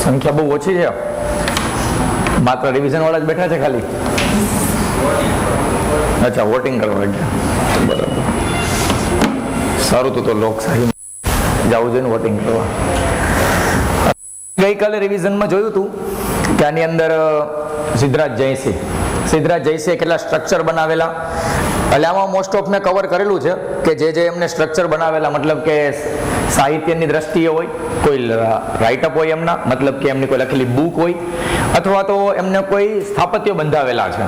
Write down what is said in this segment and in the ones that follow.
સંખ્યા બહુ ઓછી છે, માત્ર રિવિઝન વાળા જ બેઠા છે ખાલી. અચ્છા, વોટિંગ કરવા ગયા, બરાબર. સારું, તો લોકશાહી જવું જોઈએ ને વોટિંગ કરવા. ગઈકાલે રિવિઝનમાં જોયું હતું કે આની અંદર સિદ્ધરાજ જયસિંહ કેટલા સ્ટ્રક્ચર બનાવેલા, એટલે આમાં મોસ્ટ ઓફ મેં કવર કરેલું છે કે જે એમને સ્ટ્રક્ચર બનાવેલા, મતલબ કે સાહિત્યની દ્રષ્ટિએ હોય, કોઈ રાઇટઅપ હોય એમના, મતલબ કે એમની કોઈ લખેલી બુક હોય, અથવા તો એમને કોઈ સ્થાપત્યો બંધાવેલા છે.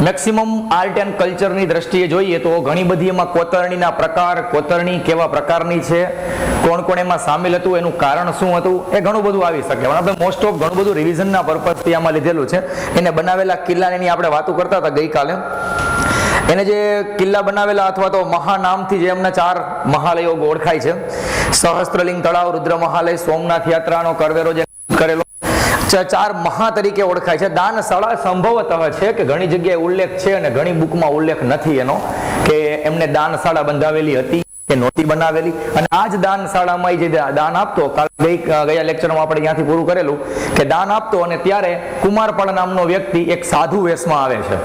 મેક્સિમમ આર્ટ એન્ડ કલ્ચરની દ્રષ્ટિએ જોઈએ તો ઘણી બધી એમાં કોતરણીના પ્રકાર, કોતરણી કેવા પ્રકારની છે, કોણ કોણ એમાં સામેલ હતું, એનું કારણ શું હતું, એ ઘણું બધું આવી શકે. પણ આપણે મોસ્ટ ઓફ ઘણું બધું રિવિઝનના પર્પઝથી આમાં લીધેલું છે. એને બનાવેલા કિલ્લાની આપણે વાતો કરતા હતા ગઈકાલે. એને જે કિલ્લા બનાવેલા અથવા તો મહાનામથી જે એમના 4 મહાલયો ઓળખાય છે, સહસ્ત્રલિંગ તળાવ, રુદ્ર મહાલય, સોમનાથ યાત્રાનો કરવેરો જે કરેલો, 4 મહા તરીકે ઓળખાય છે. દાનશાળા સંભવતઃ છે કે ઘણી જગ્યાએ ઉલ્લેખ છે અને ઘણી બુકમાં ઉલ્લેખ નથી એનો, કે એમને દાનશાળા બંધાવેલી હતી કે નહોતી બનાવેલી. અને આ જ દાનશાળામાં જે દાન આપતો, ગયા લેક્ચરમાં આપણે ત્યાંથી પૂરું કરેલું કે દાન આપતો, અને ત્યારે કુમારપાળ નામનો વ્યક્તિ એક સાધુ વેશમાં આવે છે.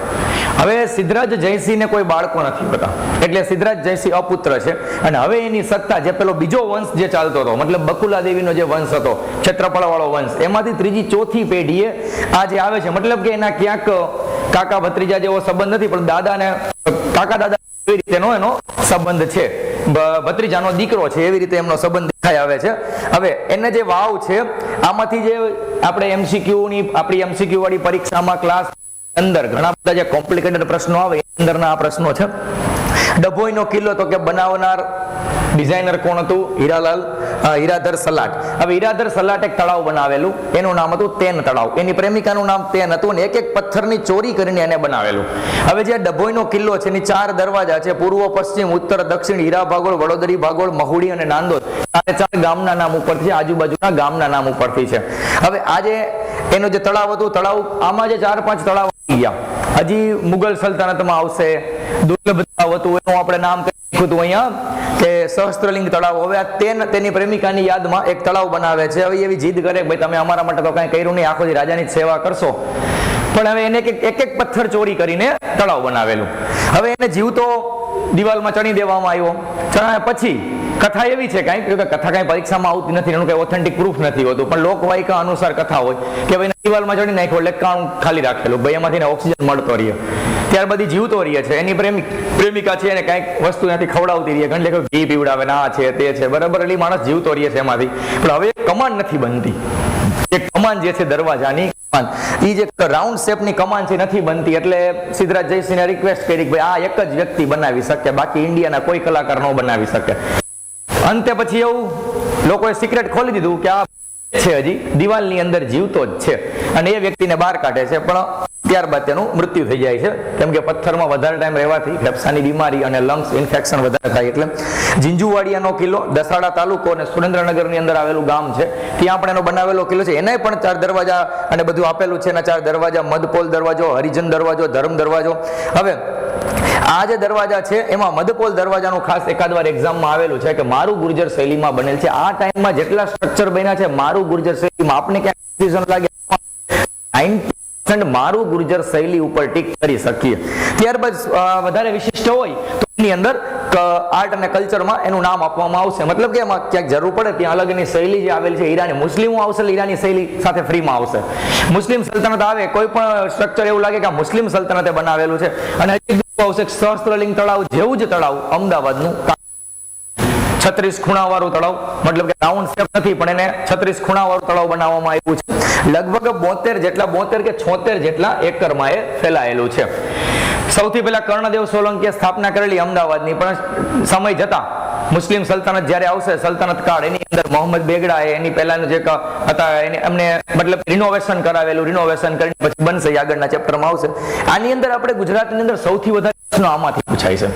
હવે સિદ્ધરાજ જયસિંહને કોઈ બાળકો નથી હોતા, એટલે સિદ્ધરાજ જયસિંહ અપુત્ર છે. અને હવે એની સત્તા, જે પેલો બીજો વંશ જે ચાલતો હતો, મતલબ બકુલા દેવીનો જે વંશ હતો, ક્ષેત્રફળ વાળો વંશ, એમાંથી ત્રીજી ચોથી પેઢીએ આ જે આવે છે, મતલબ કે એના ક્યાંક કાકા ભત્રીજા જેવો સંબંધ નથી, પણ દાદા ને કાકા દાદા એવી રીતેનો એનો સંબંધ છે, ભત્રીજાનો દીકરો છે, એવી રીતે એમનો સંબંધ દેખાઈ આવે છે. હવે એને જે વાવ છે, આમાંથી જે આપણે આપણી એમસીક્યુ વાળી પરીક્ષામાં ક્લાસ અંદર ઘણા બધા જે કોમ્પ્લિકેટેડ પ્રશ્નો આવે, અંદરના આ પ્રશ્નો છે. ડભોઈનો કિલ્લો તો કે બનાવનાર ડિઝાઇનર કોણ હતું? હીરાધર સલાટ. હવે હીરાધર સલાટ એક તળાવ બનાવેલું, એનું નામ હતું તેન તળાવ. એની પ્રેમિકાનું નામ તેન હતું, અને એક પથ્થરની ચોરી કરીને એને બનાવેલું. હવે જે ડભોઈનો કિલ્લો છે, એની 4 દરવાજા છે, પૂર્વ, પશ્ચિમ, ઉત્તર, દક્ષિણ, હીરા ભાગોળ, વડોદરી ભાગોળ, મહુડી અને નાંદોદ. 4 ગામના નામ ઉપરથી છે, આજુબાજુના ગામના નામ ઉપરથી છે. હવે આજે એનો જે તળાવ હતું, તળાવ આમાં જે 4-5 તળાવ ગયા, હજી મુગલ સલ્તનતમાં આવશે. દુર્લભ તળાવ હતું, એનું આપણે નામ કહ્યું હતું અહીંયા કે સહસ્ત્રલિંગ તળાવ. હવે આ તેની પ્રેમિકાની યાદમાં એક તળાવ બનાવે છે. હવે એવી જીદ કરે કે ભાઈ તમે અમારા માટે તો કઈ કર્યું નહીં, આખો દી રાજાની જ સેવા કરશો, પણ હવે એને એક પથ્થર ચોરી કરીને તળાવ બનાવેલું. હવે એને જીવતો દિવાલમાં ચણી દેવામાં આવ્યો. ચણાયા પછી કથા એવી છે, કાંઈ કે કથા કાંઈ પરીક્ષામાં આવતી નથી, એનું કઈ ઓથેન્ટિક પ્રૂફ નથી હોતું, પણ લોકવાયકા અનુસાર કથા હોય કે ભાઈ દિવાલમાં ચડી નાખ્યો એટલે કાણું ખાલી રાખેલું, ભાઈ એમાંથી ઓક્સિજન મળતો રહીએ. ત્યારબાદ જીવતો રહીએ છે, એની પ્રેમિકા છે, એને કાંઈક વસ્તુ ત્યાંથી ખવડાવતી રહીએ, ઘણી લેખો ઘી પીવડાવે, ના છે તે છે, બરાબર. એટલે માણસ જીવતો રહીએ છે એમાંથી. પણ હવે કમાન નથી બનતી, એક કમાન જે છે દરવાજાની કમાન, એ જે રાઉન્ડ શેપની કમાન છે નથી બનતી. એટલે સિદ્ધરાજ જયસિંહને રિક્વેસ્ટ કરી કે ભાઈ આ એક જ વ્યક્તિ બનાવી શકે, બાકી ઇન્ડિયાના કોઈ કલાકાર ન બનાવી શકે. અંતે પછી એવું લોકોએ સિક્રેટ ખોલી દીધું કે આ છે હજી દિવાલની અંદર જીવતો જ છે, અને એ વ્યક્તિને બહાર કાઢે છે. પણ ત્યારબાદ તેનું મૃત્યુ થઈ જાય છે, કેમ કે પથ્થરમાં વધારે ટાઈમ રહેવાથી ફેફસાની બીમારી અને લંગ્સ ઇન્ફેક્શન વધારે થાય. એટલે ઝીંઝુવાડિયાનો કિલ્લો, દસાડા તાલુકો અને સુરેન્દ્રનગરની અંદર આવેલું ગામ છે, ત્યાં પણ એનો બનાવેલો કિલ્લો છે. એને પણ 4 દરવાજા અને બધું આપેલું છે. એના 4 દરવાજા, મધપોલ દરવાજો, હરિજન દરવાજો, ધર્મ દરવાજો. હવે આ જે દરવાજા છે, એમાં મધપોલ દરવાજાનું ખાસ એકાદ વાર એક્ઝામમાં આવેલું છે કે મારું ગુર્જર શૈલીમાં બનેલ છે. આ ટાઈમમાં જેટલા સ્ટ્રક્ચર બન્યા છે મારું ગુર્જર શૈલીમાં, આપને ક્યાંક કન્ફ્યુઝન લાગે, 90% મારું ગુર્જર શૈલી ઉપર ટીક કરી શકીએ. ત્યારબાદ વધારે વિશિષ્ટ હોય તો એની અંદર આર્ટ અને કલ્ચરમાં એનું નામ આપવામાં આવશે, મતલબ કે એમાં ક્યાંક જરૂર પડે ત્યાં અલગ એની શૈલી જે આવેલી છે, ઈરાની મુસ્લિમો આવશે, ઈરાની શૈલી સાથે ફ્રીમાં આવશે. મુસ્લિમ સલ્તનત આવે, કોઈ પણ સ્ટ્રક્ચર એવું લાગે કે આ મુસ્લિમ સલ્તનતે બનાવેલું છે. અને આવશે સહસ્ત્રલિંગ તળાવ જેવું જ તળાવ અમદાવાદનું 36 ખૂણાવાળું તળાવ, મતલબ કે રાઉન્ડ શેપ નથી, પણ એને 36 ખૂણાવાળું તળાવ બનાવવામાં આવ્યું છે. લગભગ 72 કે 76 જેટલા એકરમાં એ ફેલાયેલું છે. સૌથી પહેલા કર્ણદેવ સોલંકીએ સ્થાપના કરેલી અમદાવાદની, પણ સમય જતા મુસ્લિમ સલ્તનત જ્યારે આવશે, સલ્તનત કાળ, એની અંદર મોહમ્મદ બેગડા એની પહેલાનું જે હતા એમને મતલબ રિનોવેશન કરાવેલું, રિનોવેશન કરીને પછી બનશે, આગળના ચેપ્ટરમાં આવશે. આની અંદર આપણે ગુજરાતની અંદર સૌથી વધારે પ્રશ્નો આમાંથી પૂછાય છે.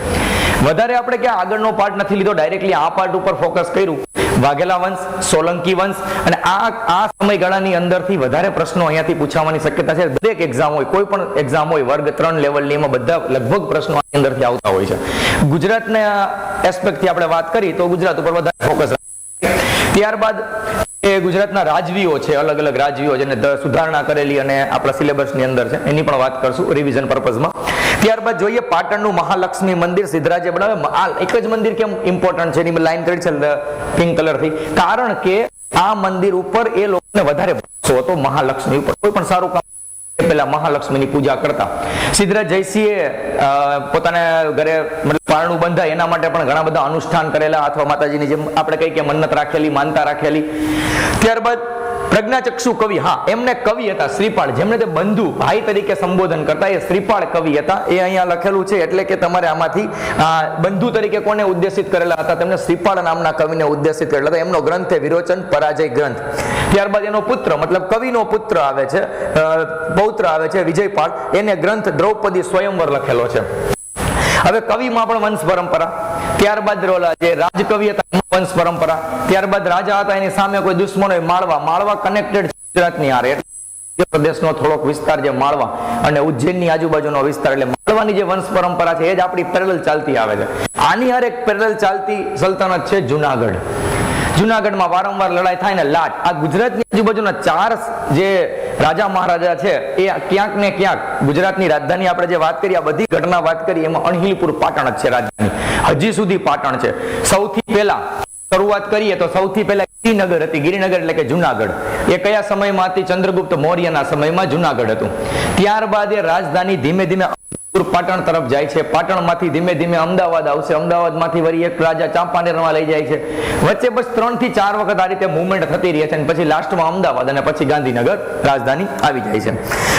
વધારે આપણે ક્યાં આગળનો પાર્ટ નથી લીધો, ડાયરેક્ટલી આ પાર્ટ ઉપર ફોકસ કર્યું. વાઘેલા વંશ, સોલંકી વંશ, અને આ સમયગાળાની અંદરથી વધારે પ્રશ્નો અહીંયાથી પૂછવાની શક્યતા છે. દરેક એક્ઝામ હોય, કોઈ પણ એક્ઝામ હોય વર્ગ 3 લેવલની, એમાં બધા લગભગ પ્રશ્નો આની અંદરથી આવતા હોય છે. ગુજરાતના એસ્પેક્ટથી આપણે વાત કરી તો ગુજરાત ઉપર વધારે ફોકસ. ત્યારબાદ એ ગુજરાતના રાજવીઓ છે, અલગ અલગ રાજવીઓ જેને સુધારણા કરેલી અને આપણા સિલેબસની અંદર છે, એની પણ વાત કરશું રિવિઝન પર્પઝમાં. ત્યારબાદ જોઈએ પાટણનું મહાલક્ષ્મી મંદિર સિદ્ધરાજે બનાવે. આ એક જ મંદિર કેમ ઇમ્પોર્ટન્ટ છે એની લાઈન કરી છે પિંક કલરથી, કારણ કે આ મંદિર ઉપર એ લોકોને વધારે ભરોસો હતો. મહાલક્ષ્મી ઉપર કોઈ પણ સારું કામ પેલા મહાલક્ષ્મીની પૂજા કરતા. સિદ્ધરાજ જયસિંહે પોતાના ઘરે પારણું બંધાય એના માટે પણ ઘણા બધા અનુષ્ઠાન કરેલા, અથવા માતાજીની જેમ આપણે કઈ કે મન્નત રાખેલી, માનતા રાખેલી. ત્યારબાદ પ્રજ્ઞાચક્ષુ કવિ, હા એમને કવિ હતા શ્રીપાળ, જેમને તે બંધુ ભાઈ તરીકે સંબોધન કરતા, એ શ્રીપાળ કવિ હતા. એ અહીંયા લખેલું છે, એટલે કે તમારે આમાંથી બંધુ તરીકે કોને ઉદ્દેશિત કરેલા હતા? તેમને શ્રીપાળ નામના કવિને ઉદ્દેશિત કરેલા હતા. એમનો ગ્રંથ છે વિરોચન પરાજય ગ્રંથ. ત્યારબાદ એનો પુત્ર, મતલબ કવિનો પુત્ર આવે છે, પૌત્ર આવે છે વિજયપાળ, એને ગ્રંથ દ્રૌપદી સ્વયંવર લખેલો છે. હવે કવિમાં પણ વંશ પરંપરા. ત્યારબાદ જે રાજકવિ હતા વંશ પરંપરા. ત્યારબાદ રાજા હતા, એની સામે કોઈ દુશ્મનો, માળવા કનેક્ટેડ ગુજરાતની હારે, પ્રદેશનો થોડોક વિસ્તાર જે માળવા અને ઉજ્જૈનની આજુબાજુનો વિસ્તાર, એટલે માળવાની જે વંશ પરંપરા છે એ જ આપણી પેરેલલ ચાલતી આવે છે. આની હારે એક પેરેલલ ચાલતી સલ્તનત છે જુનાગઢ. જુનાગઢમાં વારંવાર લડાઈ થાય ને લાટ. આ ગુજરાતની આજુબાજુના 4 જે રાજા મહારાજા છે એ ક્યાંક ને ક્યાંક ગુજરાતની રાજધાની આપણે જે વાત કરી, આ બધી ઘટના વાત કરી, એમાં અણહિલપુર પાટણ જ છે રાજધાની, હજી સુધી પાટણ છે. સૌથી પહેલા શરૂઆત કરીએ તો સૌથી પહેલા ગિરિનગર હતી. ગિરિનગર એટલે કે જુનાગઢ. એ કયા સમયમાં હતી? ચંદ્રગુપ્ત મૌર્યના સમયમાં જુનાગઢ હતું. ત્યારબાદ એ રાજધાની ધીમે ધીમે પાટણ તરફ જાય છે. પાટણમાંથી ધીમે ધીમે અમદાવાદ આવશે. અમદાવાદમાંથી વળી એક રાજા ચાંપાનેરમાં લઈ જાય છે. વચ્ચે બસ 3 થી 4 વખત આ રીતે મુવમેન્ટ થતી રહે છે, અને પછી લાસ્ટમાં અમદાવાદ અને પછી ગાંધીનગર રાજધાની આવી જાય છે.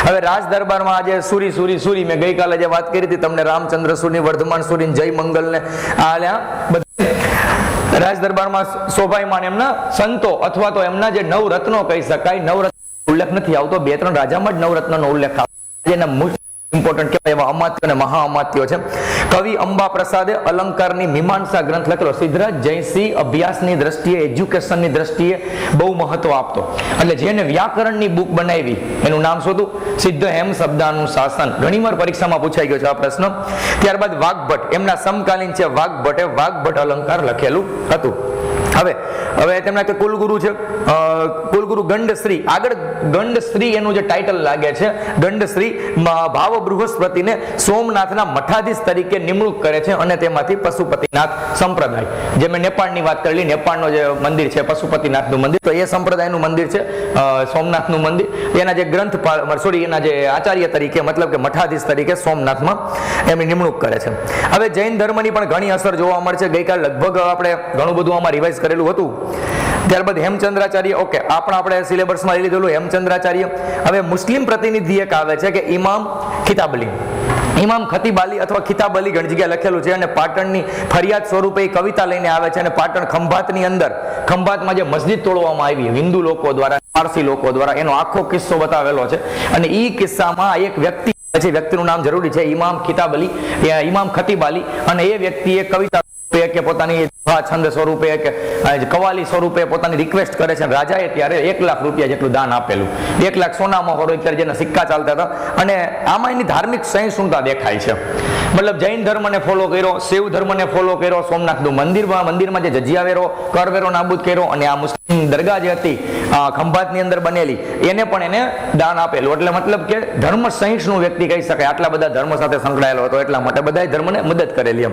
હવે રાજ દરબારમાં આજે સુરી મેં ગઈકાલે જે વાત કરી હતી તમને, રામચંદ્ર સુરી, વર્ધમાન સુરી, જય મંગલ ને રાજ દરબારમાં શોભાયમાન એમના સંતો અથવા તો એમના જે નવરત્નો કહી શકાય, નવરત્ન ઉલ્લેખ નથી આવતો, 2-3 રાજામાં જ નવરત્નનો ઉલ્લેખ આવે. એના ઇમ્પોર્ટન્ટ કહેવાય એવા અમાત્ય અને મહા અમાત્યો છે. કવિ અંબા પ્રસાદે અલંકારની મીમાંસા ગ્રંથ લખેલો. સિદ્ધરાજ જયસિંહ અભ્યાસની દ્રષ્ટિએ, એજ્યુકેશનની દ્રષ્ટિએ બહુ મહત્વ આપતો, એટલે જેને વ્યાકરણની બુક બનાવી એનું નામ શું હતું? સિદ્ધ હેમ શબ્દાનું શાસન. ઘણીવાર પરીક્ષામાં પૂછાઈ ગયો છે આ પ્રશ્ન. ત્યારબાદ વાઘભટ્ટ, એમના સમકાલીન છે વાઘભટ્ટે વાઘભટ્ટ અલંકાર લખેલું હતું. હવે તેમના કે કુલગુરુ છે, કુલગુરુ ગંડશ્રી. આગળ ગંડશ્રી એનું જે ટાઇટલ લાગે છે, ગંડશ્રી ભાવ બૃહસ્પતિને સોમનાથના મઠાધીશ તરીકે નિમણૂક કરે છે, અને તેમાંથી પશુપતિનાથ સંપ્રદાય, જે મેં નેપાળની વાત કરેલી, નેપાળનો જે મંદિર છે પશુપતિનાથનું મંદિર, તો એ સંપ્રદાયનું મંદિર છે સોમનાથનું મંદિર. એના જે ગ્રંથ એના જે આચાર્ય તરીકે, મતલબ કે મઠાધીશ તરીકે સોમનાથમાં એમની નિમણૂક કરે છે. હવે જૈન ધર્મની પણ ઘણી અસર જોવા મળશે. ગઈકાલ લગભગ આપણે ઘણું બધું આમાં રિવાઇઝ કરેલું હતું. ત્યારબાદ હેમચંદ્રાચાર્ય, ઓકે આપણે સિલેબસમાં લઈ લીધેલું હેમચંદ્રાચાર્ય. હવે મુસ્લિમ પ્રતિનિધિ એક આવે છે કે ઇમામ ખિતાબલી. ઇમામ ખતીબાલી અથવા ખિતાબલી ઘણી જગ્યાએ લખેલું છે, અને પાટણની ફરિયાદ સ્વરૂપે કવિતા લઈને આવે છે. અને પાટણ ખંભાતની અંદર, ખંભાતમાં જે મસ્જિદ તોડવામાં આવી હિન્દુ લોકો દ્વારા, પારસી લોકો દ્વારા, એનો આખો કિસ્સો બતાવેલો છે. અને એ કિસ્સામાં એક વ્યક્તિ, વ્યક્તિનું નામ જરૂરી છે, ઇમામ ખિતાબલી, ઇમામ ખતીબાલી, અને એ વ્યક્તિએ કવિતા કે પોતાની છંદ સ્વરૂપે કે કવાલી સ્વરૂપે પોતાની રિક્વેસ્ટ કરે છે. રાજાએ ત્યારે 1 લાખ રૂપિયા જેટલું દાન આપેલું. 1 લાખ સોનામાં હોય ત્યારે જેના સિક્કા ચાલતા હતા. અને આમાં એની ધાર્મિક સહિષ્ણુતા દેખાય છે. મતલબ જૈન ધર્મને ફોલો કર્યો, શિવ ધર્મને ફોલો કર્યો, સોમનાથનું મંદિરમાં જે જજિયાવેરો, કરવેરો નાબૂદ કર્યો, અને આ મુસ્લિમ દરગાહ જે હતી ખંભાતની અંદર બનેલી, એને પણ એને દાન આપેલું. એટલે મતલબ કે ધર્મ સહિષ્ણુ વ્યક્તિ કહી શકાય. આટલા બધા ધર્મ સાથે સંકળાયેલો હતો, એટલા માટે બધા ધર્મને મદદ કરેલી.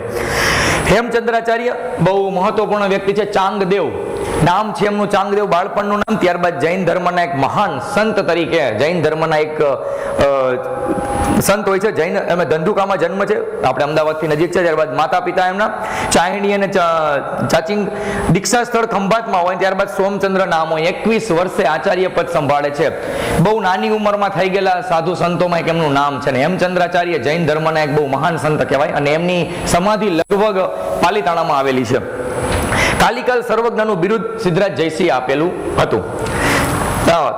હેમચંદ્રાચાર્ય બહુ મહત્વપૂર્ણ વ્યક્તિ છે. ચાંગદેવ નામ છે એમનું, ચાંગદેવ બાળપણનું નામ. ત્યારબાદ જૈન ધર્મના એક મહાન સંત તરીકે, જૈન ધર્મના એક સંત હોય છે. જૈન એમ ધંધુકામાં જન્મ છે, આપણે અમદાવાદથી નજીક છે. ત્યારબાદ માતા પિતા એમના ચાહિણી અને ચાચિંગ. દીક્ષા સ્થળ ખંભાતમાં હોય. ત્યારબાદ સોમચંદ્ર નામ હોય. 21 વર્ષે આચાર્ય પદ સંભાળે છે. બહુ નાની ઉંમરમાં થઈ ગયેલા સાધુ સંતોમાં એક એમનું નામ છે. ને હેમચંદ્રાચાર્ય જૈન ધર્મના એક બહુ મહાન સંત કહેવાય, અને એમની સમાધિ લગભગ પાલીતાણામાં આવેલી છે. કાલિકાલ સર્વજ્ઞનું બિરુદ સિદ્ધરાજ જયસિંહ આપેલું હતું.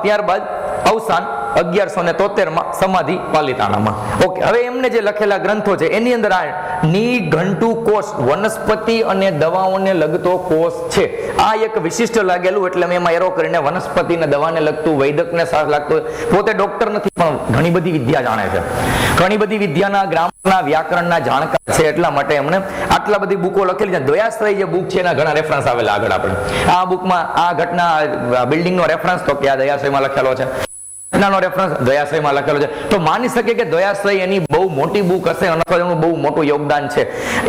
ત્યારબાદ અવસાન. 1173 સમાધિ પાલિતાણામાં. ઓકે, હવે એમને જે લખેલા ગ્રંથો છે એની અંદર આ નિઘંટુ કોષ વનસ્પતિ અને દવાઓને લગતો કોષ છે. આ એક વિશિષ્ટ લાગેલું એટલે મેં એમાં એરો કરીને વનસ્પતિ ને દવાને લગતું, વૈદકને લાગતું. પોતે ડોક્ટર નથી પણ ઘણી બધી વિદ્યા જાણે છે, ઘણી બધી વિદ્યાના, ગ્રામરના, વ્યાકરણના જાણકાર છે, એટલા માટે એમણે આટલા બધી બુકો લખેલી છે. દયાશ્રય જે બુક છે એના ઘણા રેફરન્સ આવેલા આગળ આપણે. આ બુકમાં આ ઘટના બિલ્ડિંગનો રેફરન્સ તો કે આ દયાશ્રયમાં લખેલો છે, ઘટનાનો રેફરન્સ દયાશ્રયમાં લખેલો છે. તો માની શકે કે દયાશ્રય એની બહુ મોટી બુક હશે અને એનું બહુ મોટું યોગદાન છે.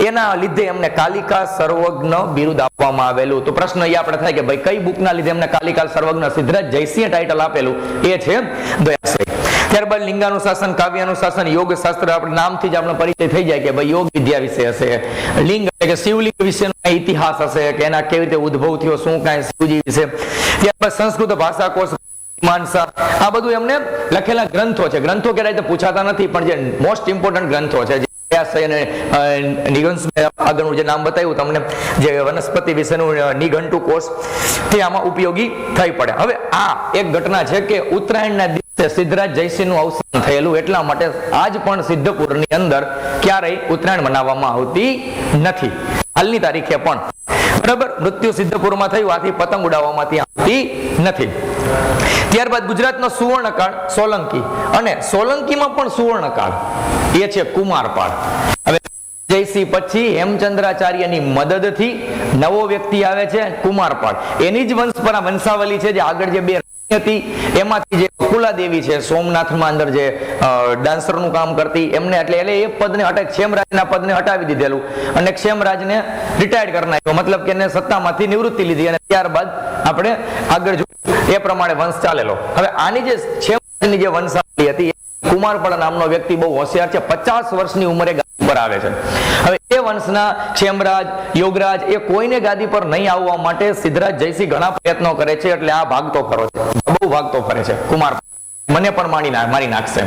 એના લીધે એમને કાલિકા સર્વજ્ઞ બિરુદ આપવામાં આવેલું. તો પ્રશ્ન એ આપણે થાય કે ભાઈ કઈ બુકના લીધે એમને કાલિકા સર્વજ્ઞ સિદ્ધરાજ જયસિંહ ટાઇટલ આપેલું? એ છે દયાશ્રય. ત્યારબાદ લિંગાનુશાસન, કાવ્યાનુશાસન, યોગ શાસ્ત્ર, આપણે નામથી જ આપણો પરિચય થઈ જાય કે ભાઈ યોગ વિદ્યા વિશે હશે. લિંગ એટલે કે શિવલિંગ વિશેનો ઇતિહાસ હશે કે એના કેવી રીતે ઉદ્ભવ થયો, શું કાંઈ શિવજી વિશે. ત્યારબાદ સંસ્કૃત ભાષા કોશ, માનસા, આ બધું એમને લખેલા ગ્રંથો છે. ગ્રંથો ક્યારે પૂછાતા નથી પણ જે મોસ્ટ ઇમ્પોર્ટન્ટ ગ્રંથો છે, આગળનું જે નામ બતાવ્યું તમને, જે વનસ્પતિ વિશેનું નિઘંટુ કોષ, તે આમાં ઉપયોગી થઈ પડે. હવે આ એક ઘટના છે કે ઉત્તરાયણના દિવસે સિદ્ધરાજ જયસિંહનું અવસાન થયેલું, એટલા માટે આજ પણ સિદ્ધપુરની અંદર ક્યારેય ઉત્તરાયણ મનાવવામાં આવતી નથી, હાલની તારીખે પણ. બરાબર, મૃત્યુ સિદ્ધપુરમાં થયું, આથી પતંગ ઉડાવવામાં ત્યાં આવતી નથી. ત્યારબાદ ગુજરાતનો સુવર્ણકાળ સોલંકી, અને સોલંકીમાં પણ સુવર્ણકાળ એ છે કુમારપાળ. હવે જયસિંહ પછી હેમચંદ્રાચાર્યની મદદથી નવો વ્યક્તિ આવે છે કુમારપાળ. એની જ વંશપરા વંશાવલી છે જે આગળ જે બે હતી એમાંથી જે બકુલાદેવી છે સોમનાથમાં અંદર જે ડાન્સરનું કામ કરતી, એમને એટલે એ પદને હટાવી, ક્ષેમરાજના પદને હટાવી દીધેલું અને ક્ષેમરાજને રિટાયર્ડ કરી નાખ્યો, મતલબ કે એને સત્તામાંથી નિવૃત્તિ લીધી અને ત્યારબાદ આપણે આગળ જોયું એ પ્રમાણે વંશ ચાલેલો. હવે આની જે ક્ષેમરાજની જે વંશાવલી હતી, કુમારપાળ નામનો વ્યક્તિ બહુ હોશિયાર છે, 50 વર્ષની ઉંમરે ગાદી પર આવે છે. હવે એ વંશના ક્ષેમરાજ, યોગરાજ એ કોઈને ગાદી પર નહીં આવવા માટે સિદ્ધરાજ જયસિંહ ઘણા પ્રયત્નો કરે છે, એટલે આ ભાગતો ફરો છે, બહુ ભાગતો ફરે છે કુમારપાળ, મને પણ મારી નાખશે.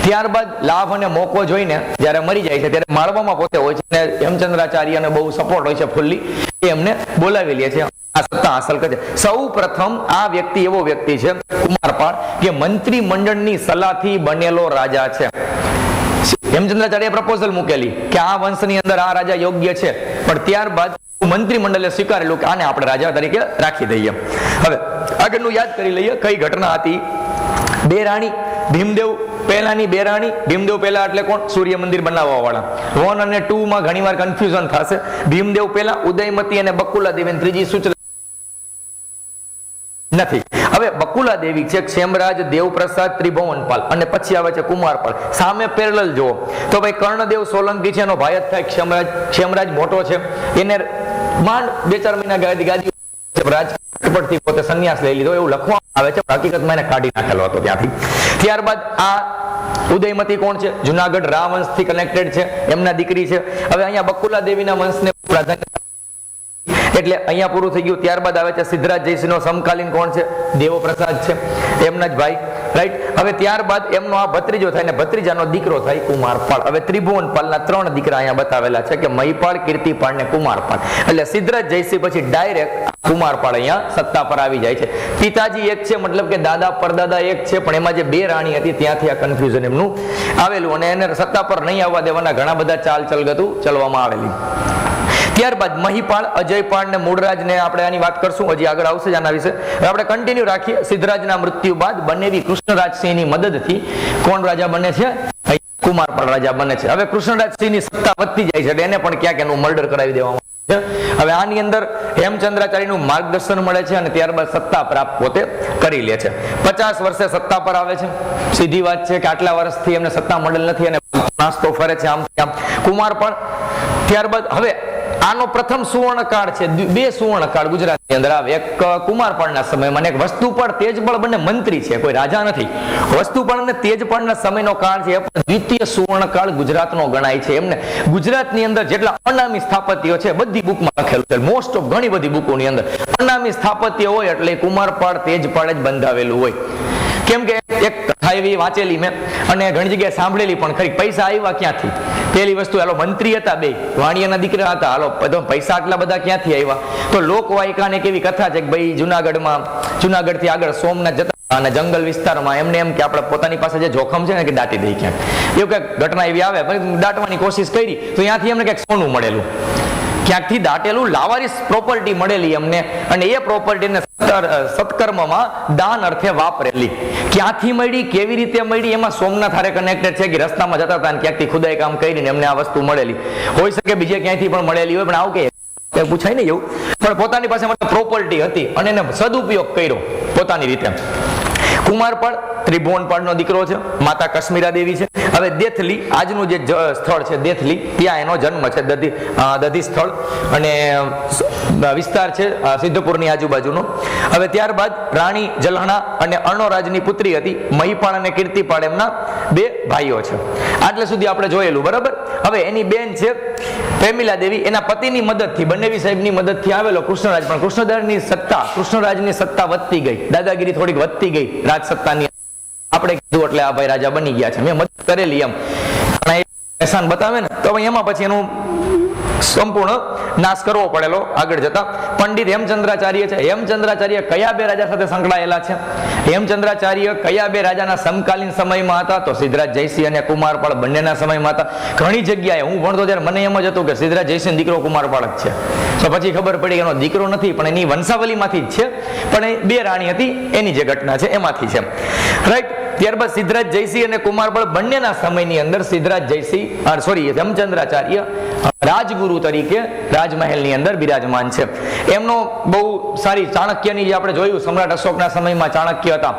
ત્યારબાદ લાભ અને મોકો જોઈને જયારે મરી જાય છે ત્યારે માળવામાં પોતે હોય છે અને હેમચંદ્રાચાર્યને બહુ સપોર્ટ હોય છે ફુલ્લી, એ એમને બોલાવી લે છે, આ સત્તા હાંસલ કરે છે. સૌ પ્રથમ આ વ્યક્તિ એવો વ્યક્તિ છે કુમારપાળ કે મંત્રી મંડળની સલાહથી બનેલો રાજા છે. હેમચંદ્રાચાર્ય પ્રપોઝલ મૂકેલી કે આ વંશની અંદર આ રાજા યોગ્ય છે, પણ ત્યારબાદ મંત્રી મંડળે સ્વીકારેલું કે આને આપણે રાજા તરીકે રાખી દઈએ. હવે આગળનું યાદ કરી લઈએ કઈ ઘટના હતી. બે રાણી, ભીમદેવ પહેલાની બે રાણી. ભીમદેવ પહેલા એટલે કોણ? સૂર્ય મંદિર બનાવવા વાળા. 1 અને 2 માં ઘણીવાર કન્ફ્યુઝન થશે. ભીમદેવ પહેલા, ઉદયમતી અને બકુલા દેવી, ત્રીજી સૂચના નથી. હવે બકુલા દેવી છે ક્ષેમરાજ, દેવપ્રસાદ, ત્રિભુવનપાલ, અને પછી આવે છે કુમારપાળ. સામે પેરેલલ જુઓ તો ભાઈ કર્ણદેવ સોલંકી છે, એનો ભાઈ જ થાય ક્ષેમરાજ. ક્ષેમરાજ મોટો છે, એને માંડ 2-4 મહિના ગાદી રાજપટથી પોતે સંન્યાસ લઈ લીધો એવું લખવામાં આવે છે, હકીકતમાં એને કાઢી નાખેલો હતો ત્યાંથી. ત્યારબાદ આ ઉદયમતી કોણ છે? જુનાગઢ રાવંશથી કનેક્ટેડ છે, એમના દીકરી છે. હવે અહીંયા બકુલા દેવીના વંશને પ્રાધાન્ય એટલે અહીંયા પૂરું થઈ ગયું. ત્યારબાદ આવે છે સિદ્ધરાજ જયસિંહનો સમકાલીન કોણ છે? દેવપ્રસાદ છે, એમના જ ભાઈ, રાઈટ. હવે ત્યારબાદ એમનો આ ભત્રીજો થાય ને ભત્રીજાનો દીકરો થાય કુમારપાળ. હવે ત્રિભુવનપાલના 3 દીકરા અહીંયા બતાવેલા છે કે મહિપાળ, કીર્તિપાળ ને કુમારપાળ. એટલે સિદ્ધરાજ જયસિંહ પછી ડાયરેક્ટ કુમારપાળ અહીંયા સત્તા પર આવી જાય છે. પિતાજી એક છે, મતલબ કે દાદા પરદાદા એક છે, પણ એમાં જે 2 રાણી હતી ત્યાંથી આ કન્ફ્યુઝન એમનું આવેલું અને એને સત્તા પર નહીં આવવા દેવાના ઘણા બધા ચાલ ચલગતું ચલવામાં આવેલી. ત્યારબાદ મહિપાળ, અજયપાળ ને મૂળરાજ ને આપણે આની વાત કરશું, હજી આગળ આવશે જ આના વિશે. આપણે કન્ટિન્યુ રાખીએ. સિદ્ધરાજના મૃત્યુ બાદ બનેવી કૃષ્ણરાજસિંહની મદદથી કોણ રાજા બને છે? કુમારપાળ રાજા બને છે. હવે કૃષ્ણરાજસિંહની સત્તા વધતી જાય છે, એને પણ ક્યાંક એનું મર્ડર કરાવી દેવામાં આવે છે. હવે આની અંદર હેમચંદ્રાચાર્યનું માર્ગદર્શન મળે છે અને ત્યારબાદ સત્તા પ્રાપ્ત પોતે કરી લે છે. 50 વર્ષે સત્તા પર આવે છે. સીધી વાત છે કે આટલા વર્ષથી એમને સત્તા મળેલ નથી અને નાસ્તો ફરે છે આમ તેમ કુમારપાળ. ત્યારબાદ હવે આનો પ્રથમ સુવર્ણકાળ છે. 2 સુવર્ણકાળ ગુજરાતની અંદર આવે. એક કુમારપાળના સમયમાં અને એક વસ્તુપાળ તેજપાળ, બંને મંત્રી છે, કોઈ રાજા નથી. વસ્તુપાળ અને તેજપાળના સમયનો કાળ છે, એ પણ દ્વિતીય સુવર્ણકાળ ગુજરાતનો ગણાય છે. એમને ગુજરાતની અંદર જેટલા અનામી સ્થાપત્યો છે બધી બુકમાં લખેલું છે. મોસ્ટ ઓફ ઘણી બધી બુકોની અંદર અનામી સ્થાપત્ય હોય એટલે કુમારપાળ તેજપાળ જ બંધાવેલું હોય. કેમ કે એક કથા એવી વાંચેલી મેં અને ઘણી જગ્યાએ સાંભળેલી પણ ખરી. પૈસા આવ્યા ક્યાંથી? પેલી વસ્તુ, હાલો મંત્રી હતા, 2 વાણિયાના દીકરા હતા, હાલો પૈસા આટલા બધા ક્યાંથી આવ્યા? તો લોકવાયકાને એક એવી કથા છે કે ભાઈ જુનાગઢથી આગળ સોમનાથ જતા અને જંગલ વિસ્તારમાં એમને એમ કે આપણે પોતાની પાસે જે જોખમ છે ને કે દાટી દઈ ક્યાંક, એવું કંઈક ઘટના એવી આવે પણ દાટવાની કોશિશ કરી તો ત્યાંથી એમને કંઈક સોનું મળેલું, ક્યાંકથી દાટેલું લાવારીસ પ્રોપર્ટી મળેલી એમને, અને એ પ્રોપર્ટીને સત્કર્મમાં દાન અર્થે વાપરેલી. ક્યાંથી મળી, કેવી રીતે મળી, એમાં સોમનાથ હારે કનેક્ટેડ છે કે રસ્તામાં જતા હતા અને ક્યાંકથી ખુદાઈ કામ કરીને એમને આ વસ્તુ મળેલી. હોઈ શકે બીજે ક્યાંયથી પણ મળેલી હોય, પણ આવું કે પૂછાય ને એવું. પણ પોતાની પાસે પ્રોપર્ટી હતી અને એને સદુપયોગ કર્યો પોતાની રીતે. કુમારપાળ ત્રિભુવનપાળનો દીકરો છે, માતા કશ્મીરા દેવી છે. હવે દેથલી આજનું જે સ્થળ છે દેથલી, ત્યાં એનો જન્મ છે, દધી સ્થળ અને વિસ્તાર છે સિદ્ધપુરની આજુબાજુનો. હવે ત્યારબાદ રાણી જલહણા અને અર્ણોરાજની પુત્રી હતી મહિપાળ અને કીર્તિપાળ, એમના બે ભાઈઓ છે. આટલે સુધી આપણે જોયેલું બરાબર. હવે એની બેન છે પ્રેમિલા દેવી, એના પતિની મદદથી, બંનેવી સાહેબની મદદથી આવેલો કૃષ્ણરાજ, પણ કૃષ્ણરાજની સત્તા વધતી ગઈ, દાદાગીરી થોડીક વધતી ગઈ રાજ સત્તાની. આપણે કીધું એટલે આ ભાઈ રાજા બની ગયા છે, મેં મદદ કરેલી એમ એહસાન બતાવે ને, તો એમાં પછી એનું સંપૂર્ણ નાશ કરવો પડેલો આગળ જતા. પંડિત હેમચંદ્રાચાર્ય છે. હેમચંદ્રાચાર્ય કયા બે રાજા સાથે સંકળાયેલા છે? હેમચંદ્રાચાર્ય કયા બે રાજાના સમકાલીન સમયમાં હતા? તો સિદ્ધરાજ જયસિંહ અને કુમારપાળ બંનેના સમયમાં હતા. ઘણી જગ્યાએ હું ભણતો ત્યારે મને એમ જ હતું કે સિદ્ધરાજ જયસિંહ દીકરો કુમારપાળ જ છે, તો પછી ખબર પડી એનો દીકરો નથી, પણ એની વંશાવલીમાંથી જ છે, પણ એ બે રાણી હતી એની જે ઘટના છે એમાંથી છે, રાઈટ. ત્યારબાદ સિદ્ધરાજ જયસિંહ અને કુમારપાળ બંનેના સમયની અંદર હેમચંદ્રાચાર્ય રાજગુરુ તરીકે રાજમહેલની અંદર બિરાજમાન છે. એમનો બહુ સારી ચાણક્યની જે આપણે જોયું સમ્રાટ અશોકના સમયમાં ચાણક્ય હતા,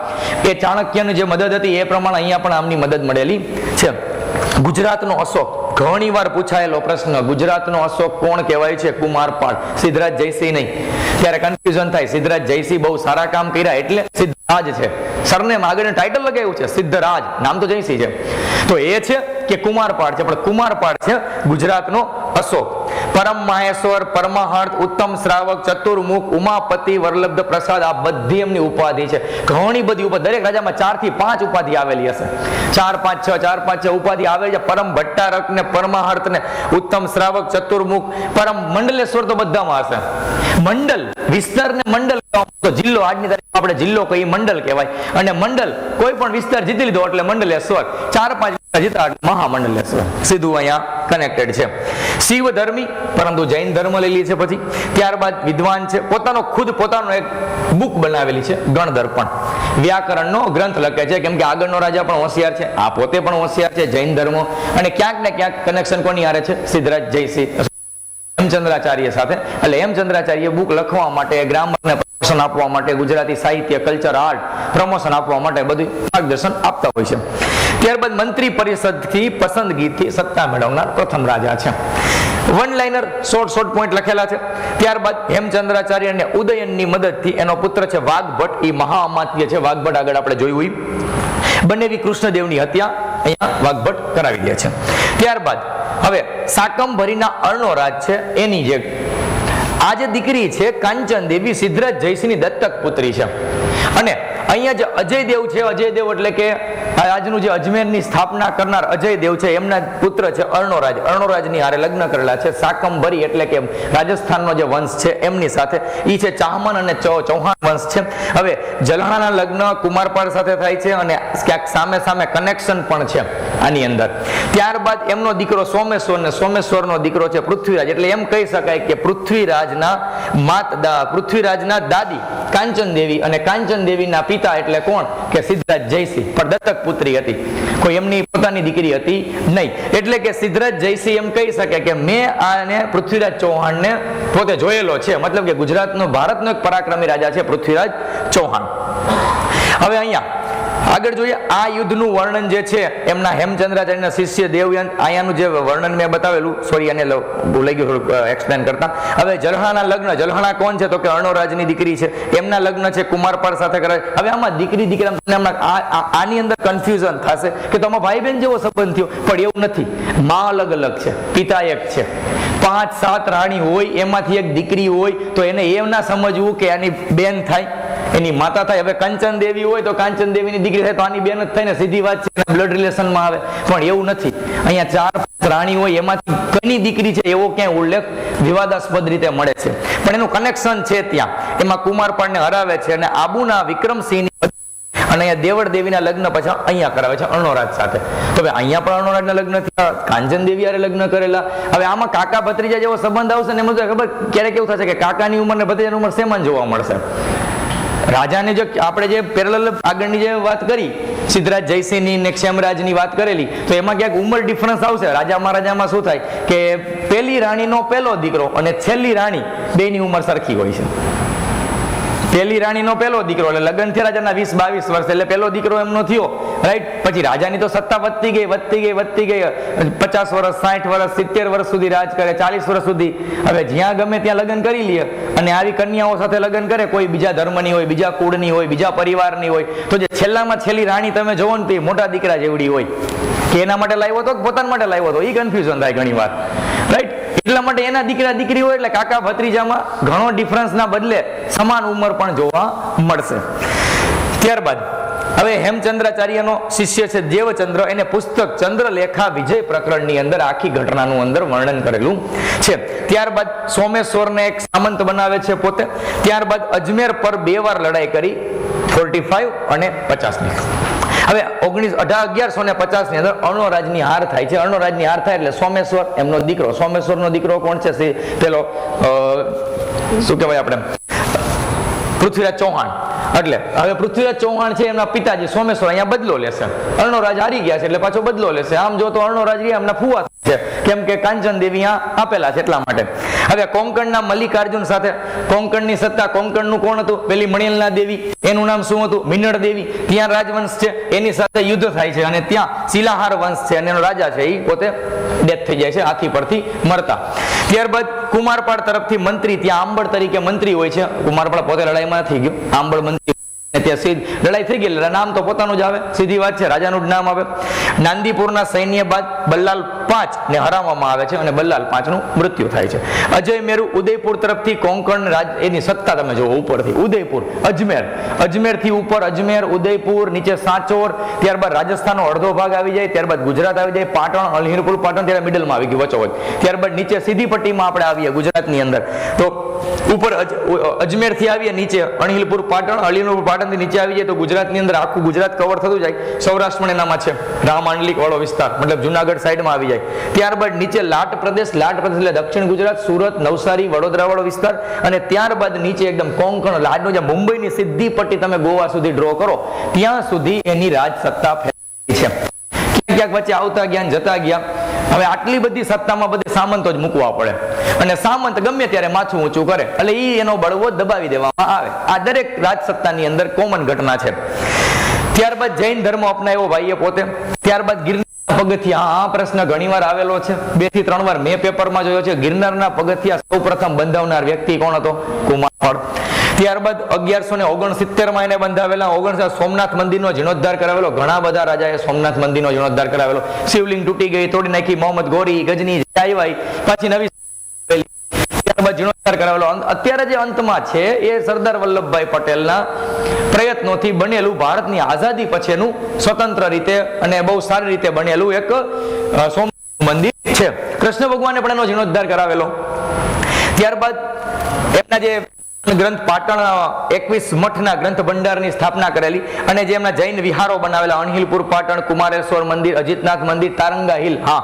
એ ચાણક્યની જે મદદ હતી એ પ્રમાણે અહીંયા પણ આમની મદદ મળેલી છે. ગુજરાતનો અશોક ઘણી વાર પૂછાયેલો પ્રશ્ન, ગુજરાતનો અશોક કોણ કહેવાય છે? કુમારપાળ, સિદ્ધરાજ જયસિંહ નહીં. ત્યારે કન્ફ્યુઝન થાય, સિદ્ધરાજ જયસિંહ બહુ સારા કામ કર્યા એટલે સિદ્ધરાજ છે, સરનેમ આગળ ટાઇટલ લગાવ્યું છે સિદ્ધરાજ, નામ તો જયસિંહ છે, તો એ છે કે કુમારપાળ છે? પણ કુમારપાળ છે ગુજરાતનો અશોક. પરમ માહેશ્વર, પરમહંસ, ઉત્તમ શ્રાવક, ચતુર્મુખ, ઉમાપતિ, વરલબ્ધ પ્રસાદ, આ બધી એમની ઉપાધિ છે. ઘણી બધી ઉપાધિ, દરેક રાજામાં 4 થી 5 ઉપાધિ આવેલી હશે, 4 5 6 ઉપાધિ આવેલી છે. પરમ ભટ્ટારક ને પરમહંસ ને ઉત્તમ શ્રાવક, ચતુર્મુખ, પરમ મંડલેશ્વર તો બધામાં હશે. મંડલ વિસ્તાર ને મંડલ તો જિલ્લો, આજની તારીખમાં આપણે જિલ્લો કહીએ મંડલ કહેવાય, અને મંડલ કોઈ પણ વિસ્તાર જીતી લીધો એટલે મંડલેશ્વર, 4 5 જીતા મહામંડલેશ્વર, સીધું અહીંયા કનેક્ટેડ છે. શિવ ધર્મી પરંતુ જૈન ધર્મ લઈ લે છે. પછી ત્યારબાદ વિદ્વાન છે, પોતાનો એક બુક બનાવેલી છે ગણદર્પણ, વ્યાકરણનો ગ્રંથ લખે છે, કેમ કે આગળનો રાજા પણ હોશિયાર છે, આ પોતે પણ હોશિયાર છે, જૈન ધર્મ, અને ક્યાંક ને ક્યાંક કનેક્શન કોની હારે છે? સિદ્ધરાજ જયસિંહ હેમચંદ્રાચાર્ય સાથે. એટલે હેમચંદ્રાચાર્ય બુક લખવા માટે, ગ્રામરને પ્રમોશન આપવા માટે, ગુજરાતી સાહિત્ય, કલ્ચર, આર્ટ પ્રમોશન આપવા માટે બધું માર્ગદર્શન આપતા હોય છે. ત્યારબાદ મંત્રી પરિષદથી પસંદગીથી સત્તા મેળવનાર પ્રથમ રાજા છે. વન લાઇનર શોર્ટ પોઈન્ટ લખેલા છે. ત્યારબાદ હેમચંદ્રાચાર્ય અને ઉદયનની મદદથી એનો પુત્ર છે વાઘભટ્ટ, એ મહાઅમાત્ય છે. વાઘભટ્ટ આગળ આપણે જોયું, બંનેવી કૃષ્ણદેવની હત્યા અહીંયા વાઘભટ્ટ કરાવી દે છે. ત્યારબાદ હવે શાકંભરીના અર્ણોરાજ છે, એની જે આ જે દીકરી છે કાંચન દેવી સિદ્ધરાજ જયસિંહની દત્તક પુત્રી છે. અને અહીંયા જે અજયદેવ છે, અજયદેવ એટલે કે આજનું જે અજમેરની સ્થાપના કરનાર અજયદેવ છે, એમના પુત્ર છે અર્ણોરાજ. અર્ણોરાજની હારે લગ્ન કરેલા છે. શાકંભરી એટલે કે રાજસ્થાનનો જે વંશ છે એમની સાથે, એ છે ચાહમન અને ચૌહાણ વંશ છે. હવે જલહાના લગ્ન કુમારપાળ સાથે થાય છે, અને ક્યાંક સામે સામે કનેક્શન પણ છે આની અંદર. ત્યારબાદ એમનો દીકરો સોમેશ્વર, ને સોમેશ્વરનો દીકરો છે પૃથ્વીરાજ. એટલે એમ કહી શકાય કે પૃથ્વીરાજના દાદી કાંચન દેવી, અને કાંચન દેવીના પિતા એટલે કોણ? કે સિદ્ધરાજ જયસિંહ, પણ દત્તક પુત્રી હતી, કોઈ એમની પોતાની દીકરી હતી નહીં. એટલે કે સિદ્ધરાજ જયસિંહ એમ કહી શકે કે મેં આને પૃથ્વીરાજ ચૌહાણને પોતે જોયેલો છે, મતલબ કે ભારતનો એક પરાક્રમી રાજા છે પૃથ્વીરાજ ચૌહાણ. હવે અહીંયા આગળ જોઈએ, આ યુદ્ધનું વર્ણન જે છે એમના હેમચંદ્રાચાર્યના શિષ્ય દેવયંત, અહીંયાનું જે વર્ણન મેં બતાવેલું, સોરી આને ભૂલાઈ ગયું થોડુંક એક્સપ્લેન કરતા. હવે જલહાના લગ્ન, જલહાના કોણ છે? તો કે અર્ણોરાજની દીકરી છે, એમના લગ્ન છે કુમારપાળ સાથે કરે. હવે આમાં દીકરી આની અંદર કન્ફ્યુઝન થશે કે તમારા ભાઈ બહેન જેવો સંબંધ થયો, પણ એવું નથી. માં અલગ અલગ છે, પિતા એક છે. 5 7 રાણી હોય, એમાંથી એક દીકરી હોય, તો એને એમ ના સમજવું કે આની બેન થાય, એની માતા થાય. હવે કાંચન દેવી હોય તો કાંચન દેવીની દીકરી થાય તો આની બેન જ થાય ને, સીધી વાત છે, બ્લડ રિલેશનમાં આવે. પણ એવું નથી, અહીંયા 4 5 રાણી હોય, એમાંથી કની દીકરી છે એવો ક્યાંય ઉલ્લેખ વિવાદાસ્પદ રીતે મળે છે, પણ એનું કનેક્શન છે ત્યાં. એમાં કુમારપાળને હરાવે છે, અને આબુના વિક્રમસિંહની અને અહીંયા દેવળ દેવીના લગ્ન પછી અહીંયા કરાવે છે અર્ણોરાજ સાથે. તો હવે અહીંયા પણ અર્ણોરાજના લગ્ન થયા, કાંચન દેવી હારે લગ્ન કરેલા. હવે આમાં કાકા ભત્રીજા જેવો સંબંધ આવશે ને એમાં તો ખબર ક્યારેક એવું થશે કે કાકાની ઉંમર ને ભત્રીજાની ઉંમર સેમાન જોવા મળશે. રાજાને જો આપણે જે પેરેલલ આગળની જે વાત કરી સિદ્ધરાજ જયસિંહની ને ક્ષેમરાજની વાત કરેલી, તો એમાં ક્યાંક ઉંમર ડિફરન્સ આવશે. રાજા મહારાજામાં શું થાય કે પેલી રાણીનો પહેલો દીકરો અને છેલ્લી રાણી બેની ઉંમર સરખી હોય છે. પેલી રાણીનો પહેલો દીકરો એટલે લગ્ન થયા રાજાના 20-22 વર્ષ એટલે પહેલો દીકરો એમનો થયો, રાઈટ. પછી રાજાની તો સત્તા વધતી ગઈ 50 વર્ષ, 60 વર્ષ, 70 વર્ષ સુધી રાજ કરે, 40 વર્ષ સુધી. હવે જ્યાં ગમે ત્યાં લગ્ન કરી લે અને આવી કન્યાઓ સાથે લગ્ન કરે, કોઈ બીજા ધર્મની હોય, બીજા કુળની હોય, બીજા પરિવારની હોય, તો જે છેલ્લામાં છેલ્લી રાણી તમે જોવો ને તો એ મોટા દીકરા જેવડી હોય. કે એના માટે લાવ્યો હતો કે પોતાના માટે લાવ્યો હતો, એ કન્ફ્યુઝન થાય ઘણી વાર, રાઈટ. એટલા માટે એના દીકરા દીકરી હોય એટલે કાકા ભત્રીજામાં ઘણો ડિફરન્સના બદલે સમાન ઉંમર પણ જોવા મળશે. ત્યારબાદ હવે હેમચંદ્રાચાર્યનો શિષ્ય છે દેવચંદ્ર, એને પુસ્તક ચંદ્રલેખા વિજય પ્રકરણની અંદર આખી ઘટનાનું અંદર વર્ણન કરેલું છે. ત્યારબાદ સોમેશ્વરને એક સામંત બનાવે છે પોતે. ત્યારબાદ અજમેર પર 2 વાર લડાઈ કરી, 45 અને 50ની. હવે 1150 ની અંદર અર્ણોરાજની હાર થાય છે. અર્ણોરાજની હાર થાય એટલે સોમેશ્વર એમનો દીકરો, સોમેશ્વરનો દીકરો કોણ છે? પેલો શું કહેવાય આપણે પૃથ્વીરાજ ચૌહાણ. એટલે હવે પૃથ્વીરાજ ચૌહાણ છે એમના પિતાજી સોમેશ્વર અહીંયા બદલો લેશે. અર્ણોરાજ હારી ગયા છે એટલે પાછો બદલો લેશે. આમ જો તો અર્ણોરાજ એમના ફુવા છે, કેમ કે કાંચન દેવી અહીંયા આપેલા છે એટલા માટે. હવે કોંકણના મલ્લિકાર્જુન સાથે કોંકણની સત્તા, કોંકણનું કોણ હતું? પેલી મણિલના દેવી, એનું નામ શું હતું? મિનળ દેવી. ત્યાં રાજવંશ છે, એની સાથે યુદ્ધ થાય છે અને ત્યાં શિલાહાર વંશ છે અને એનો રાજા છે એ પોતે ડેથ થઈ જાય છે હાથી પરથી મરતા. ત્યારબાદ કુમારપાળ તરફથી મંત્રી, ત્યાં આંબળ તરીકે મંત્રી હોય છે. કુમારપાળ પોતે લડાઈમાં થઈ ગયો, આંબળ મંત્રી ત્યાં લડાઈ થઈ ગઈ એટલે નામ તો પોતાનું જ આવે, સીધી વાત છે, રાજાનું જ નામ આવે. નાંદીપુરના સૈન્ય બાદ બલ્લાલ 5 ને હરાવવામાં આવે છે અને બલ્લાલ 5 નું મૃત્યુ થાય છે. અજય મેરુ ઉદયપુર તરફથી કોંકણ રાજ, એની સત્તા તમે જુઓ ઉપરથી ઉદયપુર, અજમેર, અજમેર થી ઉપર અજમેર, ઉદયપુર, નીચે સાંચોર, ત્યારબાદ રાજસ્થાનનો અડધો ભાગ આવી જાય, ત્યારબાદ ગુજરાત આવી જાય, પાટણ, અલહીરપુર પાટણ ત્યારે મિડલમાં આવી ગયું વચ્ચોવચ. ત્યારબાદ નીચે સીધી પટ્ટીમાં આપણે આવીએ ગુજરાતની અંદર, તો ઉપર અજમેર થી આવીએ, નીચે અણહિલપુર પાટણ, અલીનપુર પાટણ થી નીચે આવી જાય તો ગુજરાતની અંદર આખું ગુજરાત કવર થતું જાય. સૌરાષ્ટ્ર પણ એનામાં છે, રામાંડલિક વાળો વિસ્તાર, મતલબ જુનાગઢ સાઈડમાં આવી જાય. ત્યારબાદ નીચે લાટ પ્રદેશ એટલે દક્ષિણ ગુજરાત, સુરત, નવસારી, વડોદરા વાળો વિસ્તાર, અને ત્યારબાદ નીચે એકદમ કોંકણ લાટનો જે મુંબઈની સીધી પટ્ટી તમે ગોવા સુધી ડ્રો કરો ત્યાં સુધી એની રાજ સત્તા ફેલાઈ છે. ક્યાંક વચ્ચે આવતા ગયા જતા ગયા. હવે આટલી બધી સત્તામાં બધે સામંતો જ મૂકવા પડે અને સામંત ગમે ત્યારે માથું ઊંચું કરે એટલે એનો બળવો દબાવી દેવામાં આવે. આ દરેક રાજસત્તાની અંદર કોમન ઘટના છે. ત્યારબાદ જૈન ધર્મ અપનાવ્યો ભાઈએ પોતે. ત્યારબાદ ગિરનાર પગથિયા, આ પ્રશ્ન ઘણીવાર આવેલો છે, 2 થી 3 વાર મેં પેપરમાં જોયો છે. ગિરનારના પગથિયા સૌપ્રથમ બંધાવનાર વ્યક્તિ કોણ હતો? કુમારપાળ. ત્યારબાદ 1169 એને બંધાવેલા. સોમનાથ મંદિરનો જીર્ણોદ્ધાર કરાવેલો. ઘણા બધા રાજાએ સોમનાથ મંદિરનો જીર્ણોદ્ધાર કરાવેલો. શિવલિંગ તૂટી ગઈ, તોડી નાખી. મોહમ્મદ ગોરી, ગજની આવ્યા, પાછી નવી ત્યારબાદ જીર્ણોદ્ધાર કરાવેલો. અત્યારે જે અંતમાં છે એ સરદાર વલ્લભભાઈ પટેલના પ્રયત્નોથી બનેલું ભારતની આઝાદી પછીનું સ્વતંત્ર રીતે અને બહુ સારી રીતે બનેલું એક સોમનાથ મંદિર છે. કૃષ્ણ ભગવાને પણ એનો જીર્ણોદ્ધાર કરાવેલો. ત્યારબાદ એમના જે ગ્રંથ પાટણ 21 મઠના ગ્રંથ ભંડારની સ્થાપના કરેલી અને જે એમના જૈન વિહારો બનાવેલા, અણહિલપુર પાટણ, કુમારેશ્વર મંદિર, અજીતનાથ મંદિર, તારંગા હિલ. હા,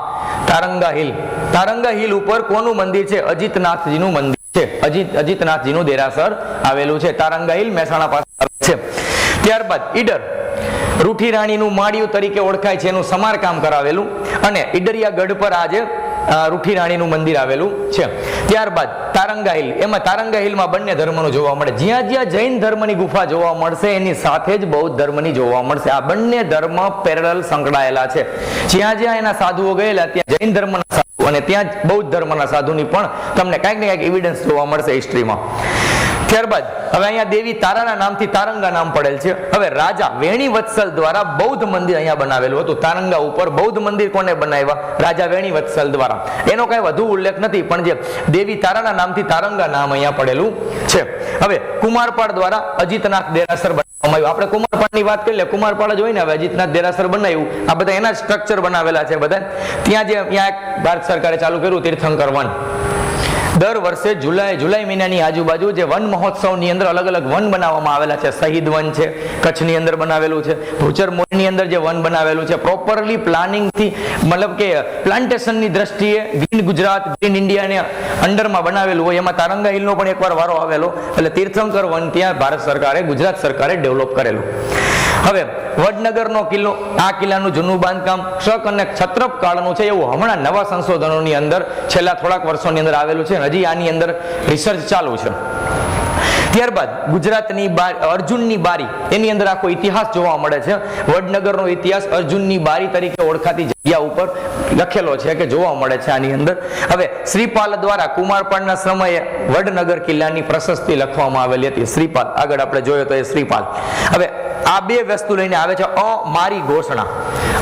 તારંગા હિલ ઉપર કોનું મંદિર છે? અજીતનાથજીનું મંદિર છે. અજીતનાથજીનું દેરાસર આવેલું છે. તારંગા હિલ મહેસાણા પાસે છે. ત્યારબાદ ઈડર, રૂઠી રાણીનું માળિયું તરીકે ઓળખાય છે, એનું સમારકામ કરાવેલું અને ઈડરિયા ગઢ પર આજે રૂઠી રાણીનું મંદિર આવેલું છે. ત્યારબાદ તારંગા હિલ, એમાં તારંગા હિલમાં બંને ધર્મનું જોવા મળે. જ્યાં જ્યાં જૈન ધર્મની ગુફા જોવા મળશે એની સાથે જ બૌદ્ધ ધર્મની જોવા મળશે. આ બંને ધર્મ પેરેલલ સંકળાયેલા છે. જ્યાં જ્યાં એના સાધુઓ ગયેલા ત્યાં જૈન ધર્મના સાધુ અને ત્યાં બૌદ્ધ ધર્મના સાધુની પણ તમને કંઈક ને કંઈક એવિડન્સ જોવા મળશે હિસ્ટ્રીમાં. ત્યારબાદ હવે અહીંયા દેવી તારાના નામથી તારંગા નામ પડેલ છે. હવે રાજા વેણી વત્સલ દ્વારા બૌદ્ધ મંદિર અહીંયા બનાવેલું હતું. તારંગા ઉપર બૌદ્ધ મંદિર કોને બનાવ્યા? રાજા વેણી વત્સલ દ્વારા. એનો કઈ વધુ ઉલ્લેખ નથી, પણ જે દેવી તારાના નામથી તારંગા નામ અહીંયા પડેલું છે. હવે કુમારપાળ દ્વારા અજીતનાથ દેરાસર બનાવવામાં આવ્યું. આપણે કુમારપાળની વાત કરી લે, કુમારપાળ જ હોય ને. હવે અજીતનાથ દેરાસર બનાવ્યું, આ બધા એના સ્ટ્રક્ચર બનાવેલા છે બધા. ત્યાં જે ત્યાં એક ભારત સરકારે ચાલુ કર્યું તીર્થંકર વન, દર વર્ષે જુલાઈ મહિનાની આજુબાજુ જે વન મહોત્સવની અંદર અલગ અલગ વન બનાવવામાં આવેલા છે. શહીદ વન છે, કચ્છની અંદર બનાવેલું છે, ભૂચર મોરની અંદર જે વન બનાવેલું છે, પ્રોપરલી પ્લાનિંગથી, મતલબ કે પ્લાન્ટેશનની દ્રષ્ટિએ ગ્રીન ગુજરાત, ગ્રીન ઇન્ડિયાને અંડરમાં બનાવેલું હોય. એમાં તારંગા હિલનો પણ એકવાર વારો આવેલો. એટલે તીર્થંકર વન ત્યાં ભારત સરકારે, ગુજરાત સરકારે ડેવલપ કરેલું. હવે વડનગરનો કિલ્લો, આ કિલ્લાનું જૂનું બાંધકામ શક અને ક્ષત્રપ કાળનું છે એવું હમણાં નવા સંશોધનોની અંદર છેલ્લા થોડાક વર્ષોની અંદર આવેલું છે. હજી આની અંદર રિસર્ચ ચાલુ છે. ત્યારબાદ ગુજરાતની અર્જુનની બારી, એની અંદર આખો ઇતિહાસ જોવા મળે છે. વડનગરનો ઇતિહાસ અર્જુનની બારી તરીકે ઓળખાતી જગ્યા ઉપર લખેલો છે કે જોવા મળે છે આની અંદર. હવે શ્રીપાલ દ્વારા કુમારપાળના સમયે વડનગર કિલ્લાની પ્રશસ્તિ લખવામાં આવેલી હતી. શ્રીપાલ, આગળ આપણે જોયો તો એ શ્રીપાલ. હવે આ બે વસ્તુ લઈને આવે છે. અમારી ઘોષણા,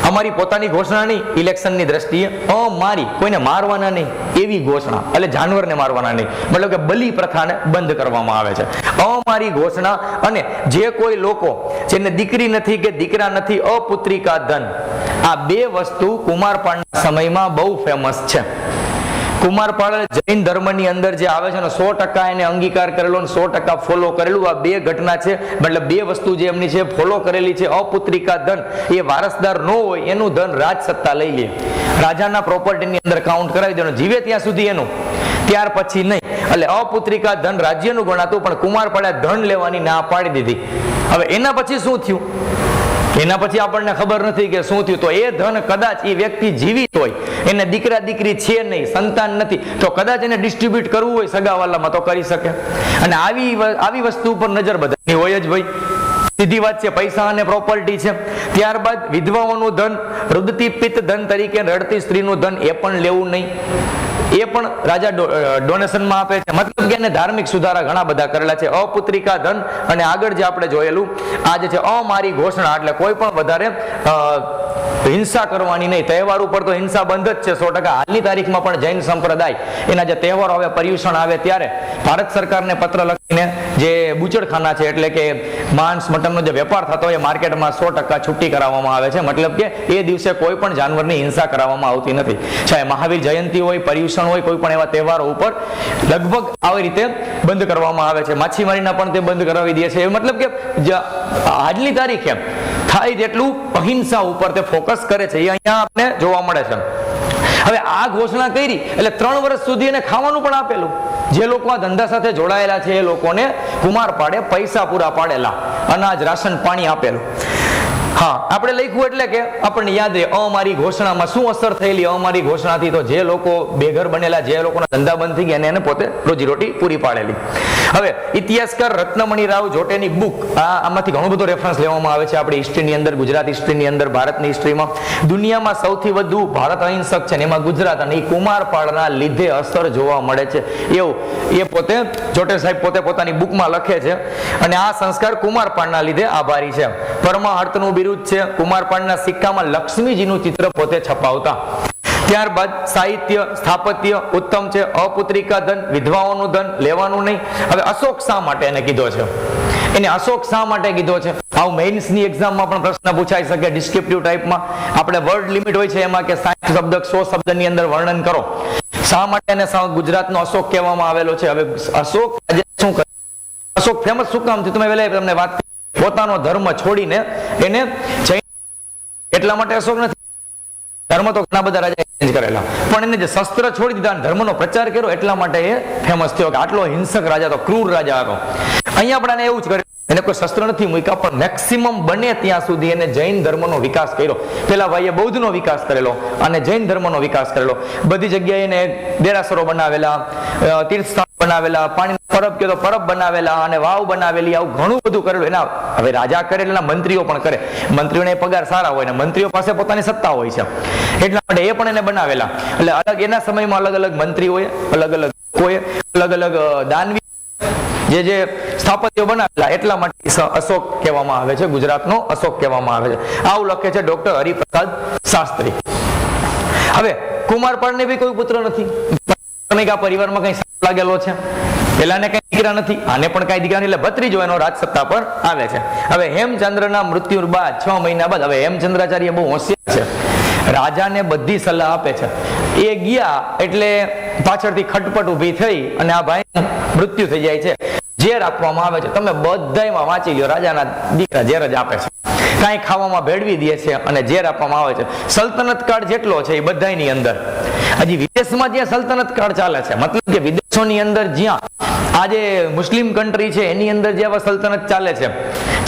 અમારી પોતાની ઘોષણા નહીં ઇલેક્શનની દ્રષ્ટિએ, અમારી, કોઈને મારવાના નહીં એવી ઘોષણા, એટલે જાનવરને મારવાના નહીં, મતલબ કે બલિ પ્રથાને બંધ કરવામાં આવે છે. અમારી ઘોષણા. અને જે કોઈ લોકો જેને દીકરી નથી કે દીકરા નથી, અપુત્રિકા ધન, આ બે વસ્તુ કુમારપાળના સમયમાં બહુ ફેમસ છે. કુમારપાળ જૈન ધર્મની અંદર જે આવે છે ને 100% એને અંગીકાર કરેલો અને 100% ફોલો કરેલું, આ બે ઘટના છે. મતલબ બે વસ્તુ જે એમની છે ફોલો કરેલી છે. અપુત્રિકા ધન, એ વારસદાર ન હોય એનું ધન રાજ સત્તા લઈ લે, રાજાના પ્રોપર્ટીની અંદર કાઉન્ટ કરાવી દેવાનું, જીવે ત્યાં સુધી એનું, ત્યાર પછી નહીં. એટલે અપુત્રિકા ધન રાજ્યનું ગણાતું, પણ કુમારપાળે ધન લેવાની ના પાડી દીધી. હવે એના પછી શું થયું, એના પછી આપણને ખબર નથી કે શું થયું. તો એ ધન કદાચ એ વ્યક્તિ જીવિત હોય, એને દીકરા દીકરી છે નહીં, સંતાન નથી, તો કદાચ એને ડિસ્ટ્રીબ્યુટ કરવું હોય સગાવાલામાં તો કરી શકે. અને આવી વસ્તુ ઉપર નજર બધાની હોય જ ભાઈ, સીધી વાત છે. પૈસા અને પ્રોપર્ટી છે. ત્યારબાદ વિધવાઓનું ધન, રુદતી પિત્ત ધન તરીકે રડતી સ્ત્રીનું ધન, એ પણ લેવું નહીં. એ પણ રાજા ડોનેશનમાં આપે છે. મતલબ કે એને ધાર્મિક સુધારા ઘણા બધા કરેલા છે. અપુત્રિકા ધન, અને આગળ જે આપણે જોયેલું આ જે છે અમારી ઘોષણા, એટલે કોઈ પણ વધારે હિંસા કરવાની નહીં. તહેવાર ઉપર તો હિંસા બંધ જ છે 100%. હાલની તારીખમાં પણ જૈન સંપ્રદાય એના જે તહેવારો આવે, પર્યુષણ આવે, ત્યારે ભારત સરકારને પત્ર લખીને જે બુચડખાના છે, એટલે કે માંસ મટનનો જે વેપાર થતો હોય માર્કેટમાં 100% છુટ્ટી કરાવવામાં આવે છે. મતલબ કે એ દિવસે કોઈ પણ જાનવરની હિંસા કરાવવામાં આવતી નથી. ચાહે મહાવીર જયંતિ હોય, પર્યુષણ હોય, કોઈ પણ એવા તહેવારો ઉપર લગભગ આવી રીતે બંધ કરવામાં આવે છે. માછીમારીના પણ તે બંધ કરાવી દે છે. મતલબ કે આજની તારીખે થાય તેટલું અહિંસા ઉપર તે ફોકસ કરે છે. એ અહીંયા આપણે જોવા મળે છે. હવે આ ઘોષણા કરી એટલે 3 વર્ષ સુધી એને ખાવાનું પણ આપેલું. જે લોકો આ ધંધા સાથે જોડાયેલા છે એ લોકોને કુમારપાળે પૈસા પૂરા પાડેલા, અનાજ, રાશન, પાણી આપેલું. હા, આપણે લખ્યું એટલે કે આપણને યાદ રહે અમારી ઘોષણામાં શું અસર થયેલી. અમારી ઘોષણાથી તો જે લોકો બેઘર બનેલા, જે લોકોના ધંધા બંધ થઈ ગયા, એને પોતે રોજીરોટી પૂરી પાડેલી. હવે ઇતિહાસકાર રત્નમણી રાવ જોટેની બુક, આમાંથી ઘણો બધો રેફરન્સ લેવામાં આવે છે આપણી હિસ્ટ્રીની અંદર, ગુજરાત હિસ્ટ્રીની અંદર, ભારતની હિસ્ટ્રીમાં. દુનિયામાં સૌથી વધુ ભારત અહિંસક છે ને એમાં ગુજરાત, અને એ કુમારપાળના લીધે અસર જોવા મળે છે એવું એ પોતે જોટે સાહેબ પોતે પોતાની બુકમાં લખે છે. અને આ સંસ્કાર કુમારપાળના લીધે આભારી છે. પરમાહર્તનું બિરુદ છે. કુમારપાળના સિક્કામાં લક્ષ્મીજીનું ચિત્ર પોતે છપાવતા. ત્યારબાદ સાહિત્ય, સ્થાપત્ય ઉત્તમ છે. અપુત્રિકા ધન, વિધવાઓનું ધન લેવાનું નહીં. હવે અશોક શા માટે એને કીધો છે, એને અશોક શા માટે કીધો છે? આવું મેઇન્સની એક્ઝામમાં પણ પ્રશ્ન પૂછાઈ શકે ડિસ્ક્રિપ્ટિવ ટાઈપમાં. આપણે વર્ડ લિમિટ હોય છે એમાં કે 60 શબ્દ 100 શબ્દની અંદર વર્ણન કરો. શા માટે એને ગુજરાતનો અશોક કહેવામાં આવેલો છે? હવે અશોક શું કરે, અશોક ફેમસ શું કામ છે? તમે પહેલા તમને વાત, પોતાનો ધર્મ છોડીને એને જૈન, એટલા માટે અશોક નથી. ધર્મ તો ઘણા બધા રાજા ચેન્જ કરેલા, પણ એને જે શસ્ત્ર છોડી દીધા અને ધર્મનો પ્રચાર કર્યો એટલા માટે એ ફેમસ થયો કે આટલો હિંસક રાજા હતો, ક્રૂર રાજા હતો. અહીંયા પણ એવું જ કર્યું, એને કોઈ શસ્ત્ર નથી મૂક્યા, પણ મેક્સિમમ બને ત્યાં સુધી એને જૈન ધર્મનો વિકાસ કર્યો. પેલા ભાઈએ બૌદ્ધનો વિકાસ કરેલો અને જૈન ધર્મનો વિકાસ કરેલો. બધી જગ્યાએ એને દેરાસરો બનાવેલા, તીર્થસ્થાન બનાવેલા, પાણીનો પરબ કે તો પરબ બનાવેલા, અને વાવ બનાવેલી, આવું ઘણું બધું કરેલું. એના હવે રાજા કરે એટલે મંત્રીઓ પણ કરે. મંત્રીઓને પગાર સારા હોય ને મંત્રીઓ પાસે પોતાની સત્તા હોય છે, એટલા માટે એ પણ એને બનાવેલા. એટલે અલગ એના સમયમાં અલગ અલગ મંત્રીઓએ, અલગ અલગ લોકોએ, અલગ અલગ દાનવી જે સ્થાપત્યો બનાવેલા, એટલા માટે અશોક કહેવામાં આવે છે, ગુજરાતનો અશોક કહેવામાં આવે છે. આવું લખે છે ડોક્ટર હરિપ્રસાદ શાસ્ત્રી. હવે કુમારપાળને બી કોઈ પુત્ર નથી. પરિવારમાં કઈ લાગેલો છે, પેલાને કઈ દીકરા નથી, આને પણ કઈ દીકરા નથી, એટલે ભત્રીજો એનો રાજસત્તા પર આવે છે. હવે હેમચંદ્રના મૃત્યુ બાદ 6 મહિના બાદ, હવે હેમચંદ્રાચાર્ય બહુ હોશિયાર છે, રાજાને બધી સલાહ આપે છે. એ ગયા એટલે પાછળથી ખટપટ ઊભી થઈ અને આ ભાઈ મૃત્યુ થઈ જાય છે. ઝેર આપવામાં આવે છે. તમે બધાયમાં વાંચી લો, રાજાના દીકરા ઝેર જ આપે છે, કાંઈ ખાવામાં ભેળવી દે છે અને ઝેર આપવામાં આવે છે. સલ્તનત કાળ જેટલો છે એ બધાની અંદર, હજી વિદેશમાં જ્યાં સલ્તનત કાળ ચાલે છે, મતલબ કે વિદેશોની અંદર જ્યાં આજે મુસ્લિમ કન્ટ્રી છે એની અંદર જે આવા સલ્તનત ચાલે છે,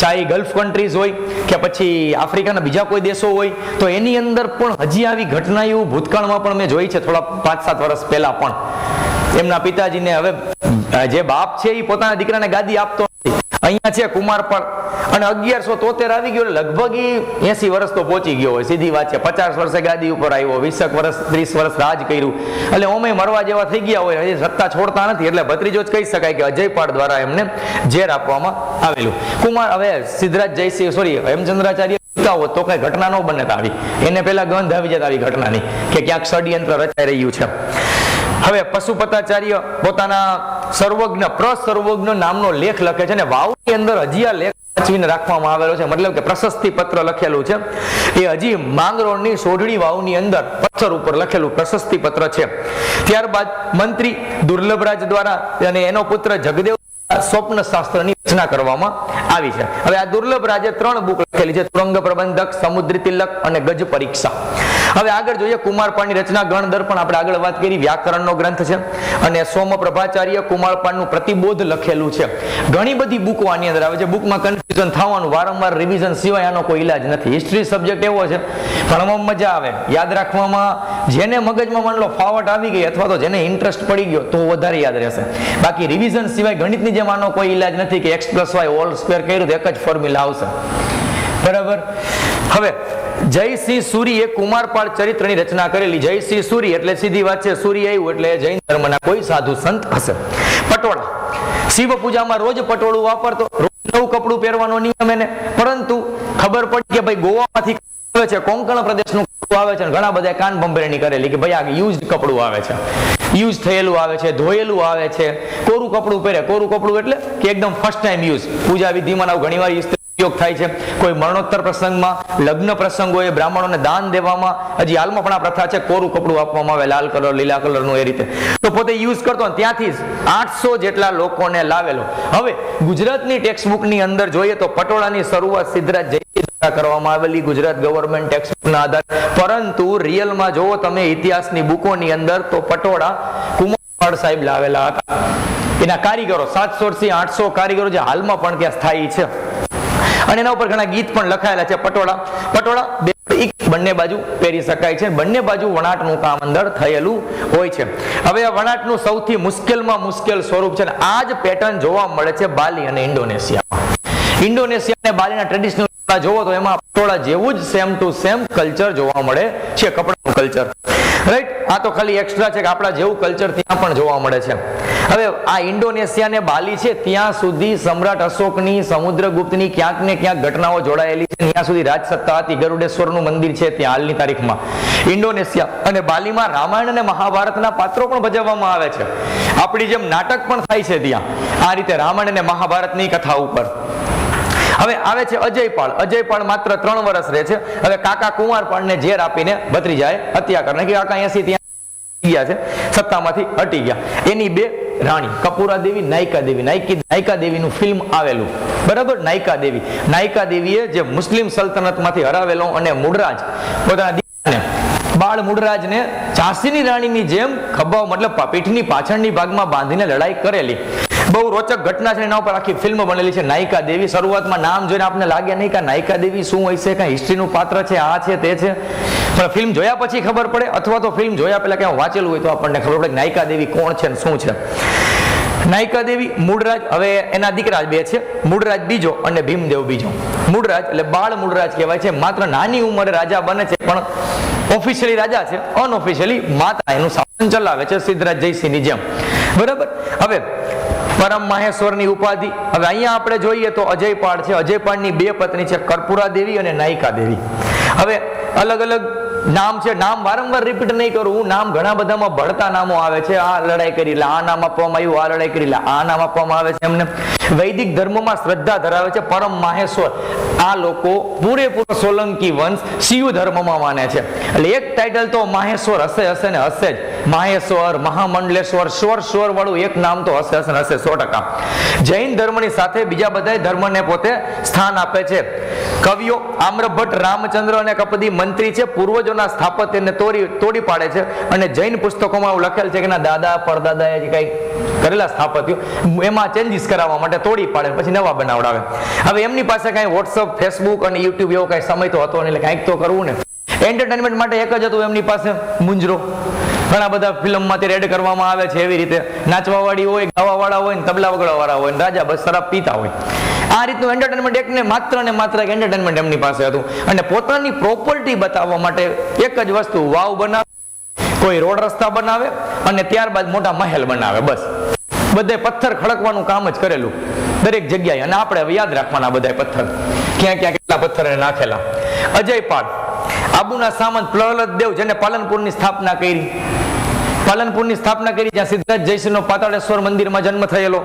ચાહે ગલ્ફ કન્ટ્રીઝ હોય કે પછી આફ્રિકાના બીજા કોઈ દેશો હોય, તો એની અંદર પણ હજી આવી ઘટના એવું ભૂતકાળમાં પણ મેં જોઈ છે, થોડા 5-7 વર્ષ પહેલા પણ. એમના પિતાજીને, હવે જે બાપ છે એ પોતાના દીકરાને ગાદી આપતો નથી, અહીંયા છે કુમારપાળ, અને 1173 આવી ગયો, લગભગ 80 વર્ષ તો પહોંચી ગયો હોય, સીધી વાત છે. 50 વર્ષે ગાદી ઉપર આવ્યો, 20 વર્ષ 30 વર્ષ રાજ કર્યું, એટલે ઓમે મરવા જેવા થઈ ગયા હોય, હજી સત્તા છોડતા નથી, એટલે ભત્રીજો જ કહી શકાય કે અજયપાળ દ્વારા એમને ઝેર આપવામાં આવેલું. હવે સિદ્ધરાજ જયસિંહ, સોરી, હેમચંદ્રાચાર્ય હોત તો કઈ ઘટના ન બને આવી, એને પેલા ગંધ આવી જતા આવી ઘટનાની કે ક્યાંક ષડયંત્ર રચાઈ રહ્યું છે. હવે પશુપતાચાર્ય પોતાના સર્વજ્ઞ પ્રસર્વજ્ઞ નામનો લેખ લખે છે, અને વાવની અંદર હજી આ લેખ સાચવીને રાખવામાં આવેલો છે, મતલબ કે પ્રશસ્તિ પત્ર લખેલું છે એ હજી માંગરોળની સોઢડી વાવની અંદર પથ્થર ઉપર લખેલું પ્રશસ્તિ પત્ર છે. ત્યારબાદ મંત્રી દુર્લભરાજ દ્વારા અને એનો પુત્ર જગદેવ સ્વપ્ન શાસ્ત્રની રચના કરવામાં આવી છે. હવે આ દુર્લભરાજે 3 બુક લખેલી છે, તુરંગ પ્રબંધક, સમુદ્રી તિલક અને ગજ પરીક્ષા. હવે આગળ જોઈએ કુમારપાળની રચના, ગણદર્પણ આપણે આગળ વાત કરી, વ્યાકરણનો ગ્રંથ છે, અને સોમપ્રભાચાર્ય કુમારપાળનું પ્રતિબોધ લખેલું છે. ઘણી બધી બુકો આની અંદર આવે છે, બુકમાં કન્ફ્યુઝન થવાનું, વારંવાર રિવિઝન સિવાય આનો કોઈ ઇલાજ નથી. હિસ્ટ્રી સબ્જેક્ટ એવો છે, ભણવામાં મજા આવે, યાદ રાખવામાં જેને મગજમાં માન લો ફાવટ આવી ગઈ અથવા તો જેને ઇન્ટરેસ્ટ પડી ગયો તો વધારે યાદ રહેશે. બાકી રિવિઝન સિવાય ગણિતની જેમ આનો કોઈ ઇલાજ નથી કે x+y હોલ સ્ક્વેર કર્યું તો એક જ ફોર્મ્યુલા આવશે, બરાબર. હવે જયસિંહ સૂરીએ કુમારપાળ ચરિત્રની રચના કરેલી. જયસિંહ સૂરી એટલે સીધી વાત છે, સૂર્ય આવ્યું એટલે જૈન ધર્મના કોઈ સાધુ સંત હશે. પટોળા, શિવ પૂજામાં રોજ પટોળું વાપરતો, રોજ નવું કપડું પહેરવાનો નિયમ એને, પરંતુ ખબર પડી કે ભાઈ ગોવામાંથી આવે છે, કોંકણ પ્રદેશનું કપડું આવે છે, ઘણા બધા કાન ભંભેરણી કરેલી કે ભાઈ આ યુઝડ કપડું આવે છે, યુઝ થયેલું આવે છે, ધોયેલું આવે છે, કોરું કપડું પહેરે. કોરું કપડું એટલે કે એકદમ ફર્સ્ટ ટાઈમ યુઝ. પૂજા વિધિમાં ઘણીવાર ઉપયોગ થાય છે, કોઈ મરણોત્તર પ્રસંગમાં, લગ્ન પ્રસંગોએ બ્રાહ્મણોને દાન દેવામાં, હજી હાલમાં પણ આ પ્રથા છે, કોરું કપડું આપવામાં આવે, લાલ કલર, લીલા કલરનું, એ રીતે. તો પોતે યુઝ કરતો, ત્યાંથી જ 800 જેટલા લોકોને લાવેલો. હવે ગુજરાતની ટેક્સ્ટ બુકની અંદર જોઈએ તો પટોળાની શરૂઆત સિદ્ધરાજ જયસિંહ દ્વારા કરવામાં આવેલી ગુજરાત ગવર્મેન્ટ ટેક્સ્ટ બુકના આધારે, પરંતુ રિયલમાં જોવો તમે ઇતિહાસની બુકોની અંદર તો પટોળા કુમારપાળ સાહેબ લાવેલા હતા. એના કારીગરો 700 થી 800 કારીગરો જે હાલમાં પણ ત્યાં સ્થાયી છે, અને એના ઉપર ઘણા ગીત પણ લખાયેલા છે. પટોળા બંને બાજુ પહેરી શકાય છે, બંને બાજુ વણાટનું કામ અંદર થયેલું હોય છે. હવે આ વણાટનું સૌથી મુશ્કેલમાં મુશ્કેલ સ્વરૂપ છે, આ જ પેટર્ન જોવા મળે છે બાલી અને ઇન્ડોનેશિયામાં. ઇન્ડોનેશિયા અને બાલીના ટ્રેડિશનલ જોવો તો એમાં પટોળા જેવું જ સેમ ટુ સેમ કલ્ચર જોવા મળે છે, કપડાનું કલ્ચર, રાઈટ. આ તો ખાલી એક્સ્ટ્રા છે કે આપણા જેવું કલ્ચર ત્યાં પણ જોવા મળે છે. હવે આ ઇન્ડોનેશિયા ને બાલી છે, ત્યાં સુધી સમ્રાટ અશોકની, સમુદ્રગુપ્તની ક્યાંક ને ક્યાંક ઘટનાઓ જોડાયેલી છે. ત્યાં સુધી રાજસત્તા હતી, ગરુડેશ્વરનું મંદિર છે ત્યાં હાલની તારીખમાં. ઇન્ડોનેશિયા અને બાલીમાં રામાયણ અને મહાભારતના પાત્રો પણ ભજવવામાં આવે છે. આપણી જેમ નાટક પણ થાય છે ત્યાં, આ રીતે રામાયણ અને મહાભારતની કથા ઉપર. હવે આવે છે અજયપાળ. અજયપાળ માત્ર 3 વર્ષ રહે છે. હવે કાકા કુમારપાળને ઝેર આપીને ભત્રીજાએ હત્યા કરી નાખી. કાકા 80 ત્યાં ગયા છે, સત્તામાંથી હટી ગયા. એની 2 રાણી કપૂરા દેવી, નાયકા દેવી. નાયકા દેવીનું ફિલ્મ આવેલું, બરાબર. નાયકા દેવીએ જે મુસ્લિમ સલ્તનતમાંથી હરાવેલો અને મૂળરાજ પોતાના દીકરાને, બાળ મૂળરાજને ઝાંસીની રાણીની જેમ ખભા, મતલબ પીઠની પાછળની ભાગમાં બાંધીને લડાઈ કરેલી. બહુ રોચક ઘટના છે, એના ઉપર આખી ફિલ્મ બનેલી છે નાયકા દેવી. શરૂઆતમાં નામ જોઈને આપણને લાગે નહીં કે નાયકા દેવી શું હોય છે, કઈ હિસ્ટ્રીનું પાત્ર છે, આ છે તે છે, પણ ફિલ્મ જોયા પછી ખબર પડે, અથવા તો ફિલ્મ જોયા પહેલા ક્યાં વાંચેલું હોય તો આપણને ખબર પડે કે નાયકા દેવી કોણ છે ને શું છે. નાયકા દેવી, મૂળરાજ, હવે એના દીકરા 2 છે, મૂળરાજ બીજો અને ભીમદેવ બીજો. મૂળરાજ એટલે બાળ મૂળરાજ કહેવાય છે. માત્ર નાની ઉંમરે રાજા બને છે, પણ ઓફિશિયલી રાજા છે, અનઓફિશિયલી માતા એનું શાસન ચલાવે છે સિદ્ધરાજ જયસિંહની જેમ, બરાબર. હવે પરમ માહેશ્વરની ઉપાધિ. હવે અહીંયા આપણે જોઈએ તો અજયપાળ છે. અજયપાળની 2 પત્ની છે, કર્પૂરા દેવી અને નાયકા દેવી. હવે અલગ અલગ નામ છે, નામ વારંવાર રિપીટ નહીં કરું હું. નામ ઘણા બધામાં ભળતા નામો આવે છે. આ લડાઈ કરી એટલે આ નામ આપવામાં આવ્યું, આ લડાઈ કરી એટલે આ નામ આપવામાં આવે છે એમને. વૈદિક ધર્મમાં શ્રદ્ધા ધરાવે છે પરમ માહેશ્વર. આ લોકો પૂરેપૂરો સોલંકી વંશ શિવ ધર્મમાં માને છે, એટલે એક ટાઇટલ તો માહેશ્વર હશે ને હશે જ. માહેશ્વર, મહામંડલેશ્વર, સ્વર વાળું એક નામ તો હશે 100%. જૈન ધર્મની સાથે બીજા બધા ધર્મને પોતે સ્થાન આપે છે. કવિઓ આમ્રભટ્ટ, રામચંદ્ર અને કપદી મંત્રી છે, પૂર્વજોના સ્થાપત્યને તોડી પાડે છે અને જૈન પુસ્તકોમાં એવું લખેલ છે કે ના દાદા પરદાદાએ જે કઈ કરેલા સ્થાપત્યો એમાં ચેન્જીસ કરાવવા માટે તોડી પાડે પછી નવા બનાવડાવે. હવે એમની પાસે કઈ વોટ્સઅપ, ફેસબુક અને યુટ્યુબ એવો કઈ સમય તો હતો નહીં, એટલે કંઈક તો કરવું ને. એન્ટરટેનમેન્ટ માટે એક જ હતું એમની પાસે, મુંજરો. ઘણા બધા ફિલ્મમાંથી રેડ કરવામાં આવે છે એવી રીતે, નાચવાવાળી હોય, ગાવાવાળા હોય ને તબલા વગાડવાવાળા હોય ને રાજા બસ શરાબ પીતા હોય. આ રીતનું એન્ટરટેનમેન્ટ એકને માત્ર એક એન્ટરટેનમેન્ટ એમની પાસે હતું. અને પોતાની પ્રોપર્ટી બતાવવા માટે એક જ વસ્તુ, વાવ બનાવે, કોઈ રોડ રસ્તા બનાવે અને ત્યારબાદ મોટા મહેલ બનાવે. બસ બધે પથ્થર ખડકવાનું કામ જ કરેલું દરેક જગ્યાએ. અને આપણે હવે યાદ રાખવાના બધા પથ્થર ક્યાં ક્યાં કેટલા પથ્થર નાખેલા. અજયપાળ, આબુના સામંત પ્રહલાદ દેવ, જેને પાલનપુરની સ્થાપના કરી, જ્યાં સિદ્ધરાજ જયસિંહનો પાતાળેશ્વર મંદિરમાં જન્મ થયેલો.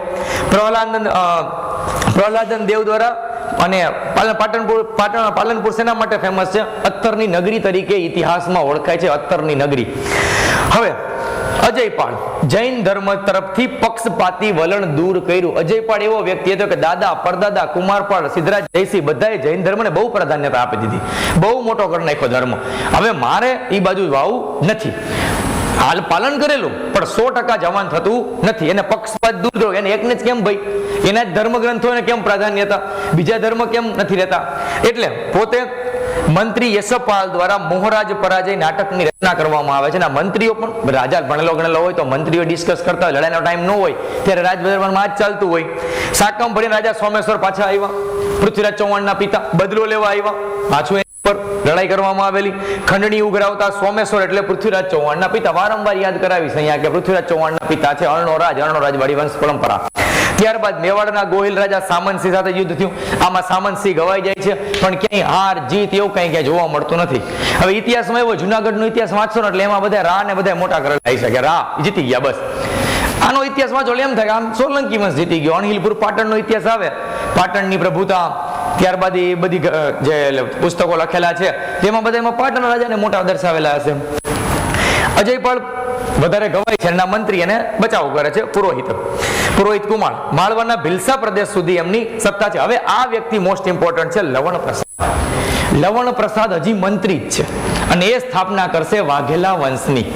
પ્રહલાદન દેવ દ્વારા અને પાલનપુર શેના માટે ફેમસ છે? અત્તરની નગરી તરીકે ઇતિહાસમાં ઓળખાય છે, અત્તરની નગરી. હવે અજયપાળ જૈન ધર્મ તરફથી પક્ષપાતી વલણ દૂર કર્યું. અજયપાળ એવો વ્યક્તિ હતો કે દાદા, પરદાદા, કુમારપાળ, સિદ્ધરાજ જયસિંહ બધાએ જૈન ધર્મને બહુ પ્રાધાન્યતા આપી દીધી, બહુ મોટો કરી નાખ્યો ધર્મ. હવે મારે એ બાજુ વાવું નથી, હાલ પાલન કરેલું પણ 100% જવાન થતું નથી. એને પક્ષપાત દૂર કરો. એને એકને જ કેમ ભાઈ, એના જ ધર્મ ગ્રંથોને કેમ પ્રાધાન્યતા, બીજા ધર્મ કેમ નથી રહેતા? એટલે પોતે મંત્રી યશપાલ દ્વારા મોહરાજ પરાજય નાટકની રચના કરવામાં આવે છે. મંત્રીઓ પણ રાજા ભણેલો ગણેલો હોય તો મંત્રીઓ ડિસ્કસ કરતા હોય, લડાઈનો ટાઈમ ન હોય ત્યારે રાજદરબારમાં આ જ ચાલતું હોય. સાકમ ભણીને રાજા સોમેશ્વર પાછા આવ્યા, પૃથ્વીરાજ ચૌહાણના પિતા બદલો લેવા આવ્યા, પાછું પર લડાઈ કરવામાં આવેલી. ખંડણી ઉઘરાવતા સોમેશ્વર એટલે પૃથ્વીરાજ ચૌહાણના પિતા. વારંવાર યાદ કરાવીશ અહીંયા કે પૃથ્વીરાજ ચૌહાણના પિતા છે અર્ણોરાજ વાળી વંશ પરંપરા. ત્યારબાદ મેવાડના ગોહિલ રાજા સામંતસિંહ સાથે યુદ્ધ થયું. આમાં સામંતસિંહ ગવાઈ જાય છે, પણ ક્યાંય હાર જીત એવું ક્યાંય જોવા મળતું નથી. હવે ઇતિહાસમાં એવો જુનાગઢનો ઇતિહાસ વાંચશો ને એટલે એમાં બધા રા ને બધા મોટા કરેલા આવી શકે, રા જીતી ગયા બસ. આનો ઇતિહાસ વાંચો એમ થાય કે આમ સોલંકી વંશ જીતી ગયો. અણહિલપુર પાટણનો ઇતિહાસ આવે, પાટણની પ્રભુતા, ત્યારબાદ એ બધી જે પુસ્તકો લખેલા છે તેમાં બધા એમાં પાટણ રાજાને મોટા દર્શાવેલા હશે. અજયપાળ વધારે ગવાય છે, એના મંત્રી એને બચાવ કરે છે. પુરોહિત કુમાર, માળવાના ભિલસા પ્રદેશ સુધી એમની સત્તા છે. હવે આ વ્યક્તિ મોસ્ટ ઇમ્પોર્ટન્ટ છે, લવણ પ્રસાદ હજી મંત્રી જ છે અને એ સ્થાપના કરશે વાઘેલા વંશની.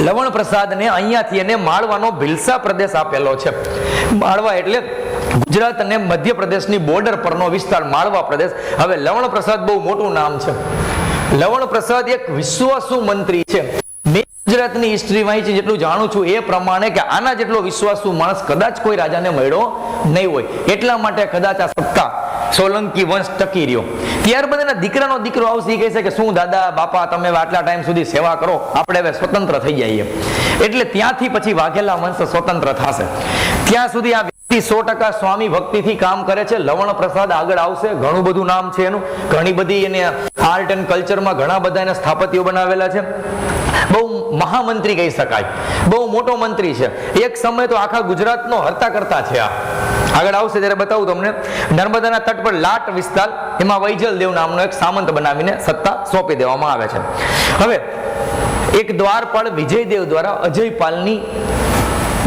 લવણ પ્રસાદને અહીંયાથી એને માળવાનો ભિલસા પ્રદેશ આપેલો છે. માળવા એટલે ગુજરાત અને મધ્યપ્રદેશની બોર્ડર પરનો વિસ્તાર, માળવા પ્રદેશ. હવે લવણ પ્રસાદ બહુ મોટું નામ છે. લવણ પ્રસાદ એક વિશ્વાસુ મંત્રી છે. મેં ગુજરાતની હિસ્ટ્રી વાંચી જેટલું જાણું છું એ પ્રમાણે કે આના જેટલો વિશ્વાસુ માણસ કદાચ કોઈ રાજાને મળ્યો નહીં હોય. એટલા માટે કદાચ આ સત્તા સોલંકી વંશ ટકી રહ્યો. ત્યારબાદ એના દીકરાનો દીકરો આવશે, એ કહે છે કે શું દાદા બાપા તમે આટલા ટાઈમ સુધી સેવા કરો, આપણે હવે સ્વતંત્ર થઈ જઈએ. એટલે ત્યાંથી પછી વાઘેલા વંશ સ્વતંત્ર થશે. ત્યાં સુધી આ 100% સ્વામી ભક્તિથી કામ કરે છે. લવણ પ્રસાદ આગળ આવશે, ઘણું બધું નામ છે એનું, ઘણી બધી એને આર્ટ એન્ડ કલ્ચરમાં ઘણા બધા એને સ્થાપત્યો બનાવેલા છે. બહુ મહામંત્રી કહી શકાય, બહુ મોટો મંત્રી છે. એક સમય તો આખા ગુજરાતનો હર્તા કરતા છે. આ આગળ આવશે ત્યારે બતાવું તમને. નર્મદાના તટ પર લાટ વિસ્તાર, એમાં વૈજલ દેવ નામનો એક સામંત બનાવીને સત્તા સોંપી દેવામાં આવે છે. હવે એક દ્વારપાળ વિજયદેવ દ્વારા અજયપાલની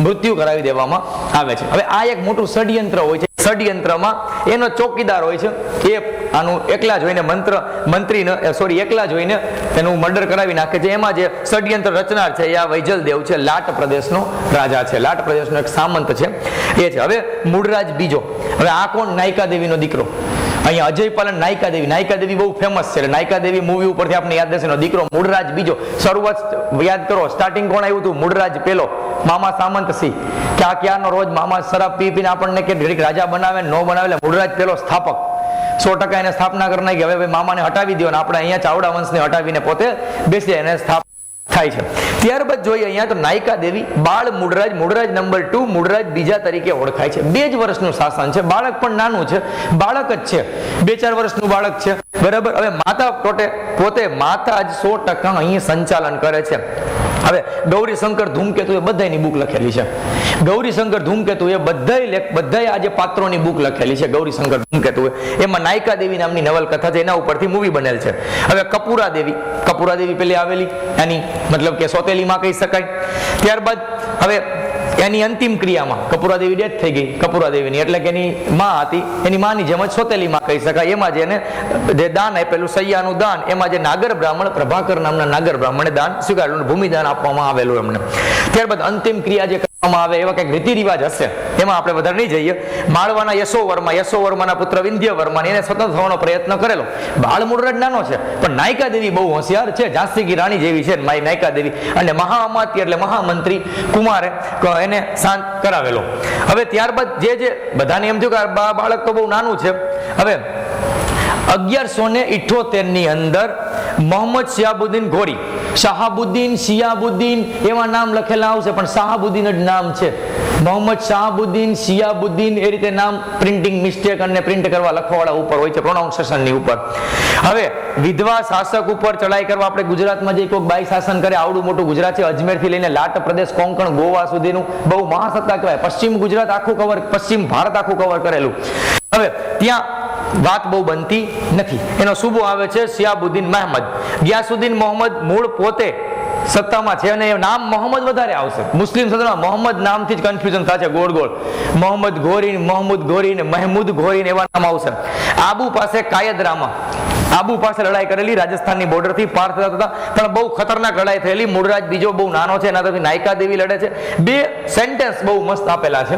મૃત્યુ કરાવી દેવામાં આવે છે. હવે આ એક મોટું ષડયંત્ર હોય છે. ષડયંત્રમાં એનો ચોકીદાર હોય છે, એ આનું એકલા જોઈને એકલા જોઈને એનું મર્ડર કરાવી નાખે છે. એમાં જે ષડયંત્ર રચનાર છે એ આ વૈજલ દેવ છે, લાટ પ્રદેશનો રાજા છે, લાટ પ્રદેશનો એક સામંત છે એ છે. હવે મૂળરાજ બીજો, હવે આ કોણ? નાયકા દેવીનો દીકરો. અહીંયા અજયપાલ અને નાયકા દેવી બહુ ફેમસ છે. નાયકા દેવી મૂવી ઉપરથી આપણે યાદ રહેશે, દીકરો મૂળરાજ બીજો. શરૂઆત યાદ કરો, સ્ટાર્ટિંગ કોણ આવ્યું હતું? મૂળરાજ પેલો, મામા સામંતસિંહ. ક્યાંનો રોજ મામા શરાબ પીને આપણને કે રાજા બનાવે ન બનાવે. મૂળરાજ પેલો સ્થાપક, 100% એને સ્થાપના કરી નાખી. હવે મામાને હટાવી દો ને આપણે અહીંયા ચાવડા વંશને હટાવીને પોતે બેસી એને સ્થાપના થાય છે. ત્યારબાદ જોઈએ અહીંયા તો નાયકા દેવી, બાળ મૂળરાજ નંબર 2, મૂળરાજ બીજા તરીકે ઓળખાય છે. 2 જ વર્ષનું શાસન છે, બાળક પણ નાનું છે, બાળક જ છે, 2-4 વર્ષનું બાળક છે, બરાબર. હવે માતા પોતે માતા જ 100% અહીં સંચાલન કરે છે. હવે ગૌરીશંકર ધૂમકેતુ એ બધાની બુક લખેલી છે. ગૌરીશંકર ધૂમકેતુ એ બધાય આજે પાત્રોની બુક લખેલી છે. ગૌરીશંકર ધૂમકેતુ એમાં નાયકા દેવી નામની નવલકથા છે, એના ઉપરથી મૂવી બનેલ છે. હવે કપૂરા દેવી પેલી આવેલી, એની મતલબ કે સોતેલી માં કહી શકાય. ત્યારબાદ હવે એની અંતિમ ક્રિયામાં કપૂરા દેવી ડેથ થઈ ગઈ. કપૂરા દેવીની એટલે કે એની માં હતી, એની માની જેમ જ સોતેલી માં કહી શકાય. એમાં જેને જે દાન આપેલું સૈયાનું દાન, એમાં જે નાગર બ્રાહ્મણ પ્રભાકર નામના નાગર બ્રાહ્મણે દાન સ્વીકારેલું, ભૂમિદાન આપવામાં આવેલું એમને. ત્યારબાદ અંતિમ ક્રિયા જે કરવામાં આવે એવા કંઈક રીતિ રિવાજ હશે, એમાં આપણે વધારે નહીં જઈએ. માળવાના યશોવર્માના પુત્ર વિંધ્યવર્મા એને સ્વતંત્ર થવાનો પ્રયત્ન કરેલો. બાળ મૂળરાજ નાનો છે, પણ નાયકા દેવી બહુ હોશિયાર છે, ઝાંસી કી રાણી જેવી છે નાયકા દેવી. અને મહાઅમાત્ય એટલે મહામંત્રી કુમારે એને શાંત કરાવેલો. હવે ત્યારબાદ જે બધાને એમ થયું કે બાળક તો બહુ નાનું છે. હવે 1178 ની અંદર મોહમ્મદ શિયાબુદ્દીન એવા નામ લખેલા આવશે, પણ શાહાબુદ્દીન જ નામ છે. મોહમ્મદ શાહાબુદ્દીન, શિયાબુદ્દીન એ રીતે નામ પ્રિન્ટિંગ મિસ્ટેક અને પ્રિન્ટ કરવા લખવાવાળા ઉપર હોય છે, પ્રોનાઉન્સિએશનની ઉપર. હવે વિધવા શાસક ઉપર ચડાઈ કરવા આપણે ગુજરાતમાં જે કોઈક બાઈ શાસન કરે, આવડું મોટું ગુજરાત છે, અજમેરથી લઈને લાટ પ્રદેશ, કોંકણ, ગોવા સુધીનું બહુ મહાસત્તા કહેવાય. પશ્ચિમ ગુજરાત આખું કવર, પશ્ચિમ ભારત આખું કવર કરેલું. હવે ત્યાં વાત બહુ બનતી નથી. એનો સૂબો આવે છે શિયાબુદ્દીન મહમદ. ગ્યાસુદ્દીન મોહમ્મદ મૂળ પોતે સત્તામાં છે અને નામ મોહમ્મદ વધારે આવશે. મુસ્લિમ સદનમાં મોહમ્મદ નામથી જ કન્ફ્યુઝન થાય છે, ગોળ મોહમ્મદ ઘોરી, મહેમૂદ ઘોરી એવા નામ આવશે. આબુ પાસે કાયદરામાં, આબુ પાસે લડાઈ કરેલી, રાજસ્થાનની બોર્ડરથી પાર થતા થતા, પણ બહુ ખતરનાક લડાઈ થયેલી. મૂળરાજ બીજો બહુ નાનો છે, એના તરફથી નાયકા દેવી લડે છે. બે સેન્ટેન્સ બહુ મસ્ત આપેલા છે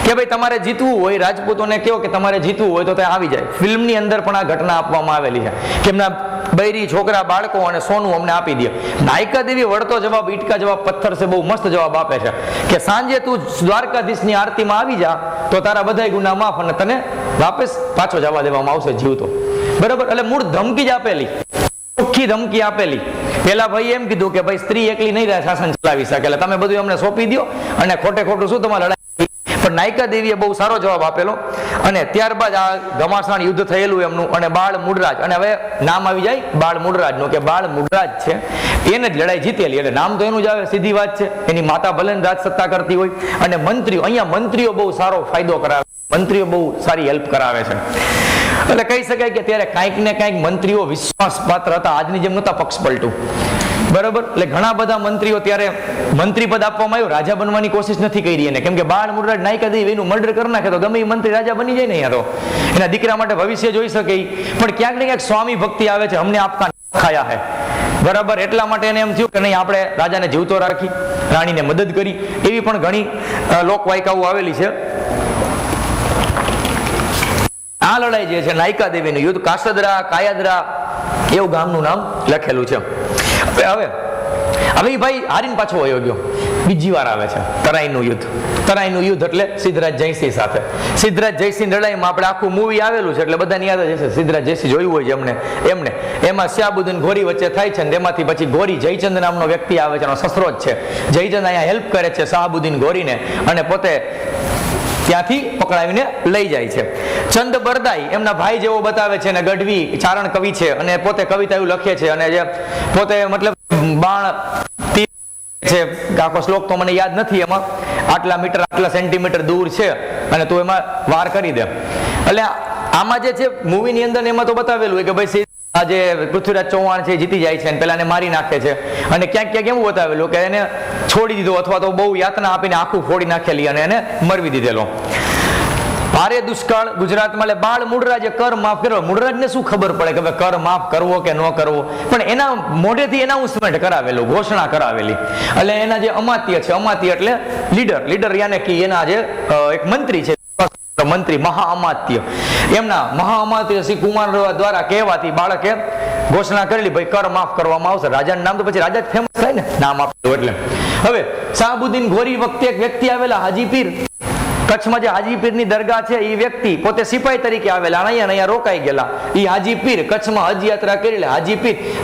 કે ભાઈ તમારે જીતવું હોય, રાજપૂતોને કહો કે તમારે જીતવું હોય તો તે આવી જાય. ફિલ્મની અંદર પણ આ ઘટના આપવામાં આવેલી છે કે એમના બૈરી છોકરા, બાળકો અને સોનું અમને આપી દે. નાયકા દેવી વળતો જવાબ, ઈટકા જવાબ, પથ્થર છે, બહુ મસ્ત જવાબ આપે છે કે સાંજે તું દ્વારકાધીશની આરતીમાં આવી જા તો તારા બધાય ગુના માફ અને તને વાપસ પાછો જવા દેવામાં આવશે જીવતો. બરાબર? એટલે મૂળ ધમકી જ આપેલી, ચોખ્ખી ધમકી આપેલી. પેલા ભાઈ એમ કીધું કે ભાઈ સ્ત્રી એકલી નહીં રહે, શાસન ચલાવી શકે, એટલે તમે બધું અમને સોંપી દો અને ખોટે ખોટું શું તમારે લડાઈ. પણ નાયકા દેવીએ બહુ સારો જવાબ આપેલો. અને ત્યારબાદ આ ઘમાસાણ યુદ્ધ થયેલું એમનું, અને બાળ મૂળરાજ, અને હવે નામ આવી જાય બાળ મૂળરાજનું કે બાળ મૂળરાજ છે એને જ લડાઈ જીતેલી, એટલે નામ તો એનું જ આવે, સીધી વાત છે. એની માતા ભલે રાજ સત્તા કરતી હોય. અને મંત્રીઓ, અહીંયા મંત્રીઓ બહુ સારો ફાયદો કરાવે, મંત્રીઓ બહુ સારી હેલ્પ કરાવે છે. એટલે કહી શકાય કે ત્યારે કાંઈક ને કાંઈક મંત્રીઓ વિશ્વાસપાત્ર હતા, આજની જેમ નહોતા પક્ષ પલટું. બરાબર? એટલે ઘણા બધા મંત્રીઓ ત્યારે મંત્રી પદ આપવામાં આવ્યું, રાજા બનવાની કોશિશ નથી કરી એને, કેમ કે બાળ મૂળરાજ નાયકા દેવી એનું મર્ડર કરી નાખે તો ગમે એ મંત્રી રાજા બની જાય ને. અહીંયા તો એના દીકરા માટે ભવિષ્ય જોઈ શકે, પણ ક્યાંક ને ક્યાંક સ્વામી ભક્તિ આવે છે, અમને આપકા ખાયા હે. બરાબર? એટલા માટે એને એમ થયું કે નહીં, આપણે રાજાને જીવતો રાખી, રાણીને મદદ કરી. એવી પણ ઘણી લોકવાયકાઓ આવેલી છે. આ લડાઈ જે છે નાયકા દેવીનું યુદ્ધ, કાયદરા એવું ગામનું નામ લખેલું છે. હવે ભાઈ હારીને પાછો વયો ગયો. બીજી વાર આવે છે તરાઈનું યુદ્ધ એટલે સિદ્ધરાજ જયસિંહ સાથે. સિદ્ધરાજ જયસિંહ લડાઈમાં આપણે આખું મૂવી આવેલું છે, એટલે બધાને યાદ જ હશે. સિદ્ધરાજ જયસિંહ જોયું હોય છે એમને એમાં શિયાબુદ્દીન ઘોરી વચ્ચે થાય છે, ને તેમાંથી પછી ઘોરી જયચંદ નામનો વ્યક્તિ આવે છે, એનો સસરો જ છે. જયચંદ અહીંયા હેલ્પ કરે છે શાહબુદ્દીન ઘોરીને, અને પોતે ત્યાંથી પકડાવીને લઈ જાય છે. ચંદ બરદાઈ એમના ભાઈ જેવો બતાવે છે, અને ગઢવી ચારણ કવિ છે, અને પોતે કવિતા એવું લખે છે, અને જે પોતે મતલબ બાણ છે, આખો શ્લોક તો મને યાદ નથી, એમાં આટલા મીટર આટલા સેન્ટીમીટર દૂર છે અને તું એમાં વાર કરી દે. એટલે આમાં જે છે મૂવીની અંદર એમાં તો બતાવેલું હોય કે ભાઈ આજે પૃથ્વીરાજ ચૌહાણ છે જીતી જાય છે અને પેલાને મારી નાખે છે, અને ક્યાંક ક્યાંક એવું બતાવેલું કે એને છોડી દીધો અથવા તો બહુ યાતના આપીને આખું ફોડી નાખેલી અને એને મરવી દીધેલો. ભારે દુષ્કાળ ગુજરાતમાં, એટલે બાળ મૂળરાજે કર માફ કર્યો. મૂળરાજને શું ખબર પડે કે કર માફ કરવો કે ન કરવો, પણ એના મોઢેથી એનાઉન્સમેન્ટ કરાવેલું, ઘોષણા કરાવેલી. એટલે એના જે અમાત્ય છે, અમાત્ય એટલે લીડર યાને કે એના જે એક મંત્રી છે, મંત્રી મહાઅમાત્ય, એમના મહાઅમાત્ય શ્રી કુમાર દ્વારા કહેવાથી બાળકે ઘોષણા કરેલી ભાઈ કર માફ કરવામાં આવશે. રાજાનું નામ તો પછી રાજા જ ફેમસ થાય ને, નામ આપેલું એટલે. હવે શાહબુદ્દીન ઘોરી વખતે એક વ્યક્તિ આવેલા, હાજી પીર. કચ્છમાં જે હાજી પીરની દરગાહ છે, એ વ્યક્તિ પોતે સિપાહી તરીકે આવેલા, અહીંયા રોકાઈ ગયેલા. એ હાજી પીર કચ્છમાં હજ યાત્રા કરી.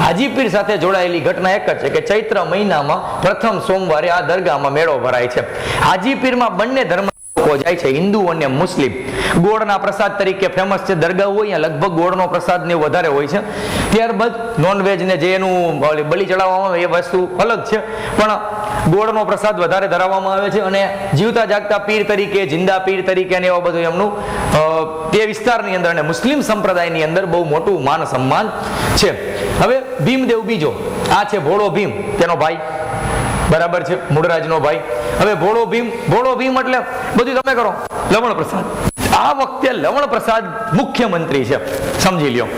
હાજી પીર સાથે જોડાયેલી ઘટના એક જ છે કે ચૈત્ર મહિનામાં પ્રથમ સોમવારે આ દરગાહમાં મેળો ભરાય છે. હાજી પીરમાં બંને ધર્મ લોકો જાય છે, હિન્દુ અને મુસ્લિમ. ગોળના પ્રસાદ તરીકે ફેમસ છે, દરગાહ હોય અહીંયા લગભગ ગોળનો પ્રસાદ ને વધારે હોય છે. ત્યારબાદ નોનવેજ ને જે એનું બલિ ચડાવવામાં આવે એ વસ્તુ અલગ છે, પણ ગોળનો પ્રસાદ વધારે ધરાવવામાં આવે છે. અને જીવતા જાગતા પીર તરીકે, જિંદા પીર તરીકે ને એવા બધું એમનું તે વિસ્તારની અંદર અને મુસ્લિમ સંપ્રદાયની અંદર બહુ મોટું માન સન્માન છે. હવે ભીમદેવ બીજો, આ છે ભોળો ભીમ, તેનો ભાઈ, બરાબર છે, મૂળરાજનો ભાઈ. હવે ભોળો ભીમ એટલે બધું તમે કરો, લવણ પ્રસાદ. આ વખતે લવણ પ્રસાદ મુખ્યમંત્રી છે, સમજી લ્યો.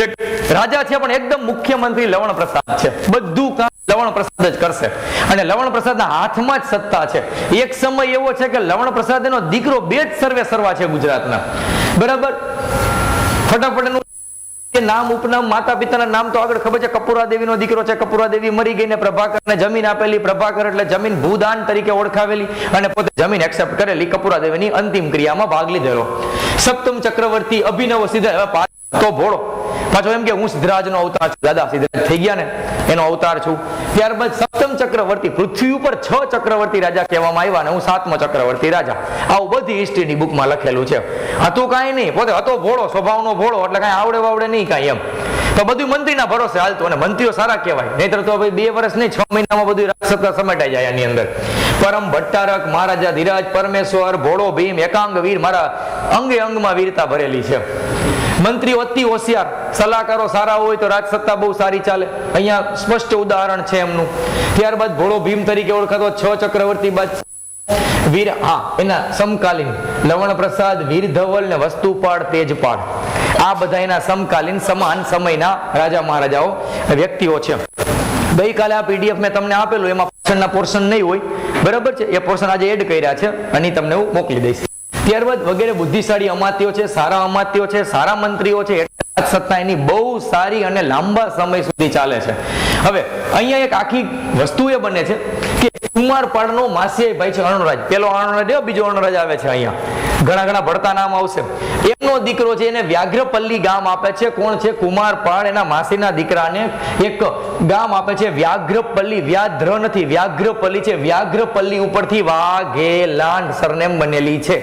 એક રાજા છે પણ એકદમ મુખ્યમંત્રી લવણ પ્રસાદ છે, બધું કામ લવણ પ્રસાદ જ કરશે. અને લવણ પ્રસાદના હાથમાં જ સત્તા છે. એક સમય એવો છે કે લવણ પ્રસાદ એનો દીકરો બે જ સર્વે સર્વા છે ગુજરાતના, બરાબર. ફટાફટ એનું નામ, ઉપનામ, માતા પિતાના નામ તો આગળ ખબર છે. કપૂરા દેવીનો દીકરો છે, કપૂરા દેવી મરી ગઈ ને પ્રભાકરને જમીન આપેલી. પ્રભાકર એટલે જમીન ભૂદાન તરીકે ઓળખાવેલી અને પોતે જમીન એક્સેપ્ટ કરેલી. કપૂરા દેવીની અંતિમ ક્રિયામાં ભાગ લીધેલો. સપ્તમ ચક્રવર્તી અભિનવ સિદ્ધ તો ભોળો પાછો એમ કે હું સિદ્ધરાજનો અવતાર છું, દાદા સિદ્ધરાજ થઈ ગયા ને એનો અવતાર છું. ત્યારબાદ સપ્તમ ચક્રવર્તી, પૃથ્વી ઉપર 6 ચક્રવર્તી રાજા કહેવામાં આવ્યા અને હું 7મો ચક્રવર્તી રાજા. આવું બધી હિસ્ટ્રીની બુકમાં લખેલું છે. હતું કાંઈ નહીં, પોતે હતો ભોળો, સ્વભાવનો ભોળો, એટલે કાંઈ આવડે વાવડે નહીં કાંઈ એમ. તો બધું મંત્રીના ભરોસે હાલતું, અને મંત્રીઓ સારા કહેવાય, નહીતર તો 2 વર્ષ નહીં 6 મહિનામાં બધું રાજસત્તા સમેટાઈ જાય એની અંદર. પરમ ભટ્ટારક, મહારાજા ધીરાજ, પરમેશ્વર, ભોળો ભીમ, એકાંગ વીર, મારા અંગે અંગમાં વીરતા ભરેલી છે. મંત્રીઓ અતિ હોશિયાર, સલાહકારો સારા હોય તો રાજસત્તા બહુ સારી ચાલે. અહીંયા સ્પષ્ટ ઉદાહરણ છે એમનું. ત્યારબાદ ભોળો ભીમ તરીકે ઓળખાતો 6 ચક્રવર્તી બાદ વીર, એના સમકાલીન લવણ પ્રસાદ, વીર ધવલ ને વસ્તુપાળ, તેજપાળ, આ બધા એના સમકાલીન સમાન સમયના રાજા મહારાજાઓ વ્યક્તિઓ છે. ગઈકાલે આ પીડીએફ મેં તમને આપેલું, એમાં પાછળના પોર્શન નહીં હોય, બરાબર છે. એ પોર્શન આજે એડ કર્યા છે અને તમને હું મોકલી દઈશ. ત્યારબાદ વગેરે બુદ્ધિશાળી અમાત્યો છે, સારા અમાત્યો છે, સારા મંત્રીઓ છે, સત્તા એની બહુ સારી અને લાંબા સમય સુધી ચાલે છે. હવે અહીંયા એક આખી વસ્તુ એ બને છે કે કુમારપાળનો માસીયાઈ ભાઈ છે અર્ણરાજ. પેલો અર્ણરાજ, બીજો અર્ણરાજ આવે છે અહીંયા, ઘણા ભળતા નામ આવશે. એમનો દીકરો છે, એને વ્યાઘ્રપલ્લી ગામ આપે છે. કોણ છે? કુમારપાળ એના માસીના દીકરાને એક ગામ આપે છે વ્યાઘ્રપલ્લી. વ્યાધ્ર નથી, વ્યાઘ્રપલ્લી છે. વ્યાઘ્રપલ્લી ઉપરથી વાઘેલા સરનેમ બનેલી છે.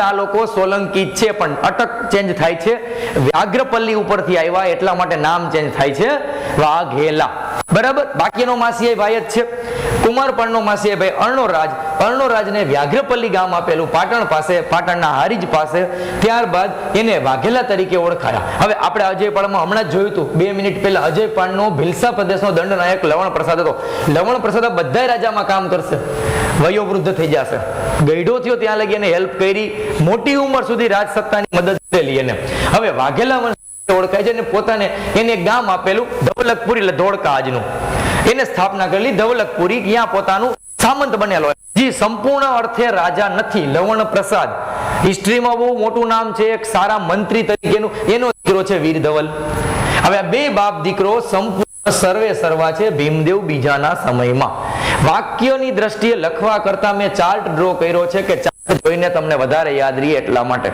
આ લોકો સોલંકી છે પણ અટક ચેન્જ થાય છે. વ્યાઘ્રપલ્લી ઉપરથી આવ્યા એટલા માટે નામ ચેન્જ થાય છે વાઘેલા, બરાબર. બાકીનો માસીયાઈ ભાઈ જ છે. કુમારપાળનો માસીયાઈ ભાઈ અર્ણોરાજ, અર્ણોરાજને વ્યાઘ્રપલ્લી ગામ આપેલું પાટણ પાસે, પાટણના હારીજ પાસે. ત્યારબાદ એને વાઘેલા તરીકે ઓળખાયા. હવે આપણે અજયપાળમાં હમણાં જ જોયું હતું 2 મિનિટ પહેલા, અજયપાળનો ભિલસા પ્રદેશનો દંડનાયક લવણ પ્રસાદ હતો. લવણ પ્રસાદ બધા રાજામાં કામ કરશે, વયોવૃદ્ધ થઈ જશે, ગઈઢો થયો ત્યાં લગી એને હેલ્પ કરી, મોટી ઉંમર સુધી રાજસત્તાની મદદ કરેલી એને. હવે વાઘેલા વંશ ઓળખાય છે અને પોતાને એને ગામ આપેલું ધવલકપુરી, એટલે ધોળકા આજનું, એને સ્થાપના કરેલી ધવલકપુરી. ત્યાં પોતાનું સામંત બનેલો. જે સંપૂર્ણ અર્થે રાજા નથી, લવણ પ્રસાદ હિસ્ટ્રીમાં બહુ મોટું નામ છે. એક સારા મંત્રી તરીકેનું એનો દીકરો છે વીર ધવલ. હવે આ 2 બાપ દીકરો સંપૂર્ણ સર્વે સર્વા છે ભીમદેવ બીજાના સમયમાં. વાક્યની દ્રષ્ટિએ લખવા કરતા મેં ચાર્ટ ડ્રો કર્યો છે કે ચાર્ટ જોઈને તમને વધારે યાદ રહે એટલા માટે.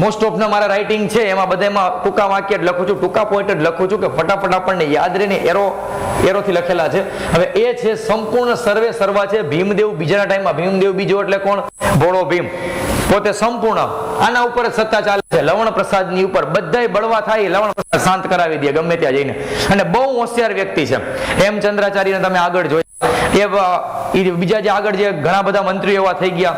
મોસ્ટ ઓફ ના મારા રાઇટિંગ છે એમાં બધામાં ટૂંકા વાક્ય જ લખું છું, ટૂંકા પોઈન્ટ જ લખું છું કે ફટાફટ આપણને યાદ રહે ને. એરોથી લખેલા છે. હવે એ છે સંપૂર્ણ સર્વે સર્વા છે ભીમદેવ બીજાના ટાઈમમાં. ભીમદેવ બીજો એટલે કોણ? ભોળો ભીમ. પોતે સંપૂર્ણ આના ઉપર જ સત્તા ચાલે છે, લવણ પ્રસાદની ઉપર. બધાય બળવા થાય, લવણ પ્રસાદ શાંત કરાવી દે ગમે ત્યાં જઈને. અને બહુ હોશિયાર વ્યક્તિ છે. હેમચંદ્રાચાર્યને તમે આગળ જોયા, એ બીજા જે આગળ જે ઘણા બધા મંત્રીઓ એવા થઈ ગયા.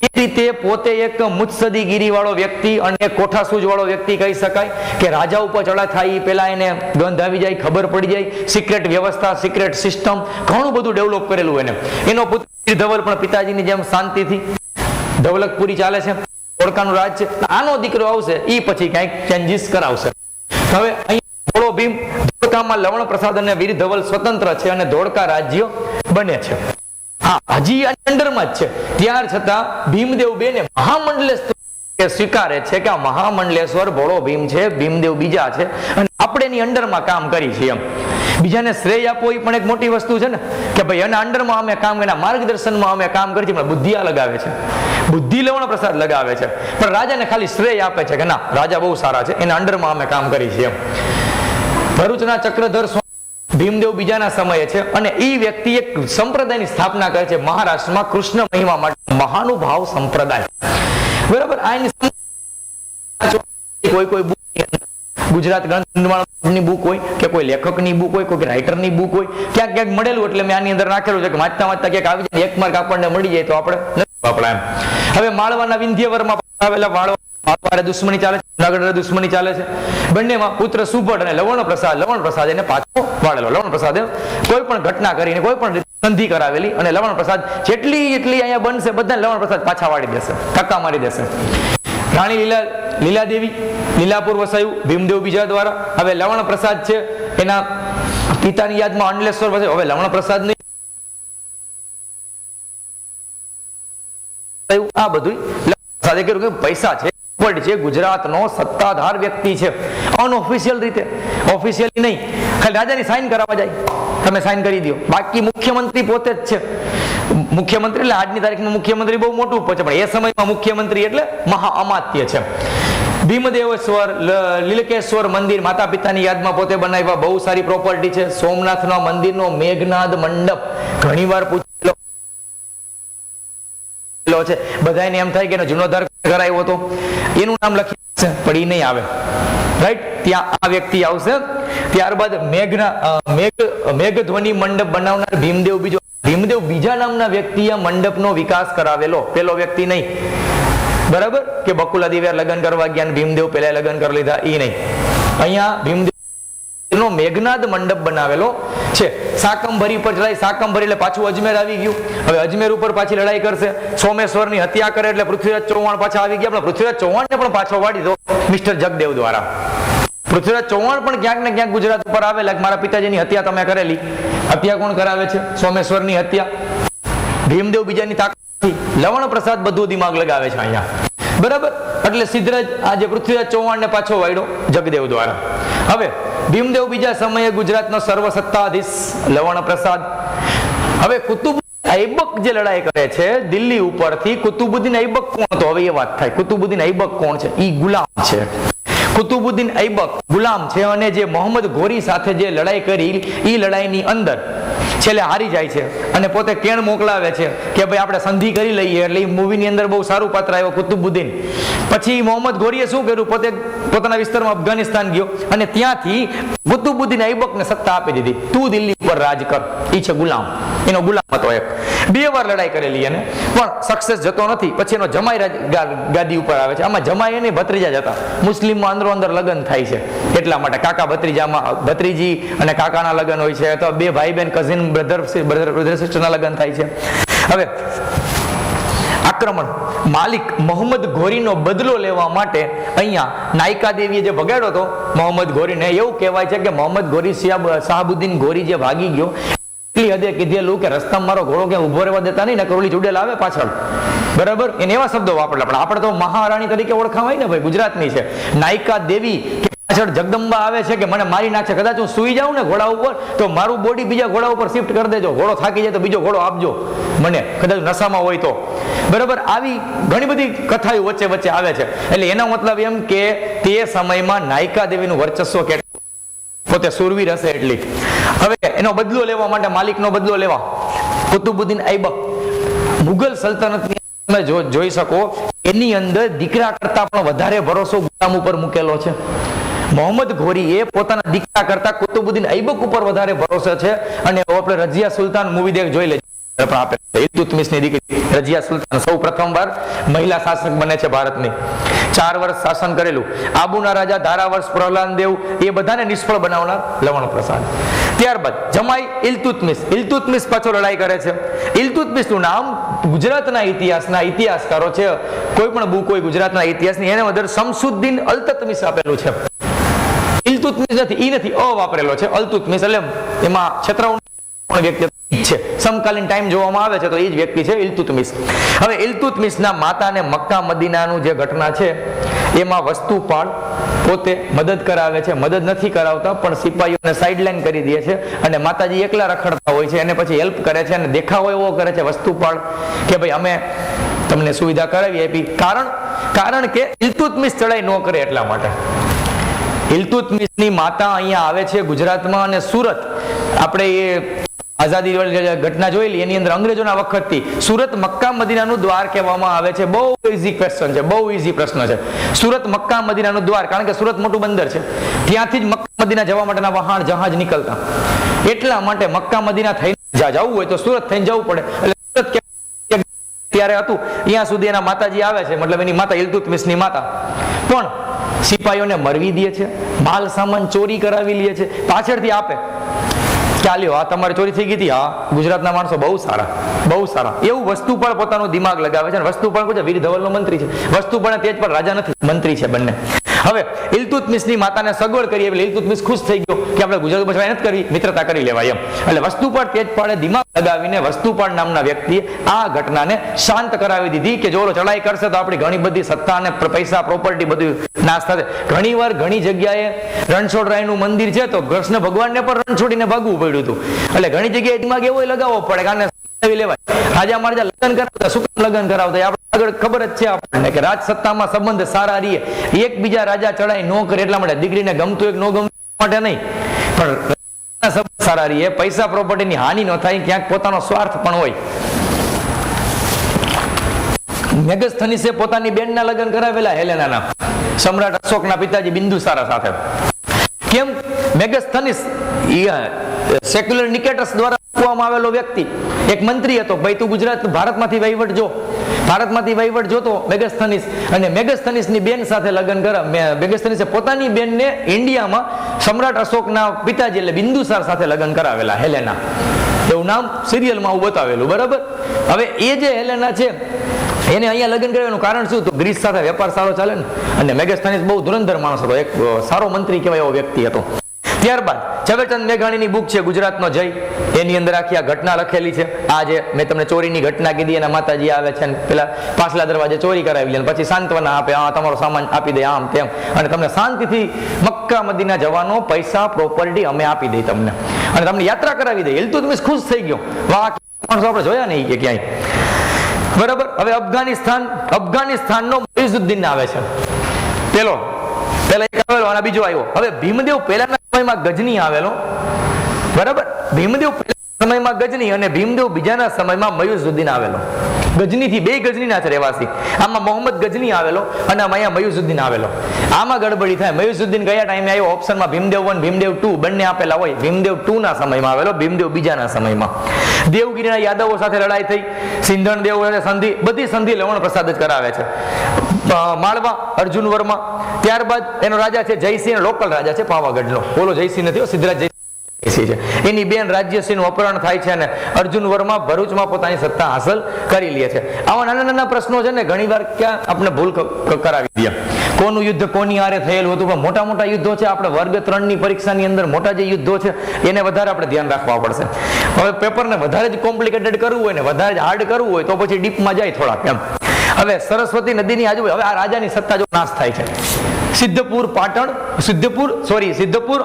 એ રીતે પોતે એક મુત્સદીગીરી વાળો વ્યક્તિ અને કોઠાસૂઝ વાળો વ્યક્તિ કહી શકાય. કે રાજા ઉપર ચડા થાય પેલા એને ગંધ આવી જાય, ખબર પડી જાય. સિક્રેટ વ્યવસ્થા, સિક્રેટ સિસ્ટમ ઘણું બધું ડેવલપ કરેલું એને. એનો પુત્ર ધવલ પણ પિતાજીની જેમ શાંતિથી ધવલકપુરી ચાલે છે, ધોળકાનું રાજ છે. આનો દીકરો આવશે એ પછી કંઈક ચેન્જીસ કરાવશે. હવે અહીંયા ભોળો ભીમ, ધોળકામાં લવણ પ્રસાદ અને વીર ધવલ સ્વતંત્ર છે અને ધોળકા રાજ્ય બને છે. હજી અંડરમાં જ છે. ત્યાર છતાં ભીમદેવ બેને મહામંડલેશ્વર સ્વીકારે છે કે આ મહામંડલેશ્વર ભોળો ભીમ છે, ભીમદેવ બીજા છે અને આપણે એની અંડરમાં કામ કરી છીએ. એમ બીજાને શ્રેય આપવો એ પણ એક મોટી વસ્તુ છે ને, કે ભાઈ એના અંડરમાં અમે કામ, એના માર્ગદર્શનમાં અમે કામ કરીએ છીએ. બુદ્ધિ આ લગાવે છે, બુદ્ધિ લવણ પ્રસાદ લગાવે છે, પણ રાજાને ખાલી શ્રેય આપે છે કે ના રાજા બહુ સારા છે, એના અંડરમાં અમે કામ કરી છીએ. ભરૂચના ચક્રધર ભીમદેવ બીજાના સમયે છે અને એ વ્યક્તિ એક સંપ્રદાયની સ્થાપના કરે છે મહારાષ્ટ્રમાં કૃષ્ણ મહિમા માટે, મહાનુભાવ સંપ્રદાય. બરાબર. કોઈ બુક, ગુજરાત ગ્રંથમાળાની બુક હોય કે કોઈ લેખકની બુક હોય, કોઈ રાઇટરની બુક હોય, ક્યાંક ક્યાંક મળેલું એટલે મેં આની અંદર નાખેલું છે કે વાંચતા વાંચતા ક્યાંક આવી જાય, એક માર્ક આપણને મળી જાય તો આપણે નથી વાપરા એમ. હવે માળવાના વિંધ્યવરમાં આવેલા માળવારે દુશ્મની ચાલે છે, જુનાગઢ દુશ્મની ચાલે છે. બંનેમાં પુત્ર સુભટ અને લવણ પ્રસાદ એને પાછો વાળેલો. લવણ પ્રસાદ કોઈ પણ ઘટના કરીને કોઈ પણ સંધિ કરાવેલી અને લવણ પ્રસાદ જેટલી અહીંયા બનશે બધા લવણ પ્રસાદ પાછા વાળી દેશે, ધક્કા મારી દેશે. રાણી લીલાદેવી લીલાપુર વસાયું ભીમદેવ બીજા દ્વારા. હવે લવણ પ્રસાદ છે એના પિતાની યાદમાં અંડલેશ્વર વસાયું. હવે લવણ પ્રસાદ નહીં, આ બધું લવણ પ્રસાદે કે પૈસા છે, છે ગુજરાતનો સત્તાધાર વ્યક્તિ છે, અનઓફિશિયલ રીતે, ઓફિશિયલી નહીં, ખાલી રાજાની સાઇન કરાવવા જાય, તમે સાઇન કરી દો. બાકી મુખ્યમંત્રી પોતે જ છે. મુખ્યમંત્રી એટલે આજની તારીખમાં મુખ્યમંત્રી બહુ મોટું પહોંચે, પણ એ સમયમાં મુખ્યમંત્રી એટલે મહા અમાત્ય છે. ભીમદેવેશ્વર લીલકેશ્વર મંદિર માતા પિતાની યાદમાં પોતે બનાવ્યા, બહુ સારી પ્રોપર્ટી છે. સોમનાથના મંદિરનો મેઘનાદ મંડપ ઘણીવાર પૂછેલો છે, બધાને એમ થાય કે એનો જીર્ણોદ્ધાર કરાયો હતો, એનું નામ લખી છે પણ એ નહીં આવે. રાઈટ, ત્યાં આ વ્યક્તિ આવશે. ત્યારબાદ મેઘધ્વની મંડપ બનાવનાર ભીમદેવ બીજો. ભીમદેવ બીજા નામના વ્યક્તિએ મંડપનો વિકાસ કરાવેલો, પેલો વ્યક્તિ નહીં. બરાબર, કે બકુલા દેવી લગ્ન કરવા ગયા ભીમદેવ પેલા લગ્ન કરી લીધા, એ નહીં. અહીંયા ભીમદેવ મેઘનાદ મંડપ બનાવેલો છે. સાકંભરી પર ચડાઈ, સાકંભરી એટલે પાછું અજમેર આવી ગયું. હવે અજમેર ઉપર પાછી લડાઈ કરશે, સોમેશ્વરની હત્યા કરે એટલે પૃથ્વીરાજ ચૌહાણ પાછા આવી ગયા. પણ પૃથ્વીરાજ ચૌહાણને પણ પાછો વાળી દો મિસ્ટર જગદેવ દ્વારા. પૃથ્વીરાજ ચૌહાણ પણ ક્યાંક ને ક્યાંક ગુજરાત ઉપર આવેલા, મારા પિતાજીની હત્યા તમે કરેલી. હત્યા કોણ કરાવે છે? સોમેશ્વરની હત્યા ભીમદેવ બીજાની તાકાતથી. લવણ પ્રસાદ બધું દિમાગ લગાવે છે અહીંયા. બરાબર, એટલે સિદ્ધરાજ આજે પૃથ્વીરાજ ચૌહાણને પાછો વાળ્યો જગદેવ દ્વારા. હવે ભીમદેવ બીજા સમયે ગુજરાતનો સર્વસત્તાધીશ લવણ પ્રસાદ. હવે કુતુબુદ્દીન ઐબક જે લડાઈ કરે છે દિલ્હી ઉપરથી, કુતુબુદ્દીન ઐબક કોણ હતો? હવે એ વાત થાય. કુતુબુદ્દીન ઐબક કોણ છે? ઈ ગુલામ છે. કુતુબુદ્દીન ઐબક ગુલામ છે અને જે મોહમ્મદ ઘોરી સાથે જે લડાઈ કરી એ લડાઈની અંદર છેલ્લે હારી જાય છે અને પોતે કેણ મોકલાવે છે કે ભાઈ આપણે સંધિ કરી લઈએ. એટલે એ મૂવીની અંદર બહુ સારું પાત્ર આવ્યો કુતુબુદ્દીન. પછી મોહમ્મદ ઘોરીએ શું કર્યું? પોતે પોતાના વિસ્તારમાં અફઘાનિસ્તાન ગયો અને ત્યાંથી કુતુબુદ્દીન ઐબકને સત્તા આપી દીધી, તું દિલ્હી ઉપર રાજ કર. એ છે ગુલામ, એનો ગુલામ હતો એક. 2 વાર લડાઈ કરેલી એને પણ સક્સેસ જતો નથી. પછી એનો જમાઈ ગાદી ઉપર આવે છે. આમાં જમાઈ એને ભત્રીજા જ હતા. મુસ્લિમમાં અંદરો અંદર લગ્ન થાય છે એટલા માટે કાકા ભત્રીજામાં, ભત્રીજી અને કાકાના લગ્ન હોય છે, અથવા 2 ભાઈ બહેન કઝિન બ્રધર સિસ્ટરના લગ્ન થાય છે. હવે આક્રમણ માલિક મોહમ્મદ ઘોરીનો બદલો લેવા માટે અહીંયા નાયકા દેવીએ જે ભગાડ્યો હતો મોહમ્મદ ઘોરીને, એવું કહેવાય છે કે મોહમ્મદ ઘોરી શાહબુદ્દીન ઘોરી જે ભાગી ગયો એટલી હદે કીધેલું કે રસ્તામાં મારો ઘોડો ક્યાં ઉભો રહેવા દેતા નહીં, ને કરોલી ચુડેલ આવે પાછળ. બરાબર, એને એવા શબ્દો વાપરેલા. પણ આપણે તો મહારાણી તરીકે ઓળખાવાય ને ભાઈ, ગુજરાતની છે. નાયકા દેવી પાછળ જગદંબા આવે છે કે મને મારી નાખશે, કદાચ હું સુઈ જાઉં ને ઘોડા ઉપર તો મારું બોડી બીજા ઘોડા ઉપર શિફ્ટ કરી દેજો, ઘોડો થાકી જાય તો બીજો ઘોડો આપજો મને, કદાચ નશામાં હોય તો. બરાબર, આવી ઘણી બધી કથાઓ વચ્ચે વચ્ચે આવે છે. એટલે એનો મતલબ એમ કે તે સમયમાં નાયકા દેવીનું વર્ચસ્વ કેટલું, પોતે સુરવીર હશે એટલી. હવે એનો બદલો લેવા માટે, માલિકનો બદલો લેવા કુતુબુદ્દીન ઐબક મુગલ સલ્તનતની તમે જોઈ શકો એની અંદર દીકરા કરતા પણ વધારે ભરોસો ગુલામ ઉપર મૂકેલો છે. મોહમ્મદ ઘોરી એ પોતાના દીકરા કરતા કુતુબુદ્દીન ઐબક ઉપર વધારે ભરોસો છે. અને આપણે રઝિયા સુલતાન મૂવી જોઈ લેજો, ઇલ્તુત્મિશની દીકરી રઝિયા સુલતાન સૌ પ્રથમવાર મહિલા શાસક બને છે ભારતની. 4 વર્ષ શાસન કરેલું. આબુના રાજા ધારાવર્ષ પ્રહલાદ દેવ એ બધાને નિષ્ફળ બનાવનાર લવણ પ્રસાદ. ત્યારબાદ જમાઈ ઇલ્તુત્મિશ. ઇલ્તુત્મિશ પાછો લડાઈ કરે છે. ઇલ્તુત્મિશનું નામ ગુજરાતના ઇતિહાસના ઇતિહાસકારો છે, કોઈ પણ બુક હોય ગુજરાતના ઇતિહાસની એને અંદર શમસુદ્દીન અલ્તત્મિશ આપેલું છે. ઇલ્તુત્મિશ નથી, ઈ નથી, અ વાપરેલો છે. અલ્તુત્મિશ એટલે એમાં છેતરાવું વ્યક્તિ છે, સમકાલીન ટાઈમ જોવામાં આવે છે તો એ જ વ્યક્તિ છે ઇલ્તુત્મિશ. હવે ઇલ્તુત્મિશના માતાને મક્કા મદીનાનું જે ઘટના છે એમાં વસ્તુપાળ પોતે મદદ કરાવે છે. મદદ નથી કરાવતા પણ સિપાહીઓને સાઇડલાઇન કરી દે છે અને માતાજી એકલા રખડતા હોય છે એને પછી હેલ્પ કરે છે અને દેખાવો એવો કરે છે વસ્તુપાળ કે ભાઈ અમે તમને સુવિધા કરાવી આપી. કારણ કે ઇલ્તુત્મિશ ચડાઈ ન કરે એટલા માટે. ઇલ્તુત્મિશની માતા અહીંયા આવે છે ગુજરાતમાં અને સુરત આપણે એ આઝાદી ઘટના જોયેલી, એની અંદર અંગ્રેજોના વખતથી સુરત મક્કા મદીનાનું દ્વાર કહેવામાં આવે છે. બહુ ઈઝી ક્વેશ્ચન છે, બહુ ઈઝી પ્રશ્ન છે. સુરત મક્કા મદીનાનું દ્વાર, કારણ કે સુરત મોટું બંદર છે, ત્યાંથી જ મક્કા મદીના જવા માટેના વહાણ જહાજ નીકળતા. એટલા માટે મક્કા મદીના થઈને જવું હોય તો સુરત થઈને જવું પડે. એટલે સુરત ત્યારે હતું, ત્યાં સુધી એના માતાજી આવે છે, મતલબ એની માતા ઇલ્તુત્મિશની માતા પણ સિપાહીઓને મરવી દે છે, માલ સામાન ચોરી કરાવી લે છે, પાછળથી આપે ચાલ્યો આ તમારી ચોરી થઈ ગઈ હતી. હા, ગુજરાતના માણસો બહુ સારા, બહુ સારા. એવું વસ્તુ પણ પોતાનું દિમાગ લગાવે છે. વસ્તુ પણ પૂછે, વીર ધવલનો મંત્રી છે, વસ્તુ પણ તેજ પર રાજા નથી, મંત્રી છે બંને. હવે ઇલ્તુત્મિશની માતાને સગવડ કરી એટલે ઇલ્તુત્મિશ ખુશ થઈ ગયો કે આપણે ગુજરાત બચવા નથી કરવી, મિત્રતા કરી લેવાય એમ. એટલે વસ્તુપાળ તેજપાળે દિમાગ લગાવીને વસ્તુપાળ નામના વ્યક્તિએ આ ઘટનાને શાંત કરાવી દીધી કે જો ચડાઈ કરશે તો આપણી ઘણી બધી સત્તા અને પૈસા પ્રોપર્ટી બધું નાશ થશે. ઘણી વાર ઘણી જગ્યાએ રણછોડરાયનું મંદિર છે તો કૃષ્ણ ભગવાનને પણ રણછોડીને ભાગવું પડ્યું હતું. એટલે ઘણી જગ્યાએ દિમાગ એવો લગાવવો પડે કારણ લેવાય. રાજા મહારાજા લગ્ન કરાવતા, શું લગ્ન કરાવતા આપણે આગળ ખબર જ છે આપણને કે રાજ સત્તામાં સંબંધ સારા રહીએ, એકબીજા રાજા ચડાઈ ન કરે એટલા માટે, દીકરીને ગમતું એક ન ગમતું માટે નહીં, પણ સંબંધ સારા રહીએ, પૈસા પ્રોપર્ટીની હાનિ ન થાય, ક્યાંક પોતાનો સ્વાર્થ પણ હોય. મેગસ્થનીસે પોતાની બેનના લગ્ન કરાવેલા હેલેનાના, સમ્રાટ અશોકના પિતાજી બિંદુસારા સાથે. કેમ? મેગસ્થનીસ સેક્યુલર નિકેટર્સ દ્વારા આપવામાં આવેલો વ્યક્તિ, એક મંત્રી હતો. ભાઈ તું ગુજરાત ભારતમાંથી વહીવટ જો, ભારતમાંથી વહીવટ જોતો મેગસ્થનીસ, અને મેગસ્થનીસની બેન સાથે લગ્ન કરા. મેગસ્થનીસે પોતાની બેનને ઇન્ડિયામાં સમ્રાટ અશોકના પિતાજી એટલે બિંદુસાર સાથે લગ્ન કરાવેલા, હેલેના એવું નામ સિરિયલમાં આવું બતાવેલું. બરાબર. હવે એ જે હેલેના છે એને અહીંયા લગ્ન કરવાનું કારણ શું? તો ગ્રીસ સાથે વેપાર સારો ચાલે ને, અને મેગસ્થનીસ બહુ ધુરંધર માણસ હતો, એક સારો મંત્રી કહેવાય એવો વ્યક્તિ હતો. ત્યારબાદ ઝવેરચંદ મેઘાણીની બુક છે ગુજરાતનો જય, એની અંદર આખી આ ઘટના લખેલી છે. આ જે મેં તમને ચોરીની ઘટના કીધી, એના માતાજી આવે છે પેલા પાછલા દરવાજે ચોરી કરાવી લે, પછી સાંત્વના આપે, આ તમારો સામાન આપી દે, આમ તેમ, અને તમને શાંતિથી મક્કા મદીના જવાનો પૈસા પ્રોપર્ટી અમે આપી દઈ તમને, અને તમને યાત્રા કરાવી દે. ઇલ્તુત્મિશ ખુશ થઈ ગયો, વાહ માણસો આપણે જોયા નહીં કે ક્યાંય. બરાબર. હવે અફઘાનિસ્તાનનો મુઇઝુદ્દીન આવે છે. પેલા એક આવેલો અને બીજો આવ્યો. હવે ભીમદેવ પહેલાના સમયમાં ગજની આવેલો. બરાબર. ભીમદેવ પહેલાના સમયમાં ગજની અને ભીમદેવ બીજાના સમયમાં મયુઝુદ્દીન આવેલો. ગજનીથી બે ગજનીના છે રહેવાસી. આમાં મોહમ્મદ ગજની આવેલો અને અહીંયા મયુઝુદ્દીન આવેલો. આમાં ગડબડી થાય. મયુઝુદ્દીન કયા ટાઈમે આવ્યો? ઓપ્શનમાં ભીમદેવ 1, ભીમદેવ 2 બંને આપેલા હોય. ભીમદેવ 2 ના સમયમાં આવેલો, ભીમદેવ બીજાના સમયમાં. દેવગીરીના યાદવો સાથે લડાઈ થઈ, સિંધણ દેવ સંધિ, બધી સંધિ લવણ પ્રસાદ જ કરાવે છે. માળવા અર્જુન વર્મા, ત્યારબાદ એનો રાજા છે જયસિંહ, લોકલ રાજા છે પાવાગઢનો, બોલો જયસિંહ નથી, સિદ્ધરાજ જયસિંહ છે. એની બેન રાજ્યસિંહનું અપહરણ થાય છે અને અર્જુન વર્મા ભરૂચમાં પોતાની સત્તા હાંસલ કરી લે છે. આવા નાના નાના પ્રશ્નો છે ને ઘણી વાર ક્યાં આપણે ભૂલ કરાવી દે. કોનું યુદ્ધ કોની હારે થયેલું હતું, પણ મોટા મોટા યુદ્ધો છે. આપણે વર્ગ 3 ની પરીક્ષાની અંદર મોટા જે યુદ્ધો છે એને વધારે આપણે ધ્યાન રાખવા પડશે. હવે પેપરને વધારે જ કોમ્પ્લિકેટેડ કરવું હોય ને વધારે જ હાર્ડ કરવું હોય તો પછી ડીપમાં જાય થોડાક એમ. હવે સરસ્વતી નદીની આજુબાજુ હવે આ રાજાની સત્તા જો નાશ થાય છે. સિદ્ધપુર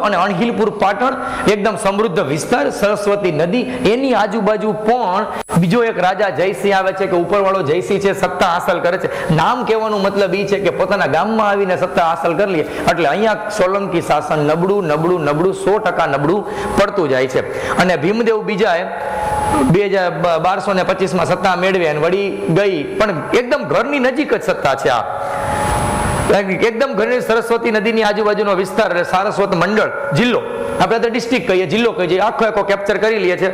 અને અણહિલપુર પાટણ એકદમ સમૃદ્ધ વિસ્તાર, સરસ્વતી નદી, એની આજુબાજુ પણ બીજો એક રાજા જયસિંહ આવે છે કે ઉપરવાળો જયસિંહ છે, સત્તા હાંસલ કરે છે. નામ કહેવાનું મતલબ એ છે કે પોતાના ગામમાં આવીને સત્તા હાંસલ કરી લે. એટલે અહીંયા સોલંકી શાસન નબળું 100% નબળું પડતું જાય છે. અને ભીમદેવ બીજાએ 1225માં સત્તા મેળવી અને વળી ગઈ, પણ એકદમ ઘરની નજીક જ સત્તા છે. આ એકદમ ઘરની સરસ્વતી નદીની આજુબાજુનો વિસ્તાર, સારસ્વત મંડળ જિલ્લો, આપણે તો ડિસ્ટ્રિક્ટ કહીએ, જિલ્લો કહીએ, આખો કેપ્ચર કરી લઈએ છે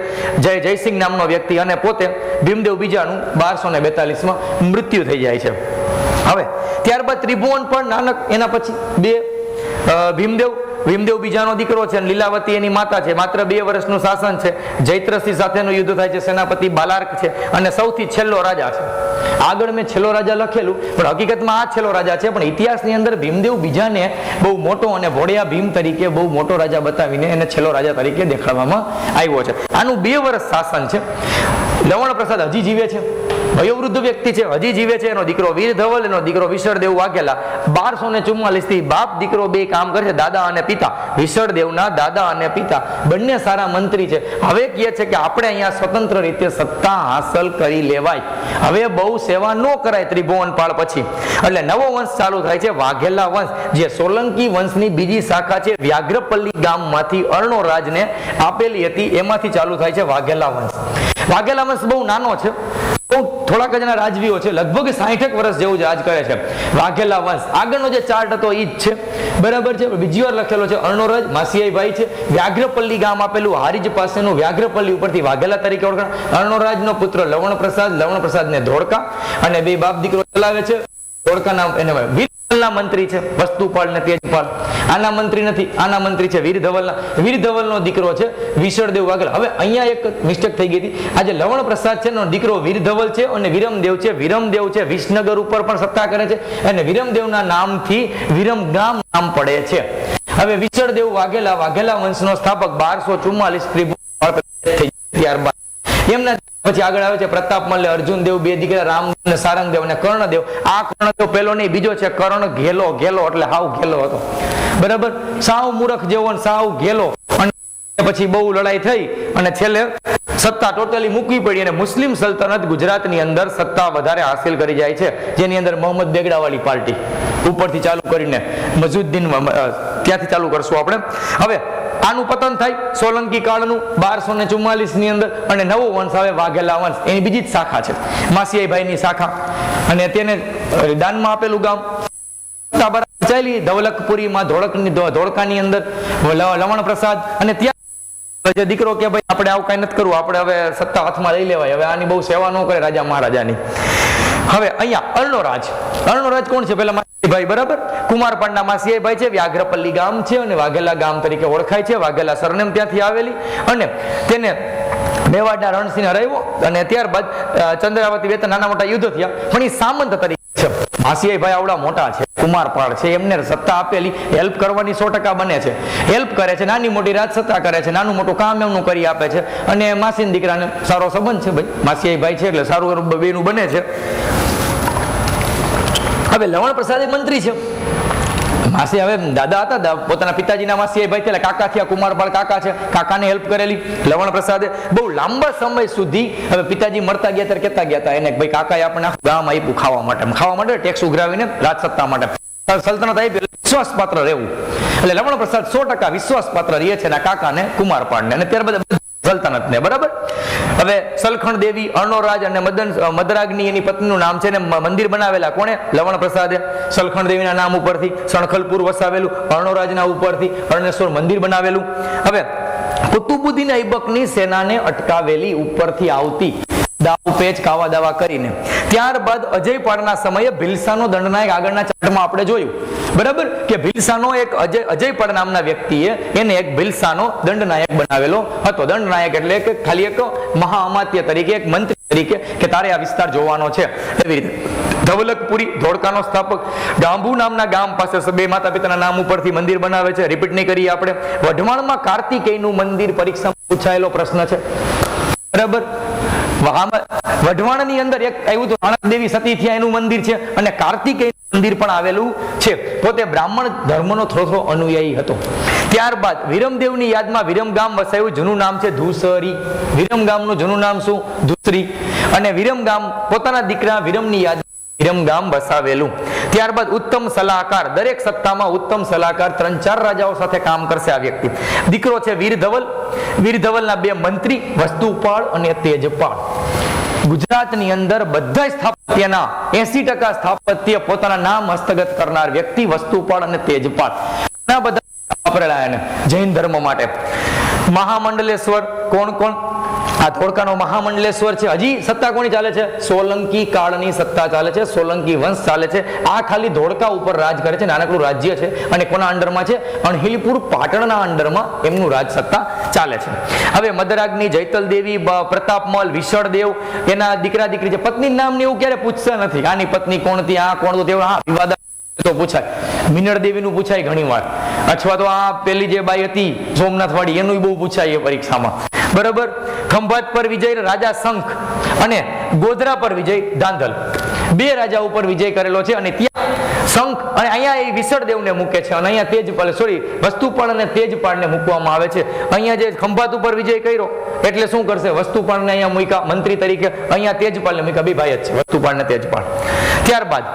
જયસિંહ નામનો વ્યક્તિ. અને પોતે ભીમદેવ બીજાનું 1242માં મૃત્યુ થઈ જાય છે. હવે ત્યારબાદ ત્રિભુવન પણ નાનક, એના પછી બે ભીમદેવ બીજાનો દીકરો છે, લીલાવતી એની માતા છે. માત્ર 2 વર્ષનું શાસન છે. જૈત્રસિંહ સાથેનું યુદ્ધ થાય છે, સેનાપતિ બાલાર્ક છે અને સૌથી છેલ્લો રાજા છે. આગળ મેં છેલ્લો રાજા લખેલું, પણ હકીકતમાં આ છેલ્લો રાજા છે. પણ ઇતિહાસની અંદર ભીમદેવ બીજાને બહુ મોટો અને ભોળિયા ભીમ તરીકે બહુ મોટો રાજા બતાવીને એને છેલ્લો રાજા તરીકે દેખાડવામાં આવ્યો છે. આનું 2 વર્ષ શાસન છે. લવણ પ્રસાદ હજી જીવે છે. વયોવૃદ્ધ વ્યક્તિ છે, હજી જીવે છે, એનો દીકરો વીર ધવલ, એનો દીકરો વિશળદેવ વાઘેલા. 1244 થી બાપ દીકરો બે કામ કરે છે, દાદા અને પિતા. વિશળદેવના દાદા અને પિતા બંને સારા મંત્રી છે. હવે કહે છે કે આપણે અહીંયા સ્વતંત્ર રીતે સત્તા હાંસલ કરી લેવાય. હવે બહુ સેવા ન કરાય ત્રિભુવનપાળ પછી. એટલે નવો વંશ ચાલુ થાય છે, વાઘેલા વંશ, જે સોલંકી વંશની બીજી શાખા છે. વ્યાઘ્રપલ્લી ગામમાંથી અર્ણોરાજને આપેલી હતી, એમાંથી ચાલુ થાય છે વાઘેલા વંશ. વાઘેલા વંશ બહુ નાનો છે, થોડાક જણા રાજવીઓ છે, લગભગ 60 વર્ષ જેવું જ રાજ કરે છે વાઘેલા વંશ. આગળનો જે ચાર્ટ હતો એ જ છે, બરાબર છે. બીજી વાર લખેલો છે અર્ણોરાજ માસિયાઈ ભાઈ છે. વ્યાઘ્રપલ્લી ગામ આપેલું હારીજ પાસેનું વ્યાઘ્રપલ્લી ઉપરથી વાઘેલા તરીકે ઓળખાણ. અર્ણોરાજનો પુત્ર લવણપ્રસાદ ને ધોળકા, અને બે બાપ દીકરો ચલાવે છે. ધોળકાના એને વીરધવલના મંત્રી છે, વસ્તુપાલ ને તેજપાલ. આના મંત્રી નથી, આના મંત્રી છે વીરધવલના. વીરધવલનો દીકરો છે વિશળદેવ વાઘેલા. હવે અહીંયા એક મિસ્ટેક થઈ ગઈ હતી. આજે લવણ પ્રસાદ છે એનો દીકરો વીરધવલ છે, અને વિરમદેવ છે. વિરમદેવ છે વિસનગર ઉપર પણ સત્તા કરે છે, અને વિરમદેવના નામથી વિરમગામ નામ પડે છે. હવે વિશળદેવ વાઘેલા, વાઘેલા વંશનો સ્થાપક 1244 ત્યારબાદ એમના પછી આગળ આવે છે પ્રતાપમલ, અર્જુનદેવ, બે દીકરા રામ અને સારંગદેવ અને કર્ણદેવ. આ કર્ણદેવ પેલો નહીં, બીજો છે કર્ણ ઘેલો. ઘેલો એટલે હાવ ઘેલો હતો, બરાબર, સાવ મૂર્ખ જેવો, સાવ ઘેલો. અને પછી બહુ લડાઈ થઈ અને છેલ્લે સત્તા ટોટલી મૂકવી પડી, અને મુસ્લિમ સલ્તનત ગુજરાતની અંદર સત્તા વધારે હાસિલ કરી જાય છે, જેની અંદર મોહમ્મદ બેગડાવાળી પાર્ટી ઉપરથી ચાલુ કરીને મજુદ્દીન, ત્યાંથી ચાલુ કરશું આપણે. હવે આનું પતન થાય સોલંકી કાળનું 1244 ની અંદર, અને નવો વંશ આવે વાઘેલા વંશ. એની બીજી જ શાખા છે, માસિયાઈ ભાઈની શાખા, અને તેને દાનમાં આપેલું ગામ. ચાલી ધવલકપુરીમાં ધોળકાની અંદર લવણ પ્રસાદ, અને ત્યાં જે દીકરો કે ભાઈ આપણે આવું કઈ નથી કરવું, આપણે હવે સત્તા હાથમાં લઈ લેવાય, હવે આની બહુ સેવા ન કરે રાજા મહારાજાની. હવે અહીંયા અર્ણોરાજ. અર્ણોરાજ કોણ છે? પેલા માસિયાઈ ભાઈ, બરાબર, કુમારપાળના માસિયાઈ ભાઈ છે. વ્યાઘ્રપલ્લી ગામ છે અને વાઘેલા ગામ તરીકે ઓળખાય છે. વાઘેલા સરનેમ ત્યાંથી આવેલી, અને તેને મેવાડના રણસિંહ હરાવ્યો, અને ત્યારબાદ ચંદ્રાવતી બે નાના મોટા યુદ્ધ થયા, પણ એ સામંત તરીકે છે. માસિયાઈ ભાઈ આવડા મોટા છે, કુમારપાળ છે, એમને સત્તા આપેલી, હેલ્પ કરવાની 100% બને છે. હેલ્પ કરે છે, નાની મોટી રાજ સત્તા કરે છે, નાનું મોટું કામ એમનું કરી આપે છે, અને માસીના દીકરાને સારો સંબંધ છે, ભાઈ માસિયાઈ ભાઈ છે એટલે સારું બેનું બને છે. હવે લવણ પ્રસાદ મંત્રી છે. માસી હવે દાદા હતા, પોતાના પિતાજીના માસી ભાઈ થયેલા, કાકા થયા, કુમારપાળ કાકા છે, કાકાને હેલ્પ કરેલી લવણ પ્રસાદે બહુ લાંબા સમય સુધી. હવે પિતાજી મરતા ગયા ત્યારે કહેતા ગયા હતા એને, ભાઈ કાકાએ આપણે આખું ગામ આપ્યું ખાવા માટે ટેક્સ ઉઘરાવીને રાજસત્તા માટે, સલ્તનત આપી, વિશ્વાસપાત્ર રહેવું. એટલે લવણ પ્રસાદ 100% વિશ્વાસપાત્ર રહે છે એના કાકાને, કુમારપાળને, અને ત્યારબાદ સલ્તનતને, બરાબર. હવે સલખણ દેવી, અર્ણોરાજ અને મદરાગ્નિ એની પત્નીનું નામ છે, ને મંદિર બનાવેલા કોણે? લવણ પ્રસાદે. સલખણ દેવીના નામ ઉપરથી સણખલપુર વસાવેલું, અર્ણોરાજના ઉપરથી અર્ણેશ્વર મંદિર બનાવેલું. હવે કુતુબુદ્દીન ઐબકની સેનાને અટકાવેલી ઉપરથી આવતી, દાવ પેચ કાવા દાવા કરીને. ત્યારબાદ અજયપાળના સમયે ભીલસાનો દંડનાયક, આગળના ચાર્ટમાં આપણે જોયું, બરાબર, કે ભીલસાનો એક અજયપાળ નામના વ્યક્તિએ એને એક ભીલસાનો દંડનાયક બનાવેલો હતો. દંડનાયક એટલે કે ખાલી એક મહાઅમાત્ય તરીકે, એક મંત્રી તરીકે, કે તારે આ વિસ્તાર જોવાનો છે, એવી રીતે. ધવલકપુરી, ધોળકાનો સ્થાપક. ગાંભુ નામના ગામ પાસે બે માતા પિતાના નામ ઉપરથી મંદિર બનાવે છે, રિપીટ નહીં કરીએ આપણે. વઢવાણમાં કાર્તિકેયનું મંદિર પરીક્ષામાં પૂછાયેલો પ્રશ્ન છે, બરાબર. વઢવાણની અંદર એક આવ્યું હતું, રાણક દેવી સતી થયા એનું મંદિર છે, અને કાર્તિકેય મંદિર પણ આવેલું છે. પોતે બ્રાહ્મણ ધર્મનો થોડો અનુયાયી હતો. ત્યારબાદ વિરમદેવની યાદમાં વિરમગામ વસાયું, જૂનું નામ છે ધુસરી. વિરમગામનું જૂનું નામ શું? ધુસરી. અને વિરમગામ પોતાના દીકરા વિરમની યાદ વિરમગામ વસાવેલું. ત્યારબાદ ઉત્તમ સલાહકાર, દરેક સત્તામાં ઉત્તમ સલાહકાર 3-4 રાજાઓ સાથે કામ કરશે આ વ્યક્તિ. દીકરો છે વીરધવલ. વીરધવલના બે મંત્રી, વસ્તુપાળ અને તેજપાળ. ગુજરાતની અંદર બધા સ્થાપત્યના 80% સ્થાપત્ય પોતાના નામ હસ્તગત કરનાર વ્યક્તિ વસ્તુપાળ અને તેજપાળ. ઘણા બધા વાપરેલા એને જૈન ધર્મ માટે. મહામંડલેશ્વર કોણ કોણ? આ ધોળકાનો મહામંડલેશ્વર છે. હજી સત્તા કોની ચાલે છે? સોલંકી કાળની સત્તા ચાલે છે, સોલંકી વંશ ચાલે છે. આ ખાલી ધોળકા ઉપર રાજ કરે છે, નાનકડું રાજ્ય છે, અને કોના અંડરમાં છે? અણહિલપુર પાટણના અંડરમાં એમનું રાજ સત્તા ચાલે છે. હવે મદરાગ્નિ, જૈતલ દેવી, પ્રતાપમલ, વિશળદેવ, એના દીકરા દીકરી છે. પત્ની નામ ને એવું ક્યારે પૂછતા નથી, આની પત્ની કોણ હતી, આ કોણ હતું, તેવું. હા, વિવાદ તો પૂછાય. મિનળ દેવીનું પૂછાય ઘણી વાર, અથવા તો આ પેલી જે બાઈ હતી સોમનાથ વાળી, એનું બહુ પૂછાય પરીક્ષામાં, બરાબર. ખંભાત પર વિજય રાજા શંખ, અને ગોધરા પર વિજય, ધાંધલ, બે રાજા ઉપર વિજય કરેલો છે. અને ત્યાં શંખ, અને અહીંયા એ વિસળદેવને મૂકે છે, અને અહીંયા તેજપાલ, સોરી, વસ્તુપાળ અને તેજપાળને મૂકવામાં આવે છે. અહીંયા જે ખંભાત ઉપર વિજય કર્યો એટલે શું કરશે, વસ્તુપાળને અહીંયા મૂક્યા મંત્રી તરીકે, અહીંયા તેજપાલને મૂક્યા, બે ભાઈ જ છે, વસ્તુપાળ ને તેજપાળ. ત્યારબાદ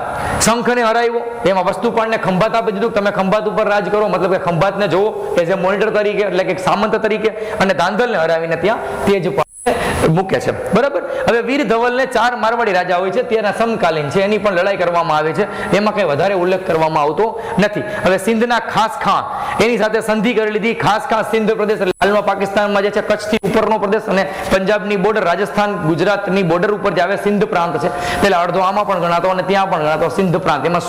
શંખને હરાવ્યો, એમાં વસ્તુપાળને ખંભાત આપી દીધું, તમે ખંભાત ઉપર રાજ કરો, મતલબ કે ખંભાતને જોવો એઝ એ મોનિટર તરીકે, એટલે કે સામંત તરીકે, અને ધાંધલને હરાવીને ત્યાં તેજપાળ મૂકે છે. બરાબર. હવે વીર ધવલને 4 મારવાડી રાજા હોય છે, તેના સમકાલીન છે, એની પણ લડાઈ કરવામાં આવે છે, એમાં કઈ વધારે ઉલ્લેખ કરવામાં આવતો નથી. હવે સિંધના ખાસ ખાન એની સાથે સંધિ કરી લીધી. ખાસ ખાન સિંધ પ્રદેશ હાલમાં પાકિસ્તાનમાં જે છે, કચ્છથી ઉપરનો પ્રદેશ, અને પંજાબની બોર્ડર, રાજસ્થાન ગુજરાતની બોર્ડર ઉપર જે આવે સિંધ પ્રાંત છે, પેલા અડધો આમાં પણ ગણાતો અને ત્યાં પણ ગણાતો સિંધ પ્રાંત. એમાં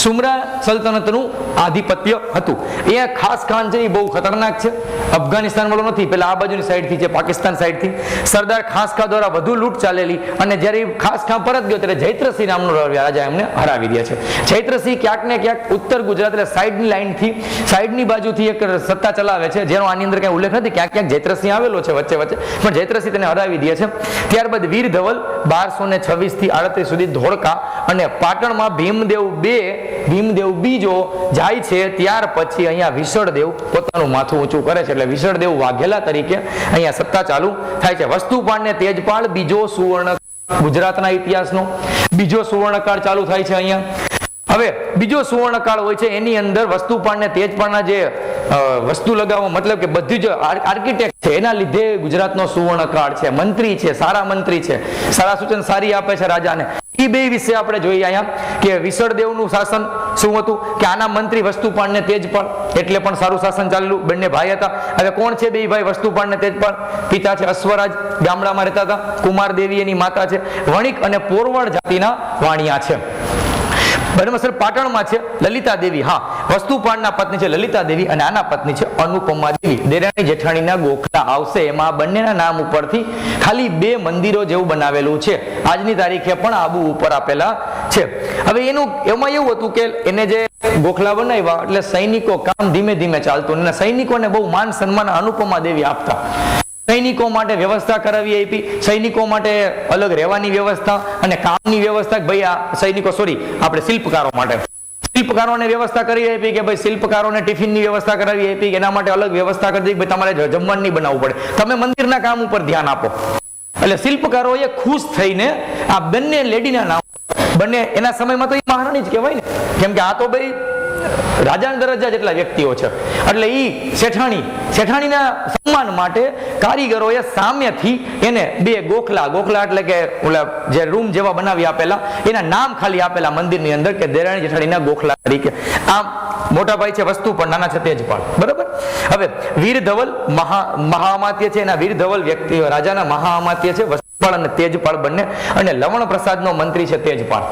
સુમરા સલ્તનતનું આધિપત્ય હતું. એ ખાસ ખાન છે, એ બહુ ખતરનાક છે, અફઘાનિસ્તાન વાળો નથી, પેલા આ બાજુની સાઈડથી છે, પાકિસ્તાન સાઈડથી. સરદાર ખાસ ખાન દ્વારા વધુ લૂંટ ચાલેલી, અને જ્યારે ખાસ ખાન પરત ગયો ત્યારે જૈત્રસિંહ નામનો રાજા એમને હરાવી દે છે. જૈત્રસિંહ ક્યાંક ને ક્યાંક ઉત્તર ગુજરાત, એટલે સાઈડની લાઈનથી, સાઈડની બાજુથી એક સત્તા ચલાવે છે, જેનો આની અંદર કઈ ઉલ્લેખ નથી. ક્યાંક ક્યાંક જૈત્રસિંહ આવેલો છે વચ્ચે વચ્ચે, પણ જૈત્રસિંહ તેને હરાવી દે છે. ત્યારબાદ વીર ધવલ 1226 થી 38 સુધી ધોળકા અને પાટણમાં ભીમદેવ બીજો જાય છે. ત્યાર પછી અહીંયા વિસળદેવ પોતાનું માથું ઊંચું કરે છે, એટલે વિસળદેવ વાઘેલા તરીકે અહીંયા સત્તા ચાલુ થાય છે. વસ્તુપાળ ને તેજપાળ બીજો સુવર્ણ, ગુજરાતના ઇતિહાસનો બીજો સુવર્ણકાળ ચાલુ થાય છે અહીંયા. હવે બીજો સુવર્ણકાળ હોય છે, એની અંદર વસ્તુપાળ ને તેજપાળના જે વસ્તુ લગાવવા, મતલબ કે બધી જ આર્કિટેક્ટ છે, એના લીધે ગુજરાતનો સુવર્ણકાળ છે. મંત્રી છે, સારા મંત્રી છે, સારા સૂચન સારી આપે છે રાજાને. એ બે વિશે આપણે જોઈએ અહીંયા કે વિસળદેવનું શાસન શું હતું, કે આના મંત્રી વસ્તુપાળ ને તેજપાળ, એટલે પણ સારું શાસન ચાલેલું. બંને ભાઈ હતા. હવે કોણ છે બે ભાઈ, વસ્તુપાળ ને તેજપાળ? પિતા છે અશ્વરાજ, ગામડામાં રહેતા હતા. કુમાર દેવી એની માતા છે. વણિક અને પોરવડ જાતિના વાણિયા છે. બરાબર. પાટણમાં છે લલિતા દેવી, હા, વસ્તુપાળના પત્ની છે લલિતા દેવી, અને આના પત્ની છે અનુપમા દેવી. દેરાણી જેઠાણીના ગોખલા આવશે, એમાં બંનેના નામ ઉપરથી ખાલી 2 મંદિરો જેવું બનાવેલું છે, આજની તારીખે પણ આબુ ઉપર આપેલા છે. હવે એમાં એવું હતું કે એને જે ગોખલા બનાવ્યા એટલે સૈનિકો, કામ ધીમે ધીમે ચાલતું, અને સૈનિકોને બહુ માન સન્માન અનુપમા દેવી આપતા. સૈનિકો માટે વ્યવસ્થા કરાવી આપી, સૈનિકો માટે અલગ રહેવાની વ્યવસ્થા અને કામની વ્યવસ્થા. ભાઈ આ સૈનિકો, આપણે શિલ્પકારો માટે, શિલ્પકારોને વ્યવસ્થા કરી આપી કે ભાઈ શિલ્પકારોને ટિફિનની વ્યવસ્થા કરાવી આપી, એના માટે અલગ વ્યવસ્થા કરી દીધી, તમારે જમવાનું નહીં બનાવવું પડે, તમે મંદિરના કામ ઉપર ધ્યાન આપો. એટલે શિલ્પકારોએ ખુશ થઈને આ બંને લેડીના નામ, બંને એના સમયમાં તો એ મહારાણી જ કહેવાય ને, કેમ કે આ તો ભાઈ રાજાના દરજ્જા જેટલા વ્યક્તિઓ છે. એટલે એ શેઠાણીના સન્માન માટે કારીગરોએ સામેથી એને 2 ગોખલા એટલે કે ઓલા જે રૂમ જેવા બનાવી આપેલા, એના નામ ખાલી આપેલા મંદિરની અંદર કે દેરાણી જેઠાણીના ગોખલા તરીકે. આમ મોટા ભાઈ છે વસ્તુપાળ, નાના છે તેજપાળ. બરાબર. હવે વીર ધવલ મહાઅમાત્ય છે, એના વીર ધવલ વ્યક્તિ રાજાના મહાઅમાત્ય છે વસ્તુપાળ અને તેજપાળ બંને, અને લવણ પ્રસાદનો મંત્રી છે તેજપાળ.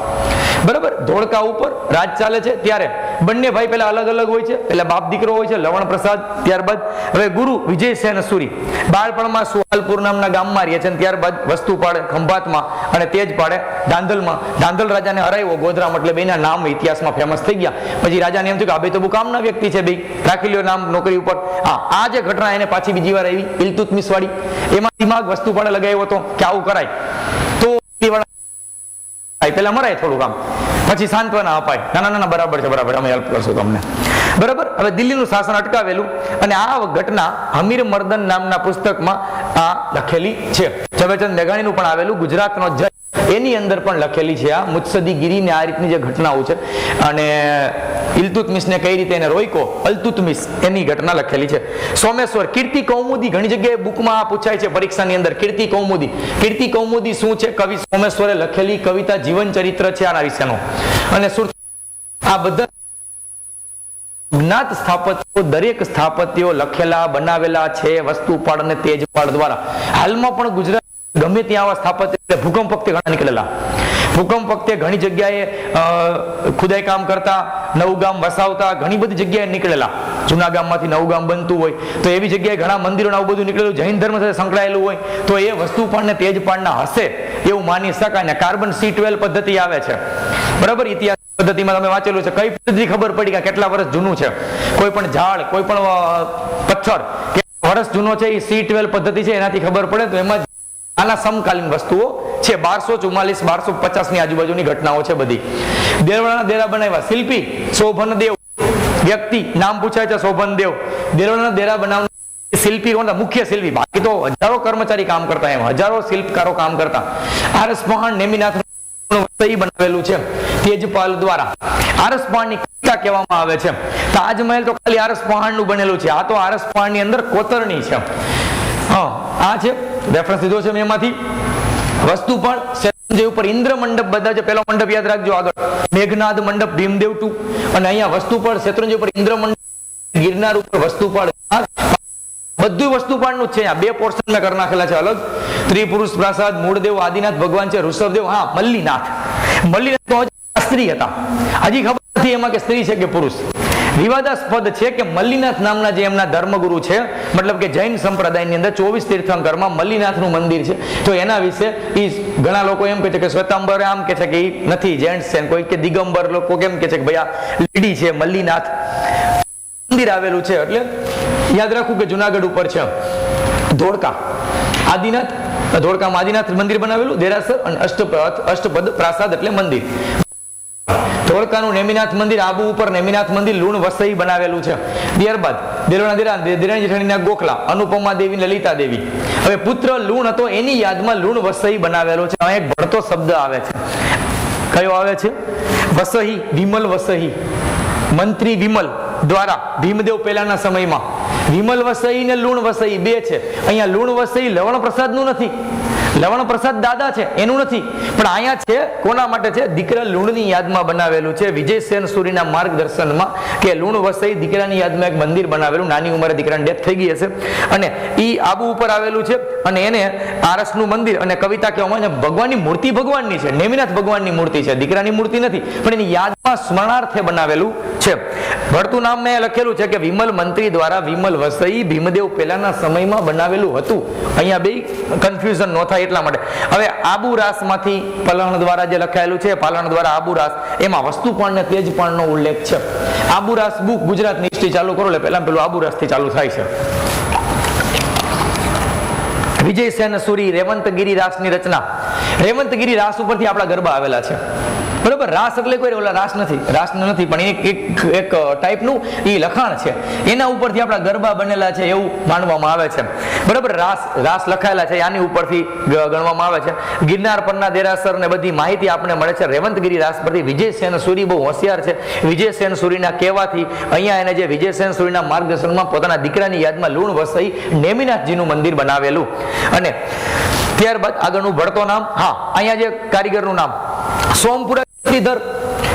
બરાબર. ધોળકા ઉપર રાજ ચાલે છે ત્યારે બંને ભાઈ પેલા અલગ અલગ હોય છે, પેલા બાપ દીકરો હોય છે લવણ પ્રસાદ. ત્યારબાદ હવે ગુરુ વિજયસેન સુરી બાળપણમાં સુહાલપુર નામના ગામમાં રહે છે, ત્યારબાદ વસ્તુપાળે ખંભાતમાં અને તેજપાળે ધાંધલમાં. ધાંધલ રાજાને હરાવ્યો ગોધરા, એટલે બેના નામ ઇતિહાસમાં ફેમસ થઈ ગયા. પછી રાજાને એમ થયું કે આ બે તો બહુ કામના વ્યક્તિ છે, બે રાખી લ્યો નામ નોકરી ઉપર. આ જે ઘટના એને પાછી બીજી વાર આવી ઇલ્તુત્મિશ વાળી, એમાં દિમાગ વસ્તુપાળે લગાવ્યો હતો કે આવું કરાય તો પેલા મરાય થોડું કામ, પછી સાંત્વના અપાય, નાના બરાબર અમે હેલ્પ કરશું તમને. બરાબર. હવે દિલ્હીનું શાસન અટકાવેલું, અને આ ઘટના હમીર મર્દન નામના પુસ્તકમાં આ લખેલી છે. ઝવેરચંદ મેઘાણીનું પણ આવેલું ગુજરાતનો જય, એની અંદર પણ લખેલી છે આ મુત્સદીગીરી આ રીતની જે ઘટનાઓ છે, અને ઇલ્તુત્મિશને કઈ રીતે એને રોક્યો, અલ્તુત્મિશ, એની ઘટના લખેલી છે. સોમેશ્વર કીર્તિ કૌમુદી, ઘણી જગ્યાએ બુકમાં પૂછાય છે પરીક્ષાની અંદર, કીર્તિ કૌમુદી શું છે? કવિ સોમેશ્વરે લખેલી કવિતા, જીવન ચરિત્ર છે આના વિશેનો. અને આ બધા જ્ઞાત સ્થાપત્યો, દરેક સ્થાપત્યો લખેલા બનાવેલા છે વસ્તુપાળ અને તેજપાળ દ્વારા. હાલમાં પણ ગુજરાત ગમે ત્યાં આવા સ્થાપત્ય, ભૂકંપ વખતે ઘણા નીકળેલા, ભૂકંપ વખતે ઘણી જગ્યાએ ખુદાઈ કામ કરતા, નવું ગામ વસાવતા, ઘણી બધી જગ્યાએ નીકળેલા. જૂના ગામમાંથી નવું ગામ બનતું હોય તો એવી જગ્યાએ ઘણા મંદિરો આવું બધું નીકળેલું, જૈન ધર્મ સાથે સંકળાયેલું હોય તો એ વસ્તુપાળ ને તેજપાળના હશે એવું માની શકાય. ને કાર્બન C12 પદ્ધતિ આવે છે. બરાબર. ઇતિહાસ પદ્ધતિમાં તમે વાંચેલું છે. કઈ પદ્ધતિ ખબર પડી કે કેટલા વર્ષ જૂનું છે? કોઈ પણ ઝાડ, કોઈ પણ પથ્થર વર્ષ જૂનો છે, એ C12 પદ્ધતિ છે, એનાથી ખબર પડે. તો એમાં આના સમકાલીન વસ્તુઓ છે. 1244 1250 ની આજુબાજુની ઘટનાઓ છે બધી. દેવળાના દેરા બનાવ્યા શિલ્પી શોભન દેવ, વ્યક્તિ નામ પૂછાય છે શોભન દેવ. દેવળાના દેરા બનાવનાર શિલ્પી કોણ? મુખ્ય શિલ્પી. બાકી તો હજારો કર્મચારી કામ કરતા, એમ હજારો શિલ્પકારો કામ કરતા. આરસ પહાણ નેમિનાથ બનાવેલું છે તેજપાલ દ્વારા. આરસ પહાણની કવિતા કહેવામાં આવે છે. તાજમહેલ તો ખાલી આરસ પહાણનું બનેલું છે. આ તો આરસ પહાણની અંદર કોતરણી છે. હા, આ છે રેફરન્સ લીધો છે મેં એમાંથી. વસ્તુ પણ શેત્રુંજય ઉપર ઇન્દ્ર મંડપ બધા છે. પેલો મંડપ યાદ રાખજો આગળ, મેઘનાદ મંડપ ભીમદેવ 2. અને અહીંયા વસ્તુ પણ શેત્રુંજય ઉપર ઇન્દ્ર મંડપ, ગિરનાર ઉપર વસ્તુ પણ, બધું વસ્તુપાળનું જ છે. બે પોર્શન મેં કરી નાખેલા છે અલગ. ત્રિપુરુષ પ્રાસાદ, મૂળદેવ આદિનાથ ભગવાન છે, ઋષભદેવ. હા, મલ્લીનાથ. મલ્લીનાથ તો સ્ત્રી હતા, હજી ખબર નથી એમાં કે સ્ત્રી છે કે પુરુષ. વિવાદાસ્પદ છે કે મલ્લીનાથ નામના જે એમના ધર્મગુરુ છે, મતલબ કે જૈન સંપ્રદાયની અંદર 24 તીર્થંકરમાં મલ્લીનાથનું મંદિર છે. તો એના વિશે ઘણા લોકો એમ કહે છે કે શ્વેતાંબર આમ કે છે કે એ નથી જેન્ટ્સ છે, કોઈ કે દિગંબર લોકો કેમ કે છે કે ભાઈ આ લેડી છે. મલ્લીનાથ મંદિર આવેલું છે. એટલે યાદ રાખવું કે જુનાગઢ ઉપર છે ધોળકા આદિનાથ, ધોળકામાં આદિનાથ મંદિર બનાવેલું, દેરાસર અને અષ્ટપદ પ્રાસાદ એટલે મંદિર. ધોળકાનું નેમિનાથ મંદિર, આબુ ઉપર નેમિનાથ મંદિર લુણ વસઈ બનાવેલું છે. ત્યારબાદ દેરાણી જેઠાણીના ગોખલા, અનુપમા દેવી, લલિતા દેવી. હવે પુત્ર લુણ હતો એની યાદમાં લુણ વસઈ બનાવેલો છે. અહીં એક ભણતો શબ્દ આવે છે. કયો આવે છે? વસઈ, વિમલ વસઈ. મંત્રી વિમલ દ્વારા ભીમદેવ પહેલાના સમયમાં વિમલ વસઈ ને લુણ વસઈ બે છે. અહીંયા લુણ વસઈ લવણ પ્રસાદ નું નથી, લવણ પ્રસાદ દાદા છે એનું નથી, પણ અહીંયા છે કોના માટે છે? દીકરા લુણની યાદમાં બનાવેલું છે. વિજયસેન સૂરીના માર્ગદર્શનમાં કે લુણ વસઈ દીકરાની યાદમાં એક મંદિર બનાવેલું. નાની ઉંમરે દીકરાની ડેથ થઈ ગઈ હશે અને ઈ આબુ ઉપર આવેલું છે. અને એને આરસનું મંદિર અને કવિતા કહેવામાં આવે છે. ભગવાનની મૂર્તિ ભગવાનની છે, નેમિનાથ ભગવાનની મૂર્તિ છે, દીકરાની મૂર્તિ નથી, પણ એની યાદમાં સ્મરણાર્થે બનાવેલું છે. ભરતું નામ મેં લખેલું છે કે વિમલ મંત્રી દ્વારા વિમલ વસઈ ભીમદેવ પહેલાના સમયમાં બનાવેલું હતું. અહીંયા બે કન્ફ્યુઝન ન થાય એટલા માટે. હવે આબુ રાસ માંથી પલણ દ્વારા જે લખાયેલું છે, પાલણ દ્વારા આબુ રાસ, એમાં વસ્તુપાણ ને તેજપાણનો ઉલ્લેખ છે. આબુ રાસ બુક ગુજરાતની હિસ્ટ્રી ચાલુ કરો એટલે પહેલા પેલું આબુ રાસ થી ચાલુ થાય છે. વિજયસેન સૂરી રેવંતગીરી રાસની રચના. રેવંતગીરી રાસ ઉપરથી આપણા ગરબા આવેલા છે. બરોબર, રાસ એટલે કોઈ ઓલા રાસ નથી, રાસ નથી, પણ એક ટાઈપનું એ લખાણ છે. એના ઉપરથી આપણા ગરબા બનેલા છે એવું માનવામાં આવે છે. બરોબર, રાસ લખાયેલા છે આની ઉપરથી ગણવામાં આવે છે. ગિરનાર પરના દેરાસર ને બધી માહિતી આપણને મળે છે રેવંતગીરી રાસ પરથી. વિજયસેન સૂરી બહુ હોશિયાર છે. વિજયસેન સૂરીના કહેવાથી અહીંયા એને જે વિજયસેન સૂરીના માર્ગદર્શનમાં પોતાના દીકરાની યાદમાં લુણ વસઈ નેમિનાથજીનું મંદિર બનાવેલું. અને ત્યારબાદ આગળનું ભળતો નામ, હા અહીંયા જે કારીગરનું નામ સોમપુરા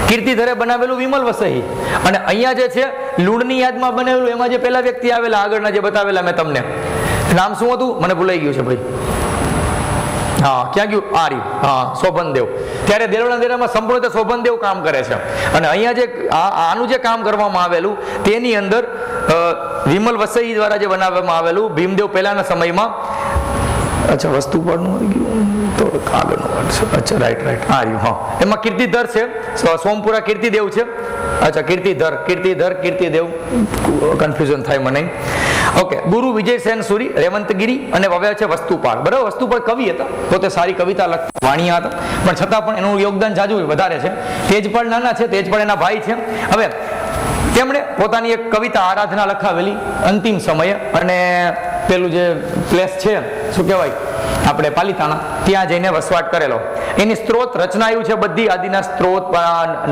કીર્તિધરે બનાવેલું વિમલ વસઈ. અને અહીંયા જે છે લુણની યાદમાં બનેલું, એમાં જે પેલા વ્યક્તિ આવેલા આગળના જે બતાવેલા મેં તમને, નામ શું હતું મને ભૂલાઈ ગયું છે ભાઈ. હા, ક્યાં ગયું? આર્ય. હા, શોભનદેવ. ત્યારે દેરવણા દેરામાં સંપૂર્ણ શોભનદેવ કામ કરે છે. અને અહીંયા જે આનું જે કામ કરવામાં આવેલું તેની અંદર વિમલ વસઈ દ્વારા જે બનાવવામાં આવેલું ભીમદેવ પહેલાના સમયમાં. અચ્છા, વસ્તુ પરનું આવી ગયું તો આગળનું વાત છે. અચ્છા, રાઈટ આ રહ્યું. હા, એમાં કીર્તિધર છે, સોમપુરા કીર્તિદેવ છે. અચ્છા, કીર્તિદેવ કન્ફ્યુઝન થાય મને. ઓકે, ગુરુ વિજયસેન સૂરી રેવંતગીરી અને હવે છે વસ્તુપાળ. બરાબર, વસ્તુપાળ કવિ હતા, પોતે સારી કવિતા લખતા, વાણિયા હતા, પણ છતાં પણ એનું યોગદાન જાજુ વધારે છે. તેજપાળ નાના છે, તેજપાળ એના ભાઈ છે. હવે તેમણે પોતાની એક કવિતા આરાધના લખાવેલી અંતિમ સમયે, અને પેલું જે પ્લેસ છે શું કહેવાય આપણે પાલિતાણા, ત્યાં જઈને વસવાટ કરેલો. એની સ્ત્રોત રચનાયું છે બધી, આદિના સ્ત્રોત,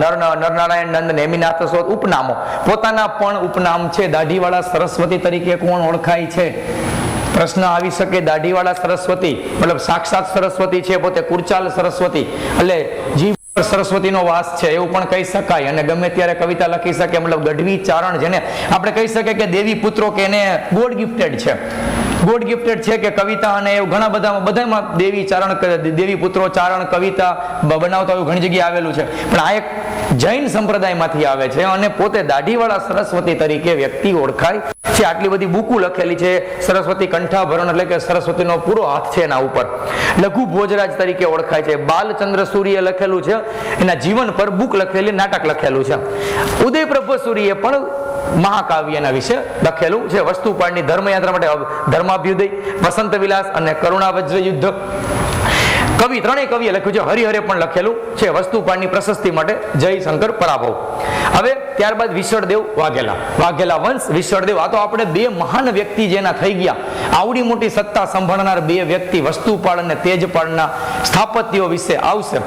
નરનારાયણ નંદ, નેમિનાથ સ્ત્રોત, ઉપનામો. પોતાના પણ ઉપનામ છે. દાઢીવાળા સરસ્વતી તરીકે કોણ ઓળખાય છે? પ્રશ્ન આવી શકે. દાઢીવાળા સરસ્વતી મતલબ સાક્ષાત સરસ્વતી છે, પોતે કુરચાલ સરસ્વતી, એટલે જીવ સરસ્વતીનો વાસ છે એવું પણ કહી શકાય. અને ગમે ત્યારે કવિતા લખી શકે, મતલબ ગઢવી ચારણ, જેને આપણે કહી શકીએ કે દેવી પુત્રો, કે એને ગોડ ગિફ્ટેડ છે. ગોડ ગિફ્ટેડ છે કે કવિતા, અને એવું ઘણા બધામાં દેવી ચારણ, દેવી પુત્રો ચારણ કવિતા બનાવતા એવું ઘણી જગ્યાએ આવેલું છે. પણ આ એક જૈન સંપ્રદાયમાંથી આવે છે અને પોતે દાઢીવાળા સરસ્વતી તરીકે વ્યક્તિ ઓળખાય છે. આટલી બધી બુકો લખેલી છે. સરસ્વતી કંઠાભરણ એટલે કે સરસ્વતીનો પૂરો હાથ છે એના ઉપર. લઘુ ભોજરાજ તરીકે ઓળખાય છે. બાલચંદ્ર સૂરીએ લખેલું છે, એના જીવન પર બુક લખેલી, નાટક લખેલું છે. ઉદયપ્રભ સૂરીએ પણ મહાકાવ્યના વિશે લખેલું છે. વસ્તુપાળની ધર્મયાત્રા માટે ધર્માભ્યુદય, વસંત વિલાસ અને કરુણા વજ્ર યુદ્ધ. ત્રણેય કવિએ લખ્યું છે. હરિહરે પણ લખેલું છે વસ્તુપાળની પ્રશસ્તિ માટે જય શંકર પરાભવ. હવે ત્યારબાદ વિશળદેવ વાઘેલા વંશ. વિશળદેવ, આ તો આપણે બે મહાન વ્યક્તિ જેના થઈ ગયા. આવડી મોટી સત્તા સંભાળનાર બે વ્યક્તિ વસ્તુપાળ અને તેજપાળના સ્થાપત્યો વિશે આવશે,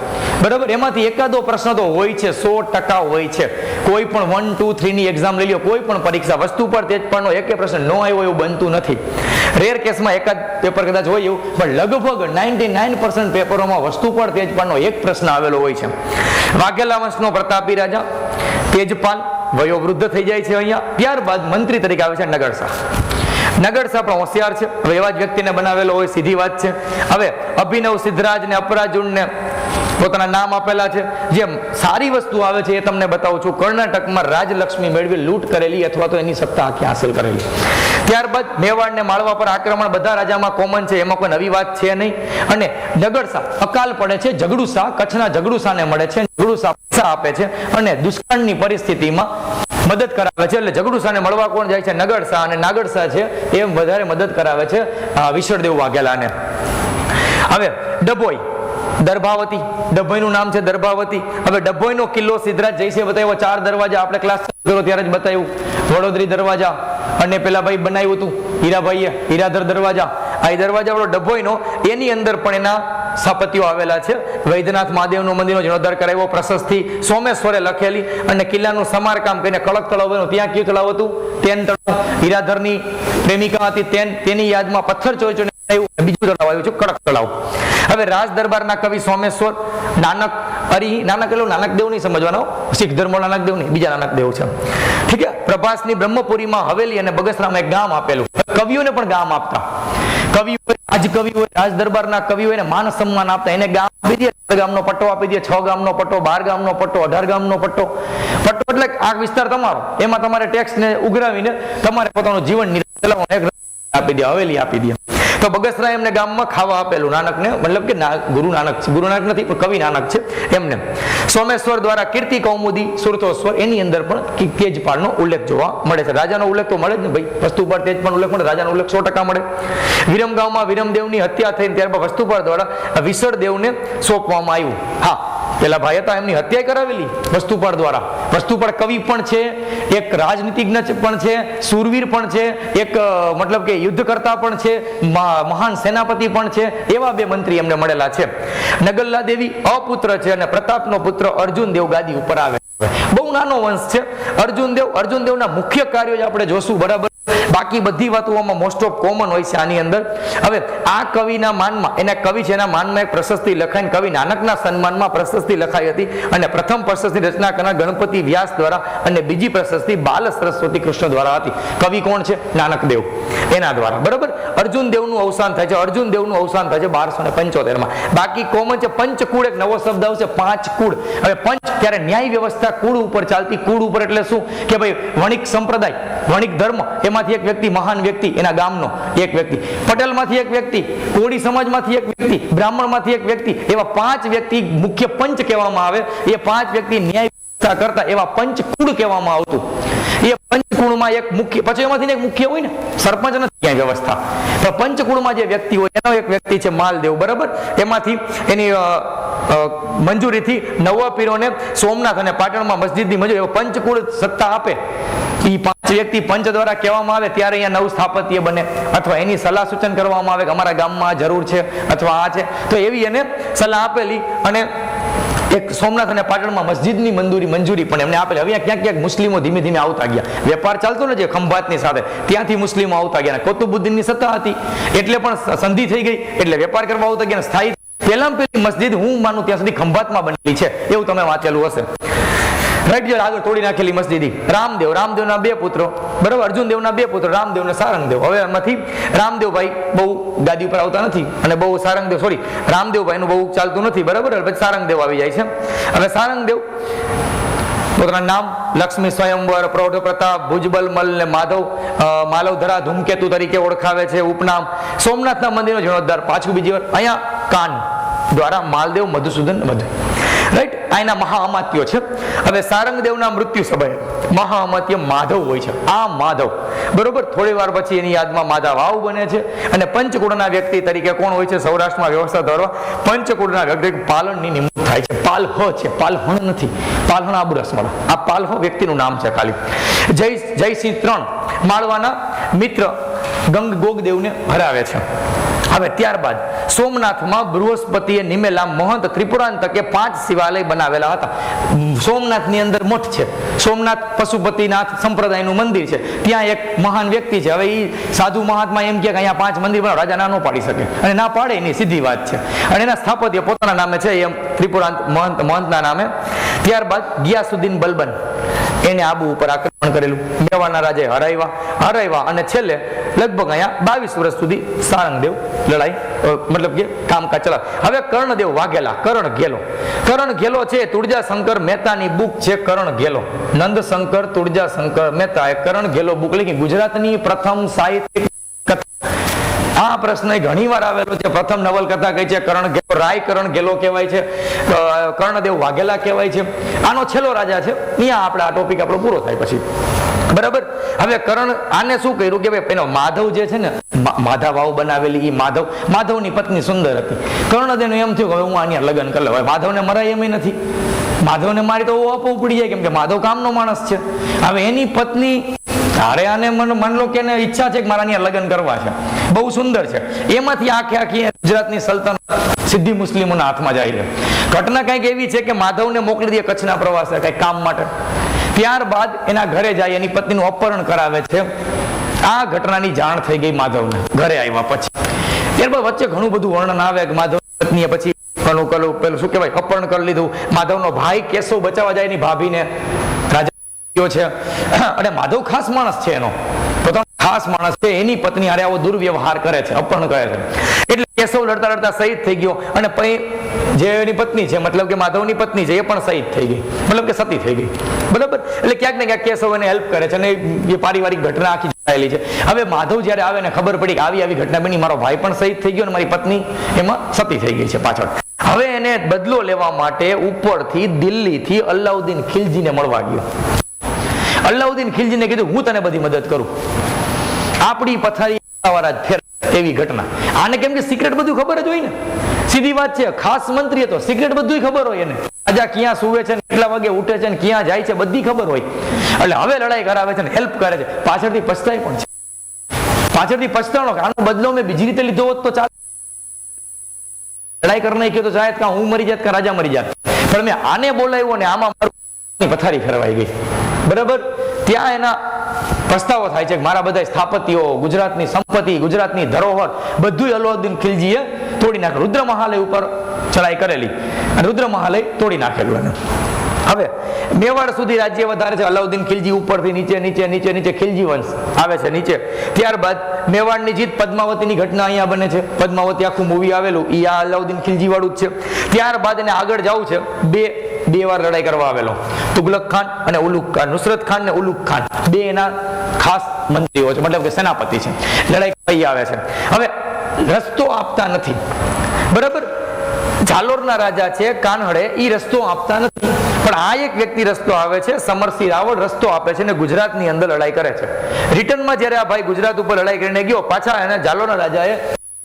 બરાબર. એમાંથી એકાદો પ્રશ્ન તો હોય છે, 100% હોય છે. કોઈ પણ 1, 2, 3 ની એક્ઝામ લઈ લો, કોઈ પણ પરીક્ષા વસ્તુપાળ તેજપાળનો એકે પ્રશ્ન ન આવ્યો એવું બનતું નથી. રેર કેસમાં એકાદ પેપર કદાચ હોય એવું, પણ લગભગ 99% પેપરોમાં વસ્તુપાળ તેજપાળનો એક પ્રશ્ન આવેલો હોય છે. વાઘેલા વંશનો પ્રતાપી રાજા તેજપાલ વયોવૃદ્ધ થઈ જાય છે અહીંયા. ત્યારબાદ મંત્રી તરીકે આવે છે નગરસા. નગરસા પણ હોશિયાર છે. હવે એવા જ વ્યક્તિને બનાવેલો હોય, સીધી વાત છે. હવે અભિનવ, સિદ્ધરાજ ને અપરાજુનને પોતાના નામ આપેલા છે. જે સારી વસ્તુ આવે છે એ તમને બતાવું છું. કર્ણાટકમાં રાજલક્ષ્મી મેળવી લૂંટ કરેલી અથવા તો એની સત્તા આખી હાંસલ કરેલી. ત્યારબાદ મેવાડ ને માળવા પર આક્રમણ બધા રાજામાં કોમન છે, એમાં કોઈ નવી વાત છે નહીં. અને નગરસા અકાલ પડે છે. ઝઘડુસા, કચ્છના ઝઘડુસાને મળે છે. ઝઘડુસા પૈસા આપે છે અને દુષ્કાળની પરિસ્થિતિમાં મદદ કરાવે છે. એટલે ઝઘડુસાને મળવા કોણ જાય છે? નગરસા. અને નાગરસા છે એ વધારે મદદ કરાવે છે વિશળદેવ વાઘેલાને. હવે ડભોઈ, દર્ભાવતી, ડભોઈનું નામ છે દર્ભાવતી. હવે ડભોઈનો કિલ્લો સિદ્ધરાજ જયસિંહે બતાવ્યો. 4 દરવાજા, આપણે ક્લાસ કર્યો ત્યારે જ બતાવ્યું. વડોદરી દરવાજા અને પેલા ભાઈ બનાવ્યું હતું હીરાભાઈએ, હીરાધર દરવાજા. આ દરવાજા વાળો ડભોઈનો, એની અંદર પણ એના સ્થાપત્યો આવેલા છે. વૈદ્યનાથ મહાદેવનું મંદિરનો જીર્ણોદ્ધાર કરાવ્યો. પ્રશસ્તિ સોમેશ્વરે લખેલી. અને કિલ્લાનું સમારકામ કરીને કડક તળાવ બન્યું. ત્યાં કયું તળાવ હતું? તેન તળાવ. હીરાધરની પ્રેમિકા હતી તેની યાદમાં પથ્થર ચોઈ બીજું તળાવ આવ્યું છે, કડક તળાવ. હવે રાજ દરબારના કવિ સોમેશ્વર, નાનક એટલે નાનક દેવ નહીં સમજવાનો, શીખ ધર્મ નાનક દેવ નહીં, બીજા નાનક દેવ છે. ઠીક છે. પ્રભાસની બ્રહ્મપુરીમાં હવેલી અને બગસરામાં એક ગામ આપેલું. કવિઓને પણ ગામ આપતા. કવિ હોય, રાજકવિ હોય, રાજ દરબારના કવિ હોય ને માન સન્માન આપતા. એને ગામ આપી દે, 4 ગામનો પટ્ટો આપી દે, 6 ગામનો પટ્ટો, 12 ગામનો પટ્ટો, 18 ગામનો પટ્ટો. પટ્ટો એટલે આ વિસ્તાર તમારો, એમાં તમારે ટેક્સ ને ઉઘરાવીને તમારે પોતાનું જીવન નિર્વાહ ચલાવવાનું આપી દે, હવેલી આપી દે. તો બગસરા એમને ગામમાં ખાવા આપેલું નાનકને, મતલબ કે ગુરુ નાનક છે, ગુરુ નાનક નથી પણ કવિ નાનક છે એમને. સોમેશ્વર દ્વારા કીર્તિ કૌમુદી, સુરતોસ્વર, એની અંદર પણ તેજપાળનો ઉલ્લેખ જોવા મળે છે. રાજાનો ઉલ્લેખ તો મળે જ ને ભાઈ, વસ્તુપાળ તેજપાળનો ઉલ્લેખ મળે, રાજાનો ઉલ્લેખ 100% મળે. વિરમગામમાં વિરમદેવની હત્યા થઈને ત્યારબાદ વસ્તુપાળ દ્વારા વિશળદેવને સોંપવામાં આવ્યું. હા, પેલા ભાઈ હતા એમની હત્યા કરાવેલી વસ્તુપાળ દ્વારા. વસ્તુપાળ કવિ પણ છે, એક રાજનીતિજ્ઞ પણ છે, શૂરવીર પણ છે, એક મતલબ કે યુદ્ધ કરતા પણ છે, મહાન સેનાપતિ પણ છે. એવા 2 મંત્રી એમને મળેલા છે. નગલ્લા દેવી અપુત્ર છે અને પ્રતાપનો પુત્ર અર્જુન દેવ ગાદી ઉપર આવે. બહુ નાનો વંશ છે અર્જુન દેવના મુખ્ય કાર્યો જ આપણે જોશું, બરાબર. બાકી બધી વાતોમાં મોસ્ટ ઓફ કોમન હોય છે આની અંદર. હવે આ કવિના માનમાં, એના કવિ છે એના માનમાં એક પ્રશસ્તિ લખાઈને કવિ નાનકના સન્માનમાં પ્રશસ્તિ લખાઈ હતી. અને પ્રથમ પ્રશસ્તિ રચના કરનાર ગણપતિ વ્યાસ દ્વારા અને બીજી પ્રશસ્તિ બાલ સરસ્વતી કૃષ્ણ દ્વારા હતી. કવિ કોણ છે? નાનક દેવ, એના દ્વારા, બરાબર. અર્જુન દેવનું અવસાન થાય છે. અર્જુન દેવનું અવસાન થાય છે 1275 માં. બાકી કોમન છે પંચકુળ, એક નવો શબ્દ આવશે, 5 કુળ. હવે પંચ ત્યારે ન્યાય વ્યવસ્થા કુળ ઉપર ચાલતી. કુળ ઉપર એટલે શું કે ભાઈ વણિક સંપ્રદાય, વણિક ધર્મ, એમાંથી એક વ્યક્તિ, મહાન વ્યક્તિ, એના ગામનો એક વ્યક્તિ, પટેલમાંથી એક વ્યક્તિ, કોળી સમાજમાંથી એક વ્યક્તિ, બ્રાહ્મણમાંથી એક વ્યક્તિ, એવા 5 વ્યક્તિ મુખ્ય પંચ કહેવામાં આવે. એ 5 વ્યક્તિ ન્યાય વ્યવસ્થા કરતા એવા પંચકુળ કહેવામાં આવતું. એ પંચકુળમાં એક મુખ્ય, પછી એમાંથી એક મુખ્ય હોય ને, સરપંચ નથી ન્યાય વ્યવસ્થા, પણ પંચકુળમાં જે વ્યક્તિ હોય એનો એક વ્યક્તિ છે માલદેવ, બરાબર. એમાંથી એની મંજૂરીથી નવા પીરોને સોમનાથ અને પાટણમાં મસ્જિદની મંજૂરી, પંચકુળ સત્તા આપે. એ 5 વ્યક્તિ પંચ દ્વારા કહેવામાં આવે ત્યારે અહીંયા નવું સ્થાપત્ય બને, અથવા એની સલાહ સૂચન કરવામાં આવે કે અમારા ગામમાં આ જરૂર છે અથવા આ છે, તો એવી એને સલાહ આપેલી. અને એક સોમનાથ અને પાટણમાં મસ્જિદની મંજૂરી પણ એમને આપેલી. હવે ક્યાંક ક્યાંક મુસ્લિમો ધીમે ધીમે આવતા ગયા. વેપાર ચાલતો ને જે ખંભાતની સાથે, ત્યાંથી મુસ્લિમો આવતા ગયા. કુતુબુદ્દીનની સત્તા હતી એટલે પણ સંધિ થઈ ગઈ, એટલે વેપાર કરવા આવતા ગયા. સ્થાયી પેલી મસ્જિદ હું માનું ત્યાં સુધી ખંભાતમાં બનેલી છે, એવું તમે વાંચેલું હશે. રાઈટ, જે આગળ તોડી નાખેલી મસ્જિદી. રામદેવના 2 પુત્રો, બરાબર. અર્જુનદેવના 2 પુત્રો, રામદેવ અને સારંગદેવ. હવે એમાંથી રામદેવભાઈ બહુ ગાદી ઉપર આવતા નથી અને બહુ રામદેવભાઈનું બહુ ચાલતું નથી, બરાબર. પછી સારંગદેવ આવી જાય છે. હવે સારંગદેવ પોતાના નામ લક્ષ્મી સ્વયંવર, પ્રૌઢ પ્રતાપ, ભુજબલ મલ ને માલવધરા ધૂમકેતુ તરીકે ઓળખાવે છે. ઉપનામ સોમનાથના મંદિરનો જીર્ણોદ્ધાર, પાછું બીજી વાર અહીંયા કાન દ્વારા માલદેવ મધુસૂદન વધુ. રાઈટ, આ એના મહાઅમાત્યો છે. હવે સારંગદેવના મૃત્યુ સમયે મહાઅમાત્ય માધવ હોય છે. આ માધવ બરોબર થોડી વાર પછી એની યાદમાં માધવ વાવ બને છે અને પંચકુળના વ્યક્તિ તરીકે કોણ હોય છે સૌરાષ્ટ્રમાં વ્યવસ્થા ધરવા પંચકુળના વ્યક્તિ પાલનની નિમણૂક થાય છે. પાલહ છે, પાલહણ નથી, પાલહણ આબુરસવાળા. આ પાલહ વ્યક્તિનું નામ છે ખાલી. જયસિંહ 3 માળવાના મિત્ર ગોગદેવને હરાવે છે. હવે ત્યારબાદ સોમનાથમાં બૃહસ્પતિએ નિમેલા મહંત ત્રિપુરાંતકે 5 શિવાલય બનાવેલા હતા. સોમનાથની અંદર મઠ છે, સોમનાથ પશુપતિનાથ સંપ્રદાયનું મંદિર છે. ત્યાં એક મહાન વ્યક્તિ છે. હવે એ સાધુ મહાત્મા એમ કે અહીંયા 5 મંદિર બનાવો, રાજા ના ન પાડી શકે અને ના પાડે એની સીધી વાત છે. અને એના સ્થાપત્ય પોતાના નામે છે એમ ત્રિપુરાંત મહંતના નામે. ત્યારબાદ ગિયાસુદ્દીન બલબન એને આબુ ઉપર આક્રમણ કરેલું. મેવાડના રાજાએ હરાવ્યા અને છેલ્લે લગભગ અહીંયા 22 વર્ષ સુધી સારંગદેવ લડાઈ મતલબ કે કામકાજ ચલાવે. હવે કર્ણદેવ વાઘેલા, કરણ ઘેલો છે તુળજાશંકર મહેતાની બુક છે. કરણ ઘેલો નંદશંકર તુળજાશંકર મહેતા એ કરણ ઘેલો બુક લખી. ગુજરાતની પ્રથમ સાહિત્યિક કથા. આ પ્રશ્ન ઘણી વાર આવેલો છે. પ્રથમ નવલકથા કઈ છે? કરણ ઘેલો. રાય કરણ ઘેલો કહેવાય છે, કર્ણદેવ વાઘેલા કહેવાય છે. આનો છેલ્લો રાજા છે. અહીંયા આપણે આ ટોપિક આપણો પૂરો થાય પછી બરાબર. હવે કરણ આને શું કર્યું કે ભાઈ એનો માધવ જે છે ને માધા વાવ બનાવેલી, એ માધવની પત્ની સુંદર હતી. કર્ણદેવને એમ થયું કે હવે હું આની લગ્ન કરી લઉં. માધવને મરાય એમ નથી, માધવને મારી તો આપવું પડી જાય કેમ કે માધવ કામનો માણસ છે. હવે એની પત્ની અરે આને મન લો કે ઈચ્છા છે કે મારા અહીંયા લગ્ન કરવા છે, બહુ સુંદર છે. એમાંથી આખી ગુજરાતની સલ્તનત સિદ્ધિ મુસ્લિમોના હાથમાં જાય છે. ઘટના કંઈક એવી છે કે માધવને મોકલી દે કચ્છના પ્રવાસે કંઈક કામ માટે. ત્યારબાદ એના ઘરે જાય, એની પત્નીનું અપહરણ કરાવે છે. આ ઘટનાની જાણ થઈ ગઈ માધવને ઘરે આવ્યા પછી. ત્યારબાદ વચ્ચે ઘણું બધું વર્ણન આવે કે માધવ પત્નીએ પછી પેલું શું કહેવાય અપહરણ કરી લીધું. માધવનો ભાઈ કેશવ બચાવવા જાય એની ભાભીને રાજા છે. અને માધવ ખાસ માણસ છે, એનો પોતાનો ખાસ માણસ છે. એની પત્ની હારે આવો દુર્વ્યવહાર કરે છે, અપહરણ કરે છે. એટલે કેશવ લડતા શહીદ થઈ ગયો. અને પછી જે એની પત્ની છે મતલબ કે માધવની પત્ની છે એ પણ શહીદ થઈ ગઈ, મતલબ કે સતી થઈ ગઈ બરાબર. એટલે ક્યાંક ને ક્યાંક કેશવ એને હેલ્પ કરે છે અને એ પારિવારિક ઘટના આખી જોડાયેલી છે. હવે માધવ જયારે આવે ને ખબર પડી કે આવી ઘટના બની, મારો ભાઈ પણ શહીદ થઈ ગયો અને મારી પત્ની એમાં સતી થઈ ગઈ છે પાછળ. હવે એને બદલો લેવા માટે ઉપરથી દિલ્હીથી અલાઉદ્દીન ખિલજીને મળવા ગયો. અલાઉદ્દીન ખિલજીને કીધું હું તને બધી મદદ કરું, આપણી પથારી ફેર. એવી ઘટના. આને કેમ કે સિક્રેટ બધું ખબર જ હોય ને, સીધી વાત છે. ખાસ મંત્રી હતો, સિક્રેટ બધું ખબર હોય એને. રાજા ક્યાં સુવે છે, કેટલા વાગે ઉઠે છે, ક્યાં જાય છે, બધી ખબર હોય. એટલે હવે લડાઈ કરાવે છે, હેલ્પ કરે છે. પાછળથી પછતાય પણ છે. પાછળથી પછતાણો કે આનો બદલો મેં બીજી રીતે લીધો હોત તો ચાલે. લડાઈ કરી નાખી તો શાયદ કાં હું મરી જાત કાં રાજા મરી જાત. પણ મેં આને બોલાવ્યો ને આમાં મારું પથારી ફેરવાઈ ગઈ બરાબર. ત્યાં એના પસ્તાવો થાય છે કે મારા બધા સ્થાપત્યો, ગુજરાતની સંપત્તિ, ગુજરાતની ધરોહર બધું અલાઉદ્દીન ખિલજીએ તોડી નાખ્યું. રુદ્રમહાલય ઉપર ચડાઈ કરેલી અને રુદ્રમહાલય તોડી નાખેલું એને. હવે મેવાડ સુધી રાજ્ય વધારે છે. અલાઉદ્દીન ખિલજી ઉપરથી નીચે ખિલજી વંશ આવે છે નીચે. ત્યારબાદ મેવાડની જીત, પદ્માવતીની ઘટના અહીંયા બને છે. પદ્માવતી આખું મૂવી આવેલું એ આ અલાઉદ્દીન ખિલજી વાળું જ છે. ત્યારબાદ એને આગળ જવું છે. બે વાર લડાઈ કરવા આવેલો. તુગલક ખાન અને ઉલુગ ખાન, નુસરત ખાન ને ઉલુગ ખાન બે એના ખાસ મંત્રીઓ છે, મતલબ કે સેનાપતિ છે. લડાઈ કરી આવે છે. હવે રસ્તો આપતા નથી બરાબર. જાલોરના રાજા છે કાનહડે, એ રસ્તો આપતા નથી. પણ આ એક વ્યક્તિ રસ્તો આવે છે, સમરસિંહ રાવળ રસ્તો આપે છે અને ગુજરાતની અંદર લડાઈ કરે છે. રિટર્નમાં જ્યારે આ ભાઈ ગુજરાત ઉપર લડાઈ કરીને ગયો, પાછા એને જાલોરના રાજાએ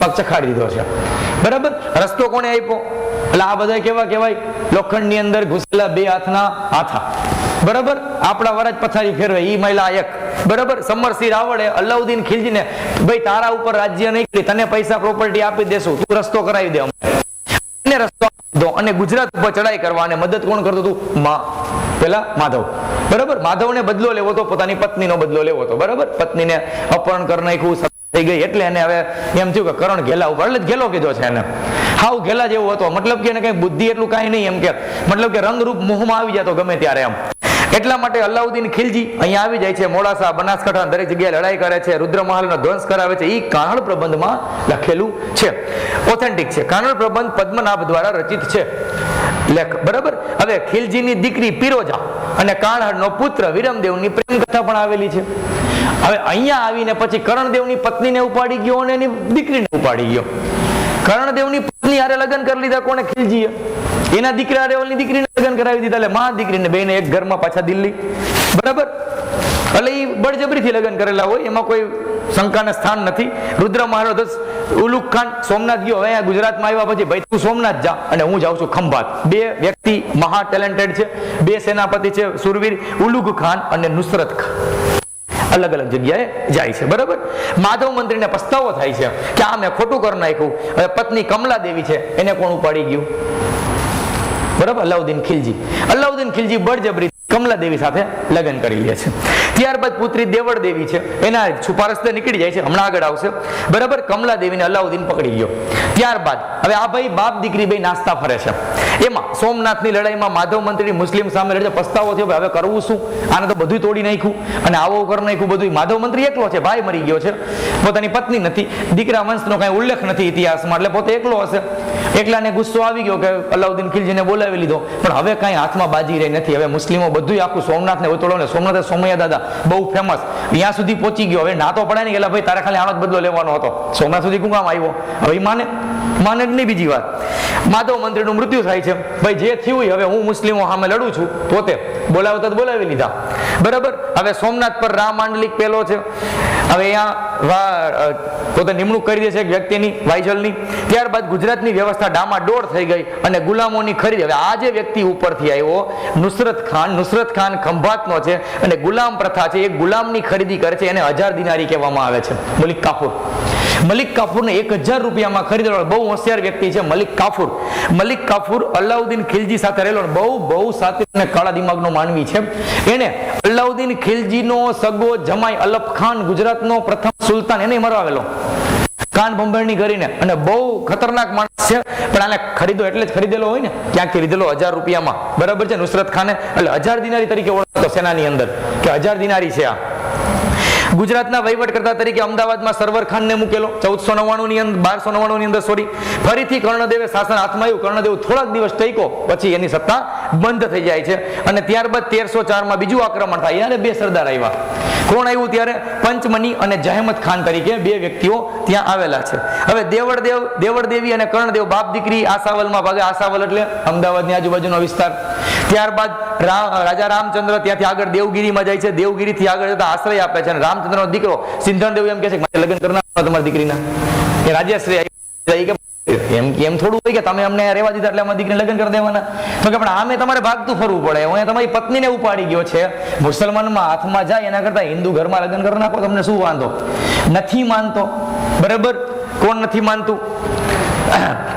પગ ચખાડી દીધો છે બરાબર. રસ્તો કોને આપ્યો? એટલે આ બધા કેવા કહેવાય, લોખંડની અંદર ઘૂસેલા બે હાથના હાથા બરાબર. આપણા વરજ પથારી ફેરવે ઈ મહિલા એક બરાબર. સમરસિંહ રાવળે અલાઉદ્દીન ખિલજીને ભાઈ તારા ઉપર રાજ્ય નહીં કરી, તને પૈસા પ્રોપર્ટી આપી દેશું, તું રસ્તો કરાવી દે અમને રસ્તો દો. અને ગુજરાત ઉપર ચડાઈ કરવા અને મદદ કોણ કરતું હતું? પેલા માધવ બરાબર. માધવને બદલો લેવો હતો, પોતાની પત્નીનો બદલો લેવો હતો બરાબર. પત્નીને અપહરણ કરી નાખ્યું થઈ ગઈ એટલે એને હવે એમ થયું કે કરણ ઘેલા ઉપર, એટલે ઘેલો કીધો છે એને. હાવ ઘેલા જેવો હતો, મતલબ કે એને કઈ બુદ્ધિ એટલું કાંઈ નહીં, એમ કે મતલબ કે રંગરૂપ મોહમાં આવી જતો ગમે ત્યારે એમ. એટલા માટે અલાઉદ્દીન ખિલજી અહીંયા આવી જાય છે. મોડાસા, બનાસકાંઠા દરેક જગ્યાએ લડાઈ કરે છે, રુદ્રમહાલનો ધ્વંસ કરાવે છે. એ કાનડ પ્રબંધમાં લખેલું છે, ઓથેન્ટિક છે. કાનડ પ્રબંધ પદ્મનાભ દ્વારા રચિત છે લેખ બરાબર. હવે ખિલજીની દીકરી પિરોજા અને કાનડનો પુત્ર વિરમદેવની પ્રેમ કથા પણ આવેલી છે. હવે અહીંયા આવીને પછી કર્ણદેવની પત્નીને ઉપાડી ગયો અને એની દીકરીને ઉપાડી ગયો. કર્ણદેવની પત્ની હારે લગ્ન કરી લીધા કોને? ખિલજીએ. એના દીકરા રેવલની દીકરીને લગ્ન કરાવી દીધા, એટલે માં દીકરીને બેને એક ઘરમાં પાછા દિલ્હી, બરાબર. એટલે એ બળજબરીથી લગ્ન કરેલા હોય, એમાં કોઈ શંકાને સ્થાન નથી. રુદ્ર મહારાજ ઉલુગ ખાન સોમનાથ ગયો, હવે અહીંયા ગુજરાતમાં આવ્યા પછી ભાઈ તું સોમનાથ જા અને હું જાઉં છું ખંભાત. બે વ્યક્તિ મહા ટેલેન્ટેડ છે, બે સેનાપતિ છે સુરવીર, ઉલુગ ખાન અને નુસરત ખાન, અલગ અલગ જગ્યાએ જાય છે, બરાબર. માધવ મંત્રીને પસ્તાવો થાય છે કે આ મેં ખોટું કરી નાખ્યું. હવે પત્ની કમલા દેવી છે, એને કોણ ઉપાડી ગયું? બરાબર, અલાઉદ્દીન ખિલજી. અલાઉદ્દીન ખિલજી બળજબરી કમલા દેવી સાથે લગ્ન કરી લે છે. ત્યારબાદ પુત્રી દેવળ દેવી છે, એના છુપારસ્તે નીકળી જાય છે, હમણાં આગળ આવશે, બરાબર. કમલા દેવીને અલાઉદ્દીન પકડી ગયો. ત્યારબાદ હવે આ ભાઈ બાપ દીકરી બે નાસ્તા ફરે છે. એમાં સોમનાથની લડાઈમાં માધવ મંત્રી મુસ્લિમ સામે લડે, પસ્તાવો થયો હવે કરવું શું, આને તો બધું તોડી નાખ્યું અને આવો કરી નાખ્યું બધું. માધવ મંત્રી એકલો છે, ભાઈ મરી ગયો છે, પોતાની પત્ની નથી, દીકરા વંશનો કઈ ઉલ્લેખ નથી ઇતિહાસમાં, એટલે પોતે એકલો હશે. એકલાને ગુસ્સો આવી ગયો કે અલાઉદ્દીન ખિલજીને બોલાવી લીધો, પણ હવે કઈ હાથમાં બાજી રહી નથી. હવે મુસ્લિમો બધું આખું સોમનાથને ઉતોડો ને, સોમનાથ સોમૈયા દાદા બહુ ફેમસ, ત્યાં સુધી પહોંચી ગયો. હવે ના તો પડે ને કે ભાઈ તારે ખાલી આનો જ બદલો લેવાનો હતો, સોમનાથ સુધી શું કામ આવ્યો? હવે માને જ નહીં. બીજી વાત, માધવ મંત્રીનું મૃત્યુ થાય છે. ભાઈ જે થયું હવે હું મુસ્લિમો સામે લડું છું, પોતે બોલાવતા બોલાવી લીધા, બરાબર. હવે સોમનાથ પર રામ માંડલિક પેલો છે, હવે અહીંયા પોતે નિમણૂક કરી દે છે એક વ્યક્તિની, વાઇજલની. ત્યારબાદ ગુજરાતની વ્યવસ્થા ડામાડોળ થઈ ગઈ અને ગુલામોની ખરીદી. હવે આ જે વ્યક્તિ ઉપરથી આવ્યો નુસરત ખાન ખંભાતનો છે અને ગુલામ પ્રથા છે, એ ગુલામની ખરીદી કરે છે, એને 1000 દિનારી કહેવામાં આવે છે. મલિક કાફુરને 1000 રૂપિયામાં ખરીદેલો, બહુ હોશિયાર વ્યક્તિ છે મલિક કાફુર. અલાઉદ્દીન ખિલજી સાથે રહેલો, બહુ સાત્વિક અને કાળા દિમાગનો માનવી છે. એને અલાઉદ્દીન ખિલજીનો સગો જમાઈ અલફ ખાન, ગુજરાતનો પ્રથમ સુલતાન, એને મરાવેલો કાન ભંભેરણી કરીને, અને બહુ ખતરનાક માણસ છે. પણ આને ખરીદો એટલે જ ખરીદેલો હોય ને, ક્યાંક ખરીદેલો 1000 રૂપિયામાં, બરાબર છે. નુસરત ખાને એટલે 1000 દિનારી તરીકે ઓળખાતો સેનાની અંદર કે 1000 દિનારી છે આ. ગુજરાતના વહીવટકર્તા તરીકે અમદાવાદમાં સરવર ખાનને મૂકેલો 1299 ની અંદર ફરીથી કર્ણદેવે શાસન હાથમાં આવ્યું. કર્ણદેવ થોડાક દિવસ ટક્યો, પછી એની સત્તા બંધ થઈ જાય છે. અને ત્યારબાદ 1304માં બીજું આક્રમણ થાય, ત્યારે બે સરદાર આવ્યા. કોણ આવ્યું ત્યારે? પંચમની અને જહેમત ખાન તરીકે બે વ્યક્તિઓ ત્યાં આવેલા છે. હવે દેવળ દેવી અને કર્ણદેવ બાપ દીકરી આસાવલમાં ભાગે. આસાવલ એટલે અમદાવાદની આજુબાજુનો વિસ્તાર. ત્યારબાદ રાજા રામચંદ્ર ત્યાંથી આગળ દેવગીરીમાં જાય છે, દેવગીરીથી આગળ જતા આશ્રય આપે છે. અને રામચંદ્રનો દીકરો સિંધણદેવ એમ કહે છે કે લગ્ન કરનાર તમારી દીકરીના, એ રાજ્યશ્રી એમ થોડું હોય કે તમે અમને રહેવા દીધા એટલે અમારી દીકરીને લગ્ન કરી દેવાના. તો કે પણ આમે તમારે ભાગતું ફરવું પડે, હું તમારી પત્નીને ઉપાડી ગયો છે, મુસલમાનમાં હાથમાં જાય એના કરતા હિન્દુ ઘરમાં લગ્ન કરી નાખો, તમને શું વાંધો? નથી માનતો, બરાબર. કોણ નથી માનતું?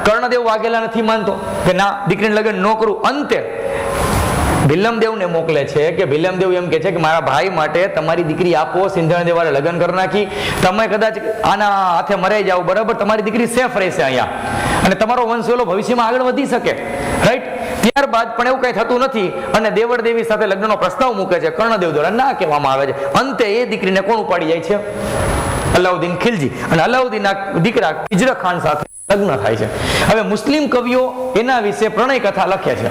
કર્ણદેવ વાઘેલા નથી માનતો કે ના દીકરીને લગ્ન ન કરું. અંતે ભીલમદેવને મોકલે છે કે ભીલમદેવ એમ કે છે કે મારા ભાઈ માટે તમારી દીકરી આપો, સિંધણદેવ વાળે લગ્ન કરી નાખી, તમે કદાચ આના હાથે મરાઈ જાવ, બરાબર, તમારી દીકરી સેફ રહેશે અહીંયા અને તમારો વંશ ભવિષ્યમાં આગળ વધી શકે, રાઈટ. ત્યારબાદ પણ એવું કઈ થતું નથી અને દેવળ દેવી સાથે લગ્નનો પ્રસ્તાવ મૂકે છે, કર્ણદેવ દ્વારા ના કહેવામાં આવે છે. અંતે એ દીકરીને કોણ ઉપાડી જાય છે? અલાઉદ્દીન ખિલજી. અને અલાઉદ્દીનના દીકરા ખિજર ખાન સાથે લગ્ન થાય છે. હવે મુસ્લિમ કવિઓ એના વિશે પ્રણય કથા લખે છે,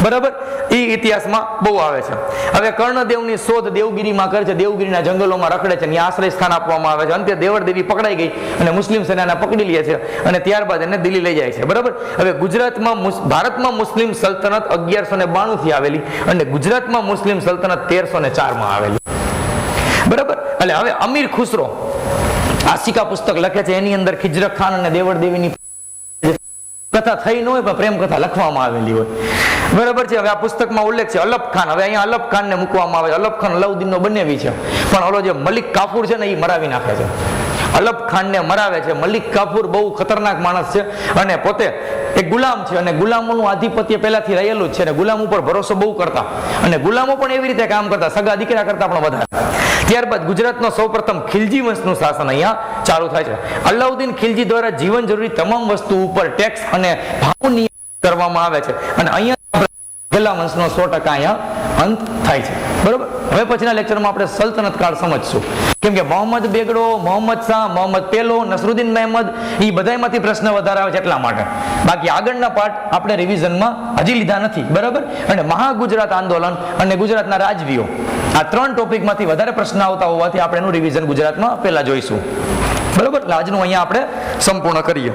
બરાબર, એ ઇતિહાસમાં બહુ આવે છે. હવે કર્ણદેવની શોધ દેવગીરીમાં કરે છે, દેવગીરીના જંગલોમાં રખડે છે, ત્યાં આશ્રય સ્થાન આપવામાં આવે છે. અંતે દેવળ દેવી પકડાઈ ગઈ અને મુસ્લિમ સેનાને પકડી લે છે અને ત્યારબાદ એને દિલ્હી લઈ જાય છે, બરાબર. હવે ભારતમાં મુસ્લિમ સલ્તનત 1192 થી આવેલી અને ગુજરાતમાં મુસ્લિમ સલ્તનત 1304માં આવેલી, બરાબર. એટલે હવે અમીર ખુસરો આશિકા પુસ્તક લખે છે, એની અંદર ખિજર ખાન અને દેવળ દેવીની કથા થઈ ન હોય પણ પ્રેમ કથા લખવામાં આવેલી હોય, બરાબર છે. હવે આ પુસ્તકમાં ઉલ્લેખ છે અલફ ખાન. હવે અહીંયા અલફ ખાનને મૂકવામાં આવે. અલફ ખાન અલાઉદ્દીનનો બંનેવી છે, પણ ઓલો જે મલિક કાફુર છે ને એ મરાવી નાખે છે, અલફ ખાનને મરાવે છે. મલિક કાફુર બહુ ખતરનાક માણસ છે અને પોતે એક ગુલામ છે અને ગુલામોનું આધિપત્ય પહેલાથી રહેલું જ છે અને ગુલામ ઉપર ભરોસો બહુ કરતા અને ગુલામો પણ એવી રીતે કામ કરતા, સગા દીકરા કરતા પણ વધારે. ત્યારબાદ ગુજરાતનો સૌપ્રથમ ખિલજી વંશનું શાસન અહીંયા ચાલુ થાય છે. અલાઉદ્દીન ખિલજી દ્વારા જીવન જરૂરી તમામ વસ્તુ ઉપર ટેક્સ અને ભાવ નિયમ કરવામાં આવે છે અને અહીંયા પહેલા વંશનો 100% અહીંયા અંત થાય છે, બરોબર. હવે પછીના લેક્ચરમાં આપણે સલ્તનત કાળ સમજશું, કેમ કે મોહમ્મદ બેગડો, મોહમ્મદ શાહ, મોહમ્મદ પેલો, નસરુદ્દીન મહેમદ, એ બધામાંથી પ્રશ્ન વધારે આવે છે એટલા માટે. બાકી આગળના પાર્ટ આપણે રિવિઝનમાં હજી લીધા નથી, બરાબર. અને મહાગુજરાત આંદોલન અને ગુજરાતના રાજવીઓ, આ 3 ટોપિકમાંથી વધારે પ્રશ્ન આવતા હોવાથી આપણે એનું રિવિઝન ગુજરાતમાં પહેલા જોઈશું, બરાબર. આજનું અહીંયા આપણે સંપૂર્ણ કરીએ.